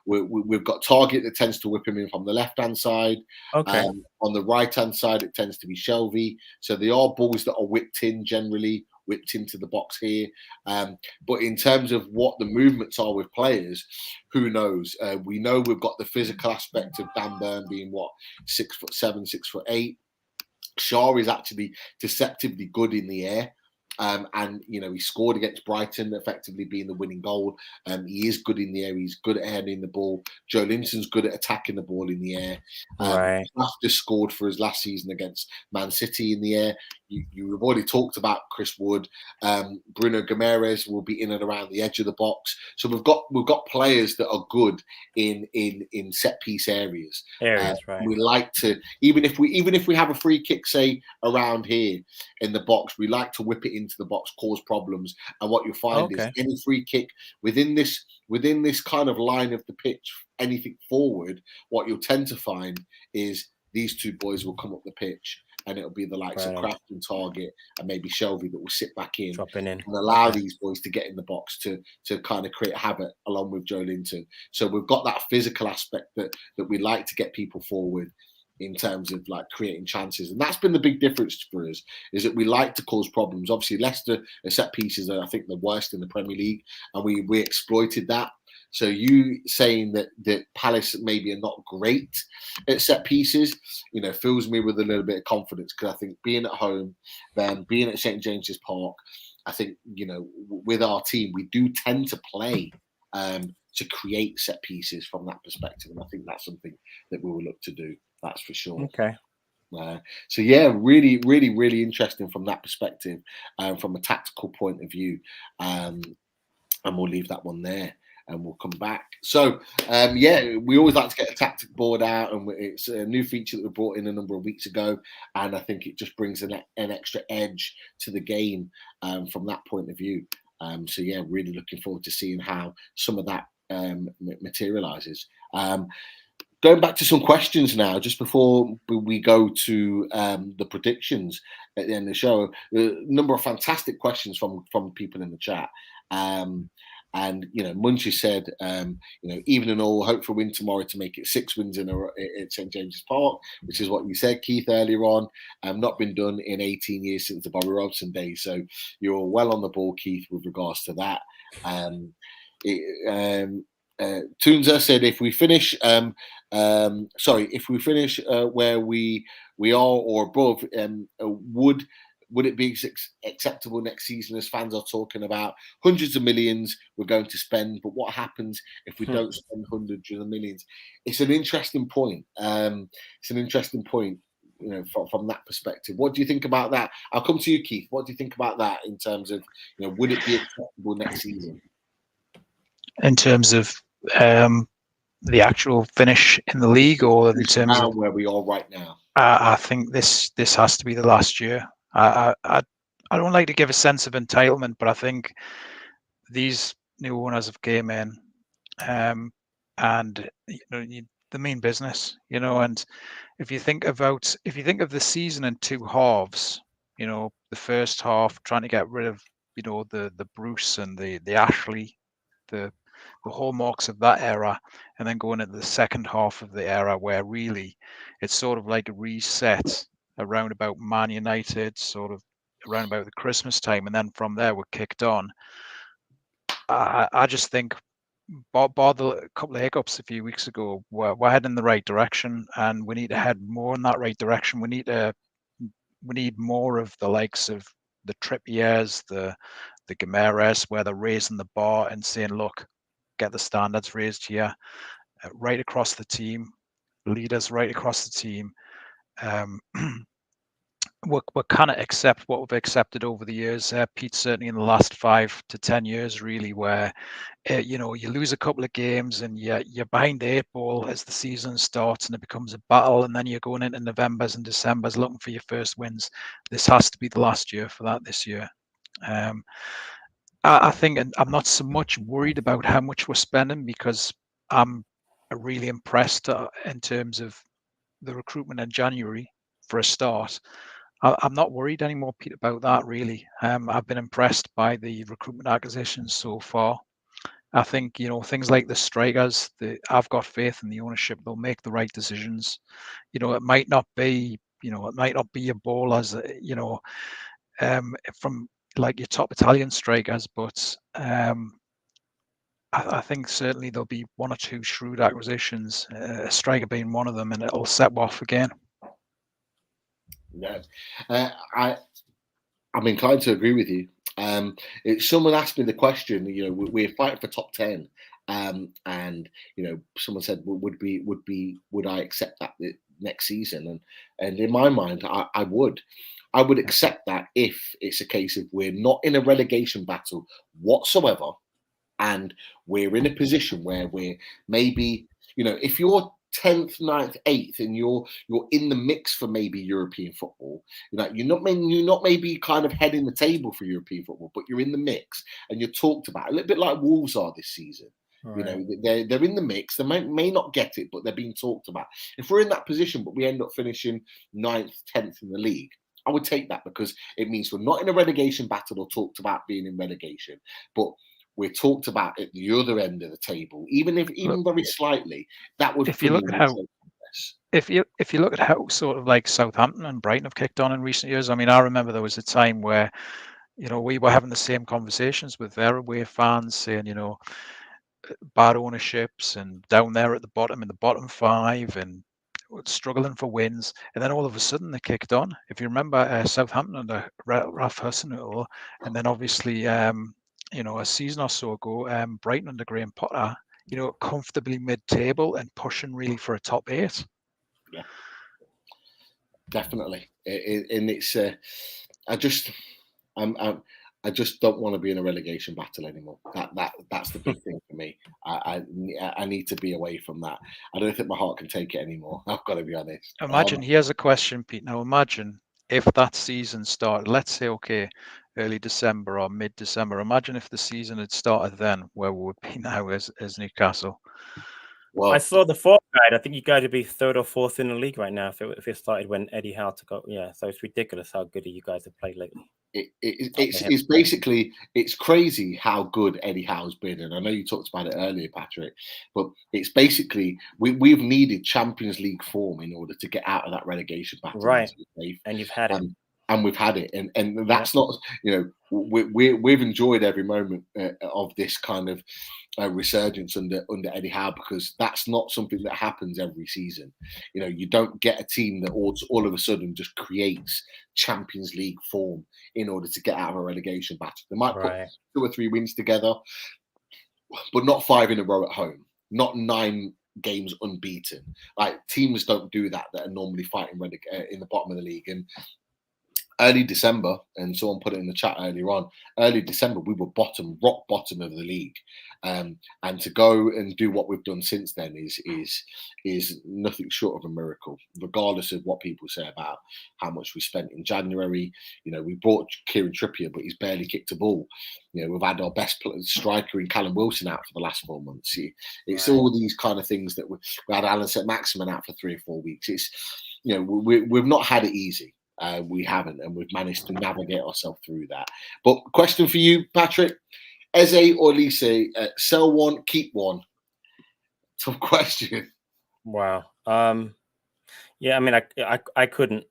We've got Target that tends to whip him in from the left-hand side. On the right-hand side, it tends to be Shelvey. So they are balls that are whipped into the box here. But in terms of what the movements are with players, who knows? We know we've got the physical aspect of Dan Burn being 6'7", 6'8". Shaw is actually deceptively good in the air. And he scored against Brighton, effectively being the winning goal. He is good in the air. He's good at heading the ball. Joe Linton's good at attacking the ball in the air. After scored for his last season against Man City in the air. You've already talked about Chris Wood. Bruno Guimaraes will be in and around the edge of the box. So we've got players that are good in set piece areas. We like to even if we have a free kick, say around here in the box, we like to whip it into the box, cause problems. And what you'll find is any free kick within this kind of line of the pitch, anything forward, what you'll tend to find is these two boys will come up the pitch, and it'll be the likes of Kraft and Target and maybe Shelvey that will sit back in and allow these boys to get in the box to kind of create havoc along with Joe Linton. So we've got that physical aspect that we like to get people forward in terms of like creating chances. And that's been the big difference for us, is that we like to cause problems. Obviously, Leicester set pieces are, I think, the worst in the Premier League, and we exploited that. So you saying that Palace maybe are not great at set pieces, fills me with a little bit of confidence, because I think being at home, being at St James's Park, I think, with our team, we do tend to play to create set pieces from that perspective. And I think that's something that we will look to do. That's for sure. So yeah, really, really, really interesting from that perspective, from a tactical point of view. And we'll leave that one there. And we'll come back. So, we always like to get a tactic board out, and it's a new feature that we brought in a number of weeks ago, and I think it just brings an extra edge to the game from that point of view. So, really looking forward to seeing how some of that materializes. Going back to some questions now, just before we go to the predictions at the end of the show, a number of fantastic questions from people in the chat. And Munchie said, even in all, hope for a win tomorrow to make it 6 wins in at St James's Park, which is what you said, Keith, earlier on. Not been done in 18 years since the Bobby Robson days. So you're well on the ball, Keith, with regards to that. Tunza said, if we finish where we are or above, would it be acceptable next season, as fans are talking about hundreds of millions we're going to spend, but what happens if we don't spend hundreds of millions? It's an interesting point. From that perspective. What do you think about that? I'll come to you, Keith. What do you think about that in terms of, would it be acceptable next season? In terms of the actual finish in the league, or in It's terms now of where we are right now. I think this has to be the last year. I don't like to give a sense of entitlement, but I think these new owners have came in, and the main business, and if you think of the season in two halves, the first half trying to get rid of the Bruce and the Ashley, the hallmarks of that era, and then going into the second half of the era where really it's sort of like a reset around about Man United, sort of around about the Christmas time, and then from there we're kicked on. I just think, bar the couple of hiccups a few weeks ago, we're heading in the right direction, and we need to head more in that right direction. We need more of the likes of the Trippiers, the Guimaraes, where they're raising the bar and saying, look, get the standards raised here, right across the team, leaders right across the team. We kind of accept what we've accepted over the years, Pete, certainly in the last 5 to 10 years, really, where you lose a couple of games and you're behind the 8 ball as the season starts, and it becomes a battle, and then you're going into Novembers and Decembers looking for your first wins. This has to be the last year for that this year. I think, and I'm not so much worried about how much we're spending, because I'm really impressed in terms of the recruitment in January for a start. I'm not worried anymore, Pete, about that, really. I've been impressed by the recruitment acquisitions so far. I think, things like the strikers, I've got faith in the ownership. They'll make the right decisions. It might not be, a ball as, from like your top Italian strikers, but I think certainly there'll be 1 or 2 shrewd acquisitions, a striker being one of them, and it'll set off again. Yeah, I'm inclined to agree with you. Someone asked me the question. We're fighting for top 10, and someone said, would I accept that next season? And in my mind, I would accept that if it's a case of we're not in a relegation battle whatsoever, and we're in a position where we're maybe, if you're 10th, 9th, 8th, and you're in the mix for maybe European football, you're not maybe kind of heading the table for European football, but you're in the mix and you're talked about, a little bit like Wolves are this season. Right. They're in the mix. They may not get it, but they're being talked about. If we're in that position, but we end up finishing 9th, 10th in the league, I would take that, because it means we're not in a relegation battle or talked about being in relegation, but we're talked about at the other end of the table, even very slightly. That would. If you look at how sort of like Southampton and Brighton have kicked on in recent years, I mean, I remember there was a time where, we were having the same conversations with their away fans, saying, bad ownerships and down there at the bottom in the bottom 5 and struggling for wins, and then all of a sudden they kicked on. If you remember, Southampton under Ralph HudsonOdoi, and then obviously. A season or so ago, Brighton under Graham Potter, comfortably mid-table and pushing really for a top 8. Yeah, definitely. And it's, I just don't want to be in a relegation battle anymore. That's the big thing for me. I need to be away from that. I don't think my heart can take it anymore. I've got to be honest. Imagine, here's a question, Pete. Now imagine if that season started, let's say, okay, early December or mid-December. Imagine if the season had started then, where we would be now as Newcastle. Well, I saw the form guide. I think you guys would be 3rd or 4th in the league right now if it started when Eddie Howe took up. Yeah, so it's ridiculous how good you guys have played lately. It's basically, it's crazy how good Eddie Howe's been, and I know you talked about it earlier, Patrick, but it's basically we've needed Champions League form in order to get out of that relegation battle, right? And you've had it. And we've had it, and that's not, we've enjoyed every moment of this kind of resurgence under Eddie Howe, because that's not something that happens every season. You don't get a team that all of a sudden just creates Champions League form in order to get out of a relegation battle. They might put 2 or 3 wins together, but not 5 in a row at home, not 9 games unbeaten. Like, teams don't do that are normally fighting in the bottom of the league. And early December, and someone put it in the chat earlier on, early December, we were rock bottom of the league. And to go and do what we've done since then is nothing short of a miracle, regardless of what people say about how much we spent in January. You know, we brought Kieran Trippier, but he's barely kicked a ball. You know, we've had our best striker in Callum Wilson out for the last 4 months. It's all these kind of things that we had Alan St-Maximin out for 3 or 4 weeks. It's, you know, we've not had it easy. We haven't, and we've managed to navigate ourselves through that. But question for you, Patrick: Eze or Lise, sell one, keep one? Tough question. Wow. Yeah, I mean, I couldn't.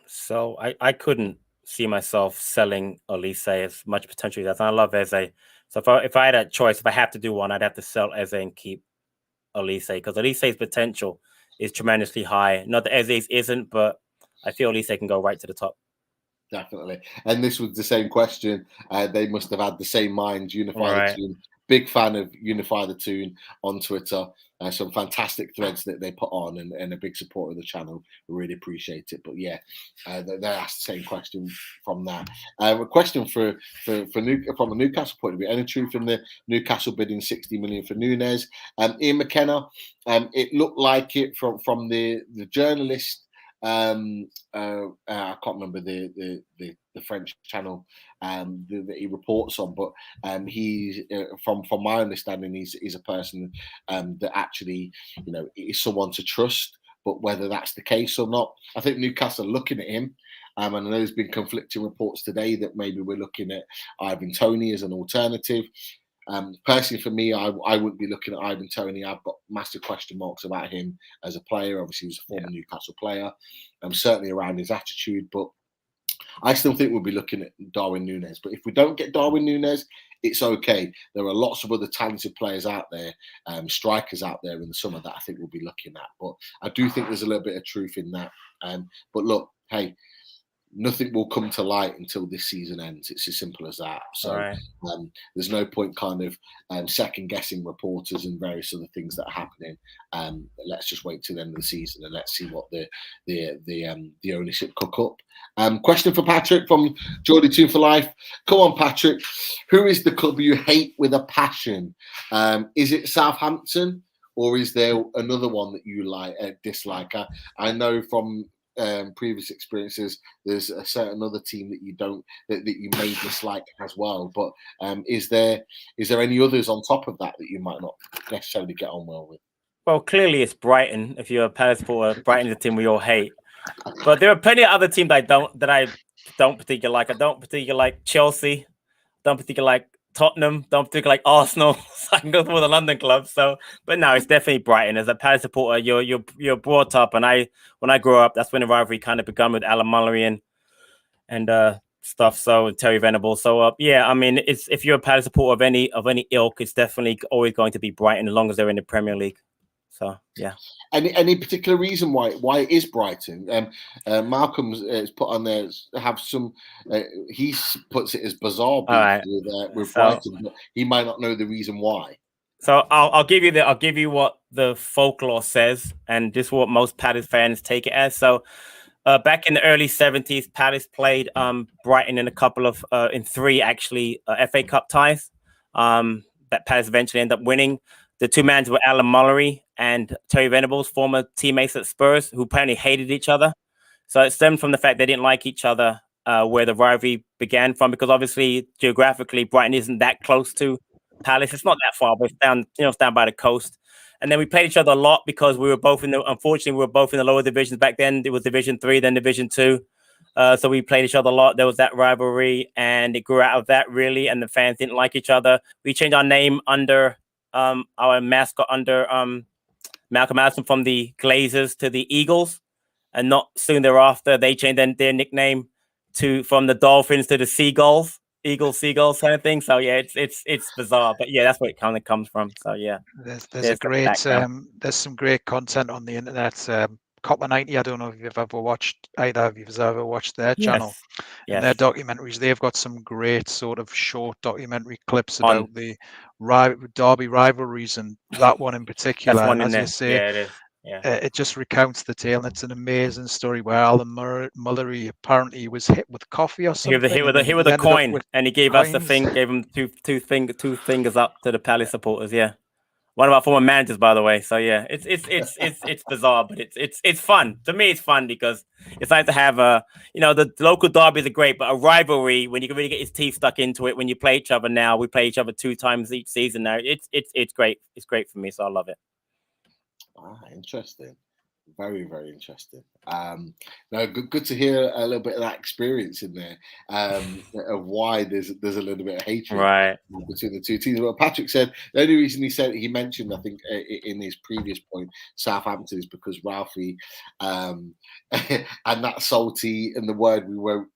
So I couldn't see myself selling Olise as much potential as I love Eze. So if I had a choice, if I have to do one, I'd have to sell Eze and keep Olise, because Olise's potential is tremendously high. Not that Eze's isn't, but I feel Olise can go right to the top. Definitely. And this was the same question. They must have had the same mind. Unify the Tune. Big fan of Unify the Tune on Twitter. Some fantastic threads that they put on, and a big supporter of the channel. We really appreciate it. But yeah, they asked the same question from that. A question from a Newcastle point of view: any truth in the Newcastle bidding 60 million for Núñez? Ian McKenna, it looked like it from the journalist. I can't remember the French channel that he reports on, but he's from my understanding, he's a person that actually, you know, is someone to trust. But whether that's the case or not, I think Newcastle are looking at him. And I know there's been conflicting reports today that maybe we're looking at Ivan Toney as an alternative. Personally, for me, I wouldn't be looking at Ivan Toney. I've got massive question marks about him as a player. Obviously, he was a former Newcastle player. Certainly around his attitude. But I still think we'll be looking at Darwin Núñez. But if we don't get Darwin Núñez, it's okay. There are lots of other talented players out there, strikers out there in the summer that I think we'll be looking at. But I do think there's a little bit of truth in that. But look, hey, nothing will come to light until this season ends. It's as simple as that. So there's no point kind of second guessing reporters and various other things that are happening. Let's just wait till the end of the season and let's see what the ownership cook up. Question for Patrick from Geordie Tune for Life. Come on, Patrick. Who is the club you hate with a passion? Is it Southampton, or is there another one that you dislike? I know from previous experiences, there's a certain other team that you may dislike as well. But is there any others on top of that you might not necessarily get on well with? Well, clearly it's Brighton. If you're a Palace supporter, Brighton's a team we all hate. But there are plenty of other teams I don't particularly like. I don't particularly like Chelsea. Don't particularly like Tottenham. Don't particularly like Arsenal. So I can go through the London clubs. So, but no, it's definitely Brighton. As a Palace supporter, you're brought up, and when I grew up, that's when the rivalry kind of began with Alan Mullery and stuff. So Terry Venables. So yeah, I mean, if you're a Palace supporter of any ilk, it's definitely always going to be Brighton as long as they're in the Premier League. So yeah. Any particular reason why it is Brighton? Malcolm's put on there have some. He puts it as bizarre with Brighton, but he might not know the reason why. So I'll give you what the folklore says, and this is what most Palace fans take it as. So back in the early 70s, Palace played Brighton in a couple of in 3 actually FA Cup ties that Palace eventually ended up winning. The two men were Alan Mullery and Terry Venables, former teammates at Spurs, who apparently hated each other. So it stemmed from the fact they didn't like each other, where the rivalry began from, because obviously geographically Brighton isn't that close to Palace. It's not that far, but it's down by the coast. And then we played each other a lot because unfortunately we were both in the lower divisions back then. It was Division 3, then Division 2. So we played each other a lot. There was that rivalry, and it grew out of that really. And the fans didn't like each other. We changed our name under our mascot under Malcolm Allison from the Glazers to the Eagles, and not soon thereafter they changed their nickname from the Dolphins to the Seagulls, Seagulls kind of thing. So yeah, it's bizarre, but yeah, that's where it kind of comes from. So yeah, there's some great content on the internet. Copper 90, I don't know if you've ever watched their channel. And their documentaries. They've got some great sort of short documentary clips about the Derby rivalries, and that one in particular. That's one and in as there. you say, Yeah, it is. it just recounts the tale, and it's an amazing story where Alan Mullery apparently was hit with coffee or something. He with a coin, and he gave us the thing, gave him two fingers up to the Palace supporters. Yeah, one of our former managers, by the way. So yeah, it's bizarre, but it's fun. To me, it's fun because it's nice to have the local derbies are great, but a rivalry when you can really get his teeth stuck into it when you play each other. Now we play each other 2 times each season. Now it's great. It's great for me, so I love it. Interesting. Very, very interesting. No, good to hear a little bit of that experience in there, of why there's a little bit of hatred between the two teams. Well, Patrick said the only reason he mentioned, I think, in his previous point, Southampton is because Ralphie and that salty and the word we won't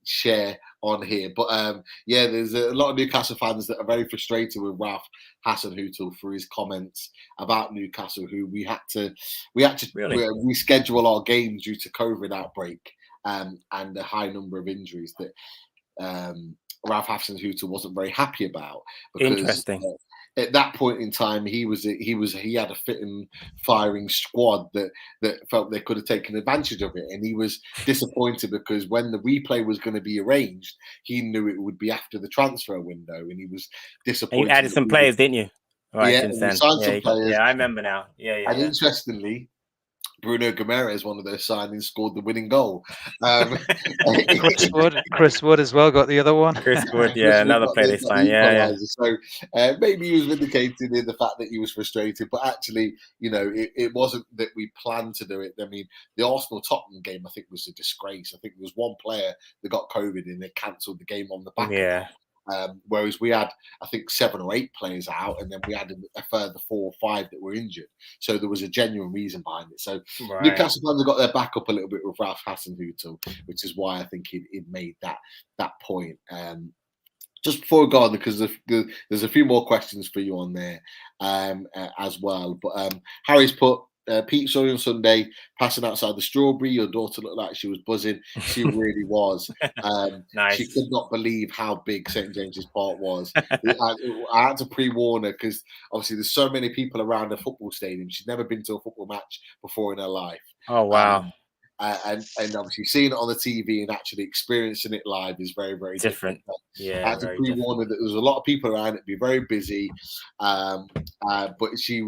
share on here. But there's a lot of Newcastle fans that are very frustrated with Ralph Hasenhüttl for his comments about Newcastle, who we had to reschedule our games due to COVID outbreak and a high number of injuries that Ralph Hasenhüttl wasn't very happy about. Because, interesting. At that point in time, he had a fit and firing squad that felt they could have taken advantage of it, and he was disappointed because when the replay was going to be arranged, he knew it would be after the transfer window, and he was disappointed. And you added some players, didn't you? Right, yeah, we signed some players. Yeah, I remember now. And interestingly, Bruno Guimaraes, one of those signings, scored the winning goal. Chris Wood as well got the other one. Chris Wood, another player this time. So maybe he was vindicated in the fact that he was frustrated, but actually, it wasn't that we planned to do it. I mean, the Arsenal-Tottenham game, I think, was a disgrace. I think there was one player that got COVID and they cancelled the game on the back. Yeah. Whereas we had, I think, 7 or 8 players out, and then we had a further 4 or 5 that were injured. So there was a genuine reason behind it. So Newcastle fans have got their back up a little bit with Ralph Hasenhüttl, which is why I think he'd made that point. Just before we go on, because there's a few more questions for you on there as well. But Harry's put, Pete saw you on Sunday passing outside the Strawberry. Your daughter looked like she was buzzing. She really was. Nice. She could not believe how big St. James's Park was. I had to pre-warn her because obviously there's so many people around the football stadium. She's never been to a football match before in her life. Oh, wow. And obviously seeing it on the TV and actually experiencing it live is very, very different. Yeah, I had to pre-warn her that there was a lot of people around. It'd be very busy, but she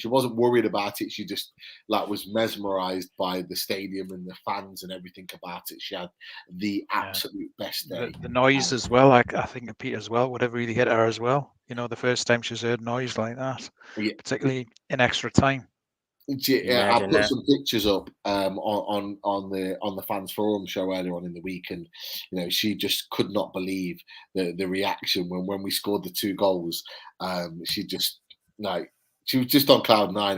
wasn't worried about it. She just was mesmerised by the stadium and the fans and everything about it. She had the absolute best day. The noise as well. I think Pete as well would have really hit her as well. The first time she's heard noise like that, particularly in extra time. I put some pictures up on the fans forum show earlier on in the week, and she just could not believe the reaction when we scored the 2 goals. She was just on cloud 9.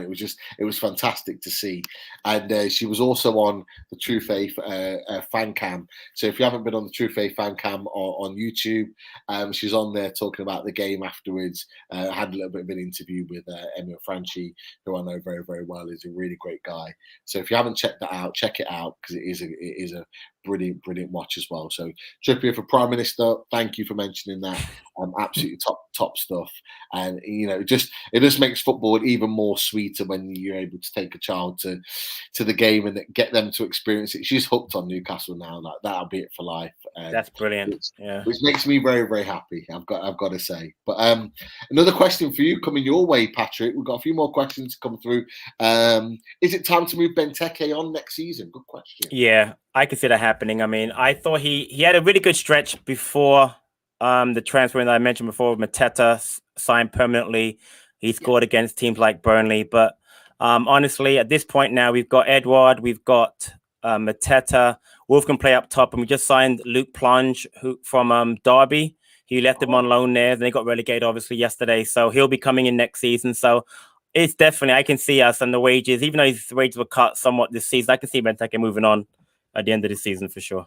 It was fantastic to see, and she was also on the True Faith fan cam. So if you haven't been on the True Faith fan cam on YouTube, she's on there talking about the game afterwards. Had a little bit of an interview with Emil Franchi, who I know very, very well. Is a really great guy. So if you haven't checked that out, check it out because it is a brilliant watch as well. So Trippier for Prime Minister, thank you for mentioning that. Absolutely top stuff, and it just makes football even more sweeter when you're able to take a child to the game and get them to experience it. She's hooked on Newcastle now. That'll be it for life. That's brilliant. Which makes me very, very happy. I've got to say. But another question for you coming your way, Patrick. We've got a few more questions to come through. Is it time to move Benteke on next season? Good question. Yeah, I can see that happening. I mean, I thought he had a really good stretch before the transfer that I mentioned before. Mateta signed permanently. He scored against teams like Burnley. But honestly, at this point now, we've got Edouard, we've got Mateta. Wolf can play up top, and we just signed Luke Plunge from Derby. He left him on loan there. Then they got relegated, obviously, yesterday. So he'll be coming in next season. So it's definitely, I can see us and the wages, even though his wages were cut somewhat this season, I can see Benteke moving on at the end of the season for sure.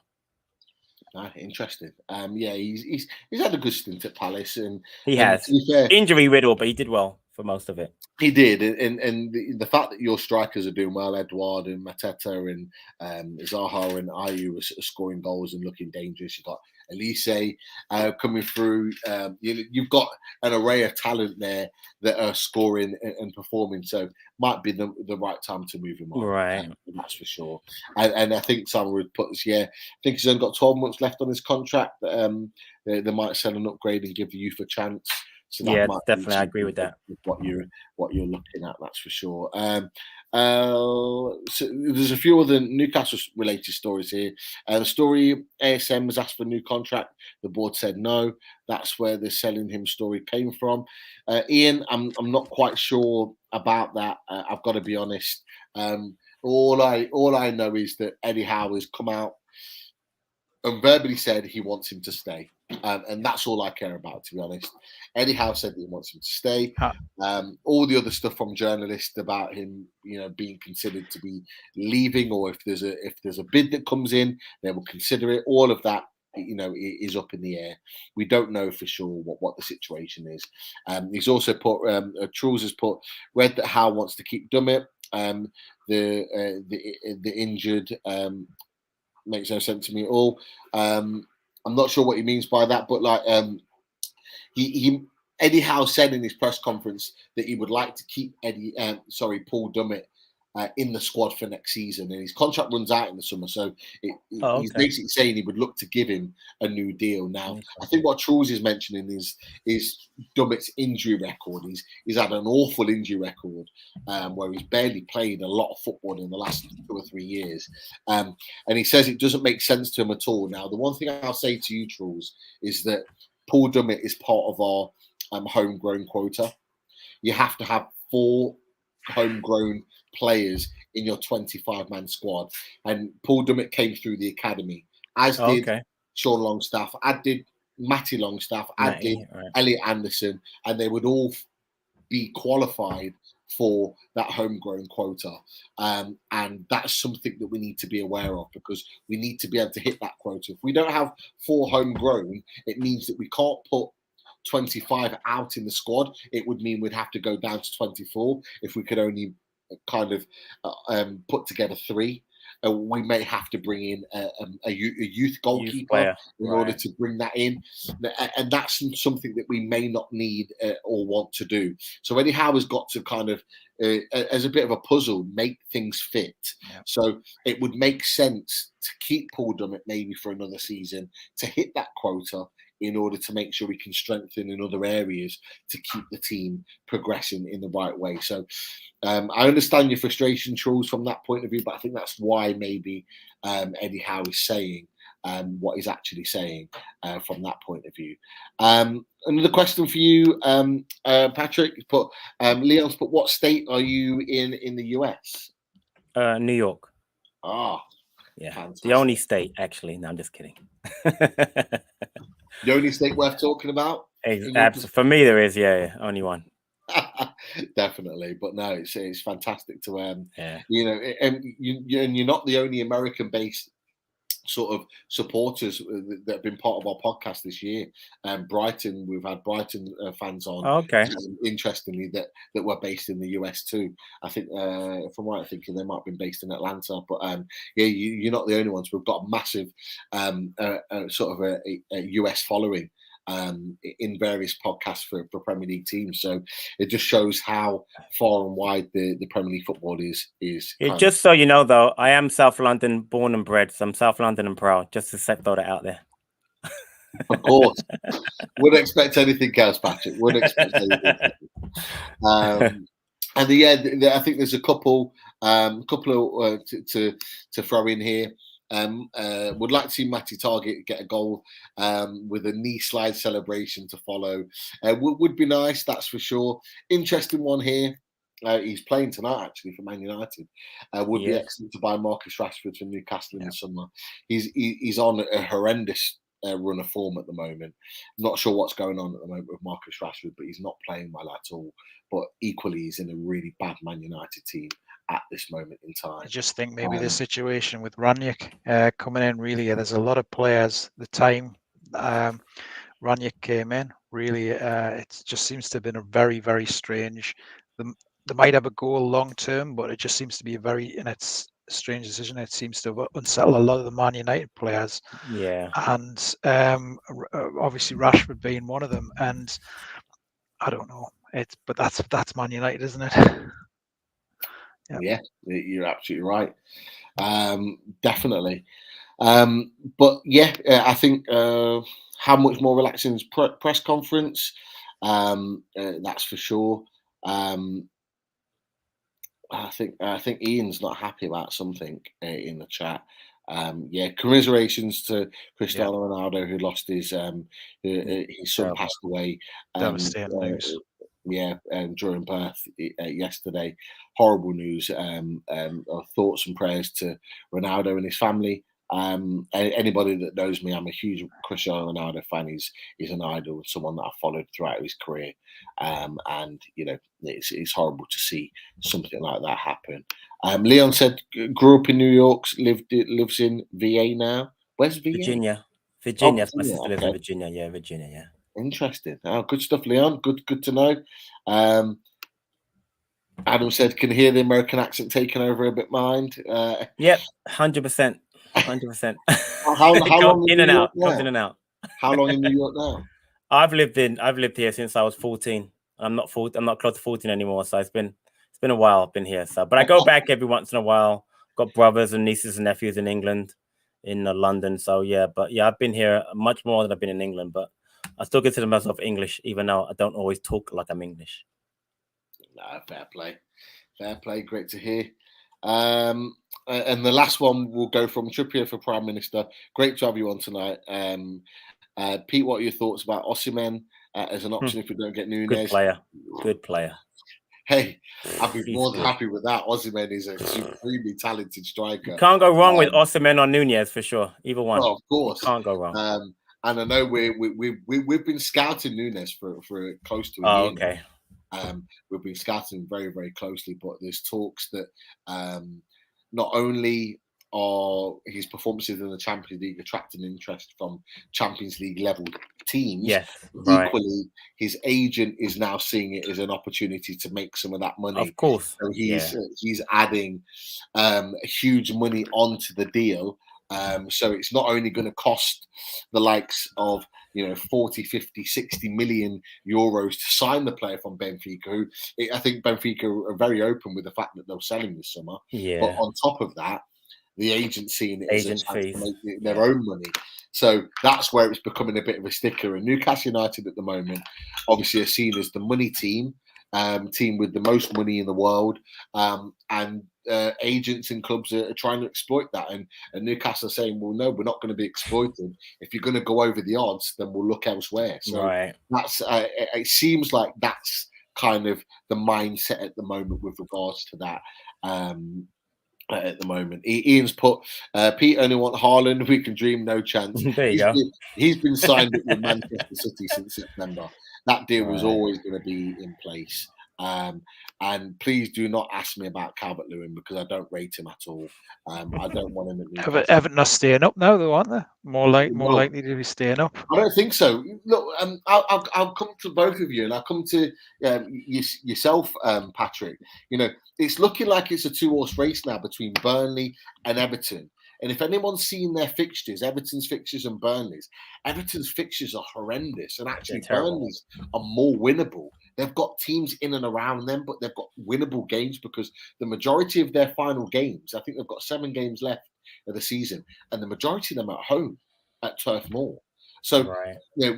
Interesting. He's had a good stint at Palace, and he has injury riddle, but he did well for most of it. He did, and the fact that your strikers are doing well, Edouard and Mateta and Zaha and Ayew are scoring goals and looking dangerous. You've got Elise coming through. You've got an array of talent there that are scoring and performing. So might be the right time to move him on. Right. That's for sure. And I think someone would put this, I think he's only got 12 months left on his contract. They might sell an upgrade and give the youth a chance. So that might definitely, I agree with that. What you're looking at, that's for sure. So there's a few other Newcastle related stories here. Story ASM was asked for a new contract. The board said no. That's where the selling him story came from. Ian, I'm not quite sure about that. I've got to be honest. All I know is that Eddie Howe has come out and verbally said he wants him to stay. And that's all I care about, to be honest. Eddie Howe said that he wants him to stay. All the other stuff from journalists about him, being considered to be leaving, or if there's a bid that comes in, they will consider it. All of that, is up in the air. We don't know for sure what the situation is. He's also put Truls has put read that Howe wants to keep Dummett. The injured makes no sense to me at all. I'm not sure what he means by that, but Eddie Howe said in his press conference that he would like to keep Paul Dummett in the squad for next season, and his contract runs out in the summer. So he's basically saying he would look to give him a new deal. Now, I think what Truls is mentioning is Dummett's injury record. He's had an awful injury record where he's barely played a lot of football in the last 2 or 3 years. And he says it doesn't make sense to him at all. Now, the one thing I'll say to you, Truls, is that Paul Dummett is part of our homegrown quota. You have to have 4 homegrown players in your 25-man squad, and Paul Dummett came through the academy, as did Sean Longstaff, as did Matty Longstaff, as did Elliot Anderson, and they would all be qualified for that homegrown quota, and that's something that we need to be aware of, because we need to be able to hit that quota. If we don't have 4 homegrown, it means that we can't put 25 out in the squad. It would mean we'd have to go down to 24 if we could only kind of put together 3. We may have to bring in a youth goalkeeper in order to bring that in, and that's something that we may not need or want to do. So Eddie Howe has got to kind of, as a bit of a puzzle, make things fit. So it would make sense to keep Paul Dummett maybe for another season to hit that quota, in order to make sure we can strengthen in other areas to keep the team progressing in the right way. So I understand your frustration, Truls, from that point of view, but I think that's why maybe Eddie Howe is saying what he's actually saying from that point of view. Another question for you, Patrick. Leon's put, what state are you in the US? New York. Yeah, fantastic. The only state, actually. No, I'm just kidding. The only state worth talking about? For me, there is, only one. Definitely, but no, it's fantastic to and you're not the only American-based sort of supporters that have been part of our podcast this year. Brighton, we've had Brighton fans on. Interestingly, that were based in the US too. I think, from what I'm thinking, they might have been based in Atlanta. But you're not the only ones. We've got a massive sort of a US following in various podcasts for Premier League teams. So it just shows how far and wide the Premier League football is. Just so you know, though, I am South London born and bred, so I'm South London and proud. Just to throw that out there. Of course. Wouldn't expect anything else, Patrick. Wouldn't expect anything else. And I think there's a couple to throw in here. Would like to see Matty Target get a goal with a knee slide celebration to follow. Would be nice, that's for sure. Interesting one here. He's playing tonight, actually, for Man United. Would be excellent to buy Marcus Rashford from Newcastle in the summer. He's on a horrendous run of form at the moment. Not sure what's going on at the moment with Marcus Rashford, but he's not playing well at all. But equally, he's in a really bad Man United team at this moment in time. I just think maybe the situation with Ranić coming in, really, there's a lot of players. The time Ranić came in, really, it just seems to have been a very, very strange. They might have a goal long term, but it just seems to be and it's strange decision. It seems to have unsettled a lot of the Man United players. Yeah. And obviously Rashford being one of them. And I don't know. But that's Man United, isn't it? Yeah, you're absolutely right. Definitely. But yeah, I think how much more relaxing is press conference? That's for sure. I think Ian's not happy about something in the chat. Yeah, commiserations to Cristiano Ronaldo, who lost his son passed away. Devastating news. Yeah, during birth yesterday. Horrible news. Our thoughts and prayers to Ronaldo and his family. Anybody that knows me, I'm a huge Cristiano Ronaldo fan. He's an idol, someone that I followed throughout his career, and you know it's horrible to see something like that happen. Leon said, grew up in New York, lives in VA now. Where's VA? Virginia. Oh, My sister Virginia, lives in okay. Virginia. Yeah, Virginia. Yeah. Interesting. Oh, good stuff, Leon. Good to know. Adam said, can hear the American accent taking over a bit. Mind. Yep, 100%. 100%. How long in and out? Comes in and out. How long in New York now? I've lived here since I was 14. I'm not close to 14 anymore, so it's been a while I've been here. So, but I go back every once in a while. Got brothers and nieces and nephews in England, in London. So yeah, but yeah, I've been here much more than I've been in England. But I still consider myself English, even though I don't always talk like I'm English. No, fair play. Great to hear. And the last one will go from Trippier for Prime Minister. Great to have you on tonight. Pete, what are your thoughts about Osimhen as an option if we don't get Nunez? Good player. Hey, I'd be more than happy with that. Osimhen is a supremely talented striker. Can't go wrong with Osimhen or Nunez for sure. Either one. Oh, of course. Can't go wrong. And I know we've been scouting Nunez for close to a year. Okay. We've been scouting very, very closely, but there's talks that not only are his performances in the Champions League attracting interest from Champions League level teams, equally his agent is now seeing it as an opportunity to make some of that money. Of course. So he's adding huge money onto the deal. So it's not only going to cost the likes of 40, 50, 60 million euros to sign the player from Benfica, who I think Benfica are very open with the fact that they'll sell him this summer. Yeah. But on top of that, the agent seeing it as a chance fees to make their own money. So that's where it's becoming a bit of a sticker. And Newcastle United at the moment obviously are seen as the money team with the most money in the world. And agents and clubs are trying to exploit that. And Newcastle are saying, well, no, we're not going to be exploited. If you're going to go over the odds, then we'll look elsewhere. So that's it seems like that's kind of the mindset at the moment with regards to that. At the moment, Ian's put Pete only want Haaland. We can dream, no chance. There you go. He's been signed with Manchester City since September. That deal was always going to be in place. And please do not ask me about Calvert-Lewin because I don't rate him at all. I don't want him at Newcastle. Everton are staying up now, though, aren't they? More likely to be staying up. I don't think so. Look, I'll come to both of you, and I'll come to yourself, Patrick. It's looking like it's a two-horse race now between Burnley and Everton. And if anyone's seen their fixtures, Everton's fixtures and Burnley's fixtures are horrendous. And actually, Burnley's are more winnable. They've got teams in and around them, but they've got winnable games because the majority of their final games, I think they've got 7 games left of the season, and the majority of them are at home at Turf Moor. So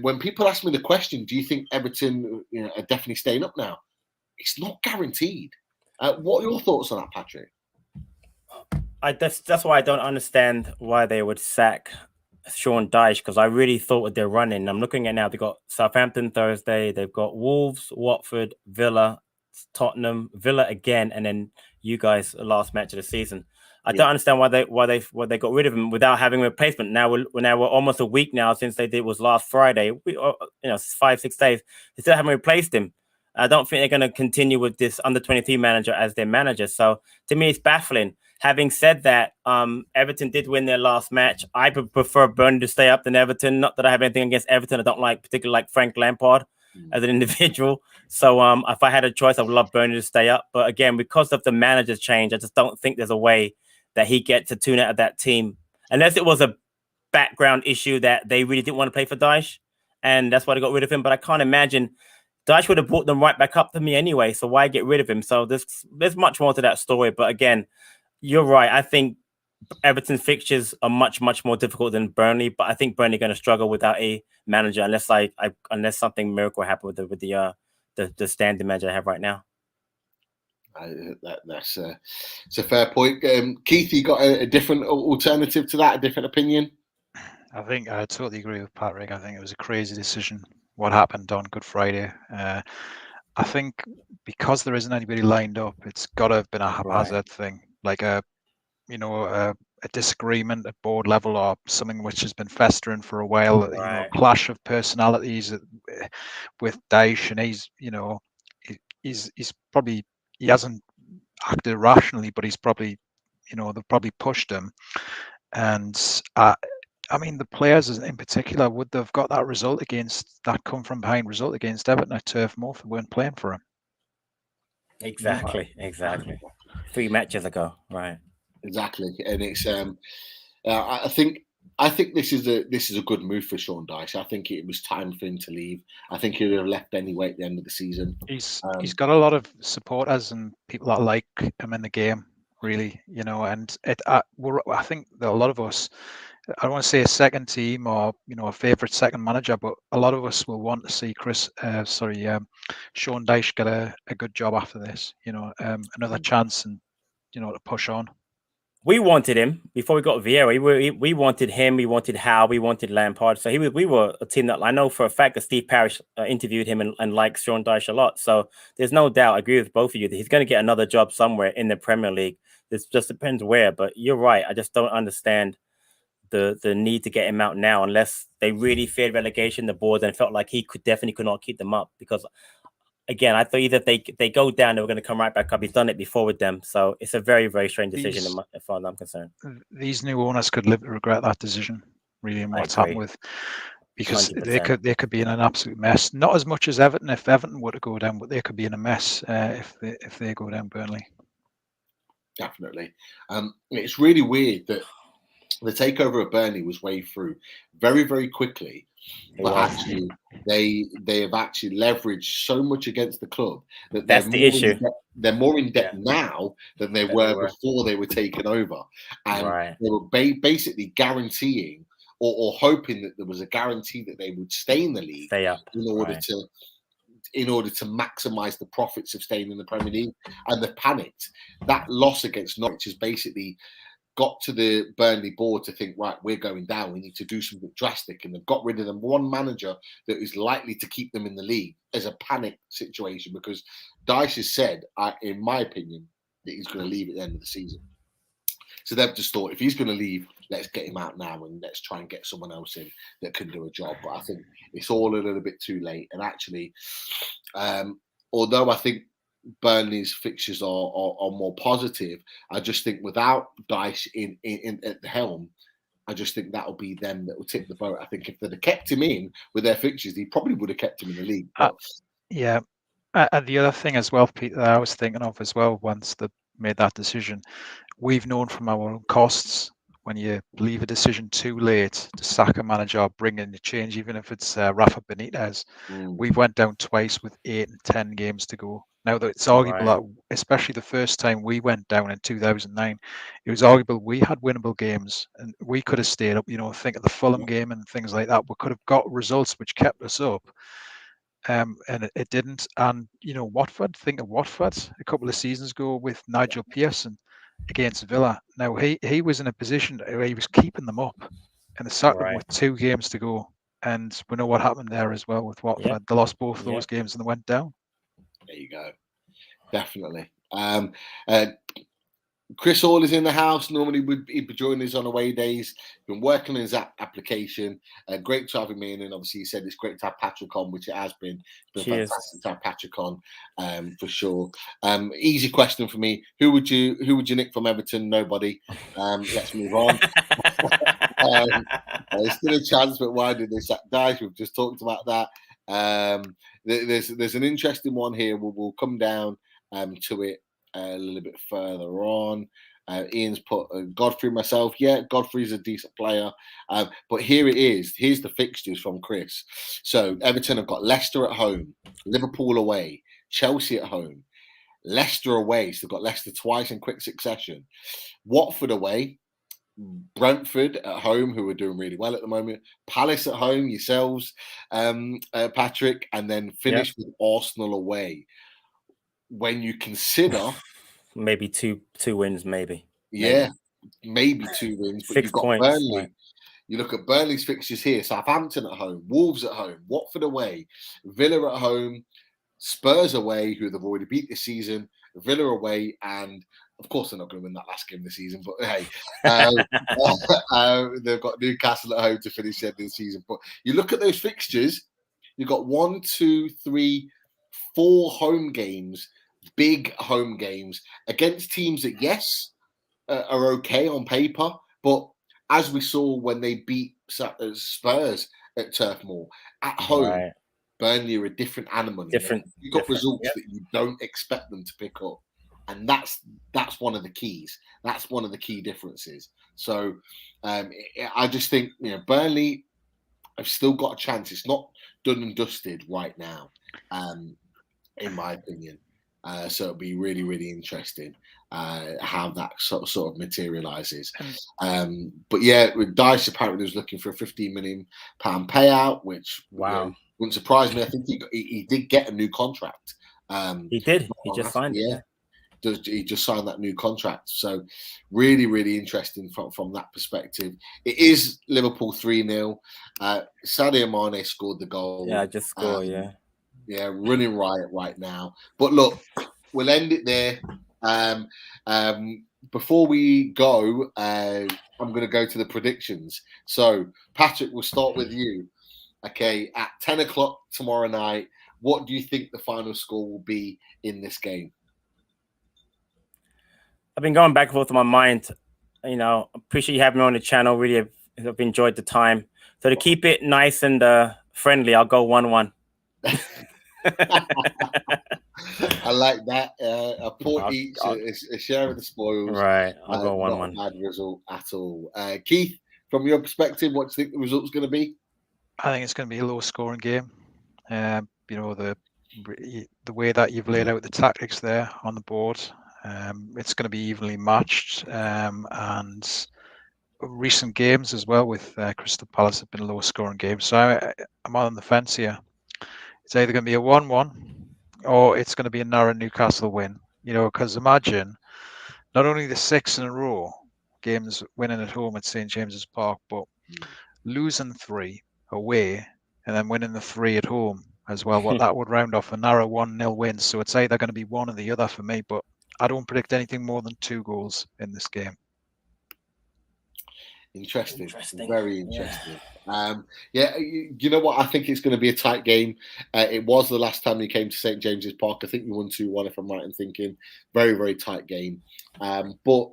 when people ask me the question, do you think Everton are definitely staying up now? It's not guaranteed. What are your thoughts on that, Patrick? That's why I don't understand why they would sack Sean Dyche, because I really thought with their running. I'm looking at now, they've got Southampton Thursday, they've got Wolves, Watford, Villa, Tottenham, Villa again, and then you guys the last match of the season. I don't understand why they got rid of him without having a replacement. Now we're almost a week now since they did was last Friday. 5-6 days. They still haven't replaced him. I don't think they're going to continue with this under-23 manager as their manager. So to me, it's baffling. Having said that, Everton did win their last match. I prefer Burnley to stay up than Everton. Not that I have anything against Everton. I don't particularly like Frank Lampard as an individual. So if I had a choice, I would love Burnley to stay up. But again, because of the manager's change, I just don't think there's a way that he gets a tune out of that team, unless it was a background issue that they really didn't want to play for Daesh, and that's why they got rid of him. But I can't imagine Daesh would have brought them right back up to me anyway, so why get rid of him? So there's much more to that story. But again, you're right. I think Everton's fixtures are much more difficult than Burnley, but I think Burnley are going to struggle without a manager unless something miracle happened with the standing manager I have right now. That's it's a fair point. Keith, you got a different alternative to that, a different opinion? I think I totally agree with Patrick. I think it was a crazy decision what happened on Good Friday. I think because there isn't anybody lined up, it's got to have been a haphazard thing, like a disagreement at board level or something which has been festering for a while. A clash of personalities with Daesh, and he's probably, he hasn't acted rationally, but he's probably, they've probably pushed him. And I mean, the players in particular, would they've got that come from behind result against Everton at Turf Moor if they weren't playing for him? Exactly. 3 matches ago, right? Exactly, and it's I think this is a good move for Sean Dyche. I think it was time for him to leave. I think he would have left anyway at the end of the season. He's got a lot of supporters and people that like him in the game, really, and I think that a lot of us, I don't want to say a second team or a favourite second manager, but a lot of us will want to see Sean Dyche get a good job after this. Another chance and to push on. We wanted him before we got Vieira. We wanted him. We wanted Howe. We wanted Lampard. So we were a team that I know for a fact that Steve Parish interviewed him and likes Sean Dyche a lot. So there's no doubt. I agree with both of you that he's going to get another job somewhere in the Premier League. It just depends where. But you're right. I just don't understand the need to get him out now unless they really feared relegation, the board, and felt like he could not keep them up. Because again, I thought either if they go down, they were going to come right back up. He's done it before with them. So it's a very, very strange decision as far as I'm concerned. These new owners could live to regret that decision, really, and what's happened with, because 100%. they could be in an absolute mess. Not as much as Everton if Everton were to go down, but they could be in a mess if they go down Burnley. Definitely. It's really weird that the takeover of Burnley was way through very, very quickly. But actually, they have actually leveraged so much against the club that that's the issue. They're more in debt now than they were before they were taken over, and they were basically guaranteeing or hoping that there was a guarantee that they would stay in the league in order to maximise the profits of staying in the Premier League. And they panicked. That loss against Norwich has basically got to the Burnley board to think, right, we're going down. We need to do something drastic. And they've got rid of them. One manager that is likely to keep them in the league as a panic situation, because Dyche has said, in my opinion, that he's going to leave at the end of the season. So they've just thought, if he's going to leave, let's get him out now and let's try and get someone else in that can do a job. But I think it's all a little bit too late. And actually, although I think Burnley's fixtures are more positive, I just think without Dyche in at the helm, I just think that'll be them that will tip the boat. I think if they'd have kept him in with their fixtures, he probably would have kept him in the league. And the other thing as well, Pete, that I was thinking of as well, once they made that decision, we've known from our own costs, when you leave a decision too late to sack a manager or bring in a change, even if it's Rafa Benitez, we went down twice with 8 and 10 games to go. Now that it's arguable that, especially the first time we went down in 2009, it was arguable we had winnable games and we could have stayed up. Think of the Fulham game and things like that. We could have got results which kept us up, and it didn't. And Watford. Think of Watford a couple of seasons ago with Nigel Pearson against Villa. Now he was in a position where he was keeping them up, and they sacked them with 2 games to go. And we know what happened there as well with Watford. They lost both of those games and they went down. There you go. Definitely. Chris Hall is in the house. Normally he'd be joining us on away days. Been working on his application. Great to have him in, and obviously he said it's great to have Patrick on, which it has been. It's been fantastic to have Patrick on, for sure. Easy question for me: Who would you nick from Everton? Nobody. Let's move on. There's still a chance, but why did they sack Dyche? We've just talked about that. There's an interesting one here. We'll come down to it a little bit further on. Ian's put Godfrey, myself. Yeah, Godfrey's a decent player. But here it is. Here's the fixtures from Chris. So Everton have got Leicester at home, Liverpool away, Chelsea at home, Leicester away. So they've got Leicester twice in quick succession. Watford away, Brentford at home, who are doing really well at the moment. Palace at home, yourselves, Patrick, and then finish with Arsenal away. When you consider maybe two wins, maybe. Maybe 2 wins, but 6 you've got points, Burnley. right. You look at Burnley's fixtures here: Southampton at home, Wolves at home, Watford away, Villa at home, Spurs away, who they've already beat this season, Villa away, and of course they're not going to win that last game of the season, but hey, they've got Newcastle at home to finish the end of the season. But you look at those fixtures, you've got 1, 2, 3, 4 home games, big home games against teams that, yes, are okay on paper, but as we saw when they beat Spurs at Turf Moor, at home, Right. Burnley are a different animal. You've got results that you don't expect them to pick up. And that's one of the keys. That's one of the key differences. So I just think, Burnley have still got a chance. It's not done and dusted right now, in my opinion. So it'll be really, really interesting how that sort of materializes. But yeah, Dice apparently was looking for a £15 million payout, which wouldn't surprise me. I think he did get a new contract. He did. He just signed it. Yeah. He just signed that new contract. So really, really interesting from that perspective. It is Liverpool 3-0. Sadio Mane scored the goal. Yeah, just scored, Yeah, running riot right now. But look, we'll end it there. Before we go, I'm going to go to the predictions. So, Patrick, we'll start with you. Okay, at 10 o'clock tomorrow night, what do you think the final score will be in this game? I've been going back and forth in my mind. Appreciate you having me on the channel. Really, I've enjoyed the time. So to keep it nice and friendly, I'll go 1-1. I like that. A point each, a share of the spoils. Right, I'll go 1-1. Not a bad result at all. Keith, from your perspective, what do you think the result's going to be? I think it's going to be a low-scoring game. The way that you've laid out the tactics there on the board, it's going to be evenly matched. And recent games as well with Crystal Palace have been low-scoring games. So I'm on the fence here. It's either going to be a 1-1 or it's going to be a narrow Newcastle win. Because imagine not only the 6 in a row games winning at home at St. James's Park, but losing 3 away and then winning the 3 at home as well. What that would round off a narrow 1-0 win. So it's either going to be one or the other for me, but I don't predict anything more than 2 goals in this game. Interesting. Very interesting. You know what? I think it's going to be a tight game. It was the last time you came to St. James's Park. I think you won 2-1, if I'm right in thinking. Very, very tight game. But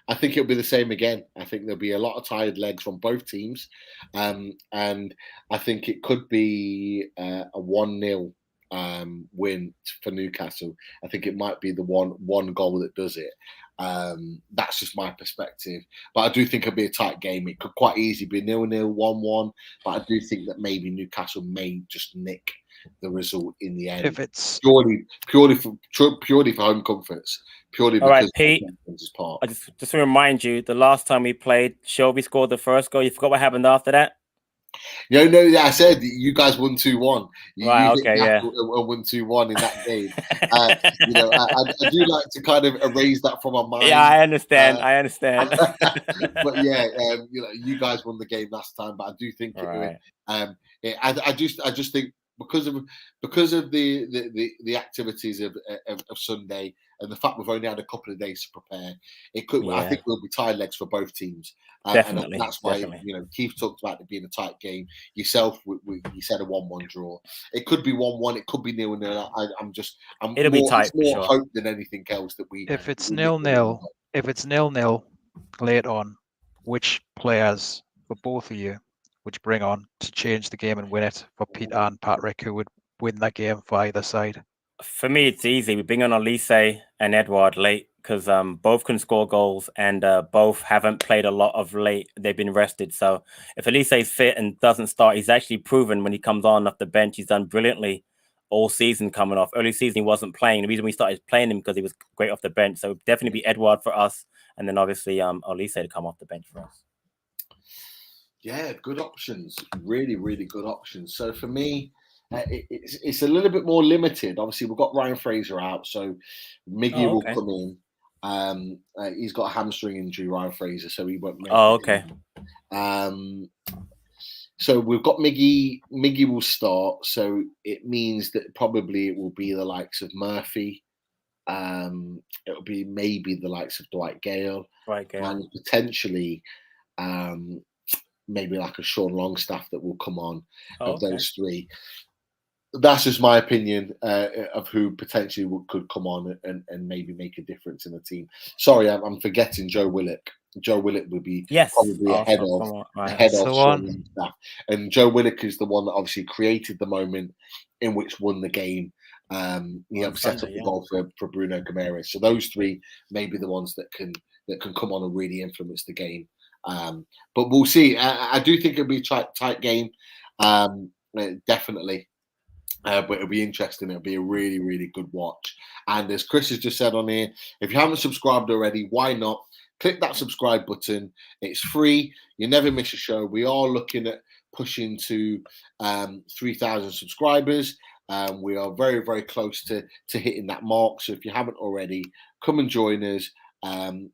I think it'll be the same again. I think there'll be a lot of tired legs from both teams. And I think it could be a 1-0 win for Newcastle. I think it might be the one goal that does it. That's just my perspective. But I do think it'll be a tight game. It could quite easily be 0-0, 1-1. But I do think that maybe Newcastle may just nick the result in the end. If it's purely for home comforts. Purely because all right, Pete. Part. I just to remind you, the last time we played, Shelby scored the first goal. You forgot what happened after that? No, I said you guys won 2-1. Right, okay, yeah. Won 2-1 in that game. I do like to kind of erase that from my mind. Yeah, I understand. But yeah, you guys won the game last time, but I do think I just think because of the activities of Sunday and the fact we've only had a couple of days to prepare, it could. Yeah. I think we'll be tired legs for both teams. Definitely. And that's why Keith talked about it being a tight game. Yourself, you said a 1-1 draw. It could be 1-1. It could be 0-0. It'll be tight. It's more for sure. hope than anything else that we. If it's 0-0, late on, which players for both of you would you bring on to change the game and win it for Pete and Patrick, who would win that game for either side? For me, it's easy. We bring on Elise and Edouard late because both can score goals and both haven't played a lot of late. They've been rested. So if Elise is fit and doesn't start, he's actually proven when he comes on off the bench, he's done brilliantly all season coming off. Early season, he wasn't playing. The reason we started playing him because he was great off the bench. So definitely be Edouard for us. And then obviously Elise to come off the bench for us. Yeah, good options. Really, really good options. So for me, it's a little bit more limited. Obviously, we've got Ryan Fraser out, so Miggy will come in. He's got a hamstring injury, Ryan Fraser, so he won't make it. So we've got Miggy. Miggy will start, so it means that probably it will be the likes of Murphy. It'll be maybe the likes of Dwight Gayle, and potentially maybe like a Sean Longstaff that will come on of those three. That's just my opinion of who potentially could come on and maybe make a difference in the team. Sorry, I'm forgetting Joe Willock. Joe Willock would be probably ahead of Sean Longstaff. And Joe Willock is the one that obviously created the moment in which won the game. Set up the goal for Bruno Guimaraes. So those three may be the ones that can come on and really influence the game. But we'll see. I do think it'll be a tight game, definitely. But it'll be interesting. It'll be a really, really good watch. And as Chris has just said on here, if you haven't subscribed already, why not? Click that subscribe button. It's free. You never miss a show. We are looking at pushing to 3,000 subscribers. We are very, very close to hitting that mark. So if you haven't already, come and join us and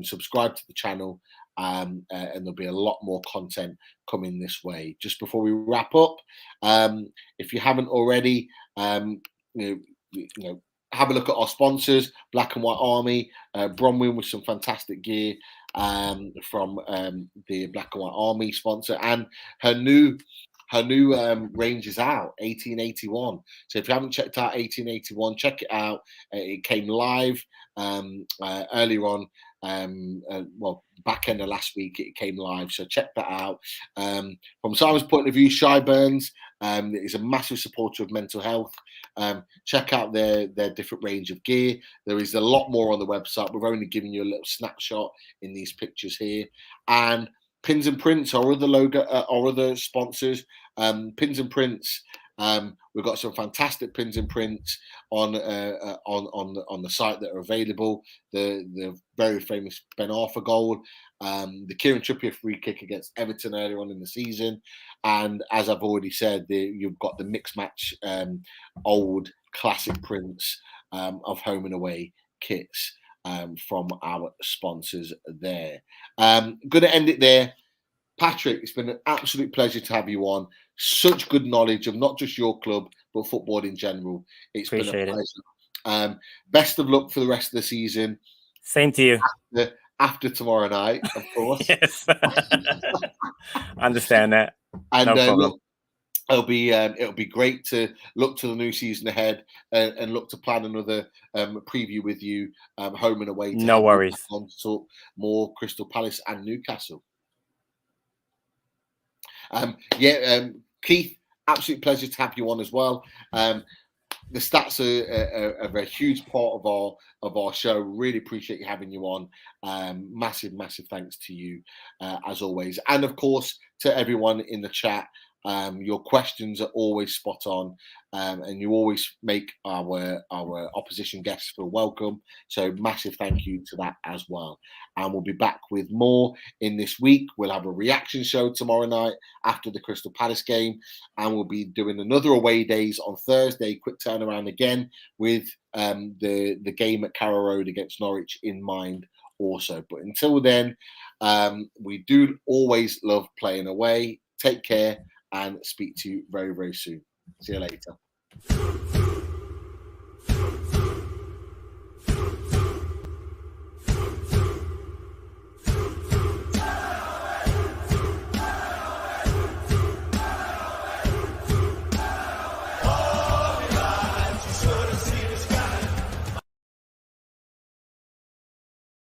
subscribe to the channel. And there'll be a lot more content coming this way. Just before we wrap up, if you haven't already, have a look at our sponsors, Black and White Army, Bronwyn with some fantastic gear from the Black and White Army sponsor, and her new range is out, 1881. So if you haven't checked out 1881, check it out. It came live earlier on. Back end of last week it came live, so check that out. From Simon's point of view, Shy Burns is a massive supporter of mental health. Check out their different range of gear. There is a lot more on the website. We've only given you a little snapshot in these pictures here. And Pins and Prints, our other logo, our other sponsors. Pins and Prints. We've got some fantastic pins and prints on the site that are available. The very famous Ben Arthur goal, the Kieran Trippier free kick against Everton earlier on in the season, and as I've already said, you've got the mixed match old classic prints of home and away kits from our sponsors there. Going to end it there. Patrick, it's been an absolute pleasure to have you on. Such good knowledge of not just your club, but football in general. It's been a pleasure. Best of luck for the rest of the season. Same to you. After tomorrow night, of course. Yes. Understand that. And no problem. Look, it'll be great to look to the new season ahead and look to plan another preview with you, home and away. No worries. On to talk more Crystal Palace and Newcastle. Keith, absolute pleasure to have you on as well. The stats are a huge part of our show. Really appreciate you having you on. Massive thanks to you as always, and of course to everyone in the chat. Your questions are always spot on, and you always make our opposition guests feel welcome. So massive thank you to that as well. And we'll be back with more in this week. We'll have a reaction show tomorrow night after the Crystal Palace game, and we'll be doing another away days on Thursday. Quick turnaround again with the game at Carrow Road against Norwich in mind also. But until then, we do always love playing away. Take care. And speak to you very, very soon. See you later.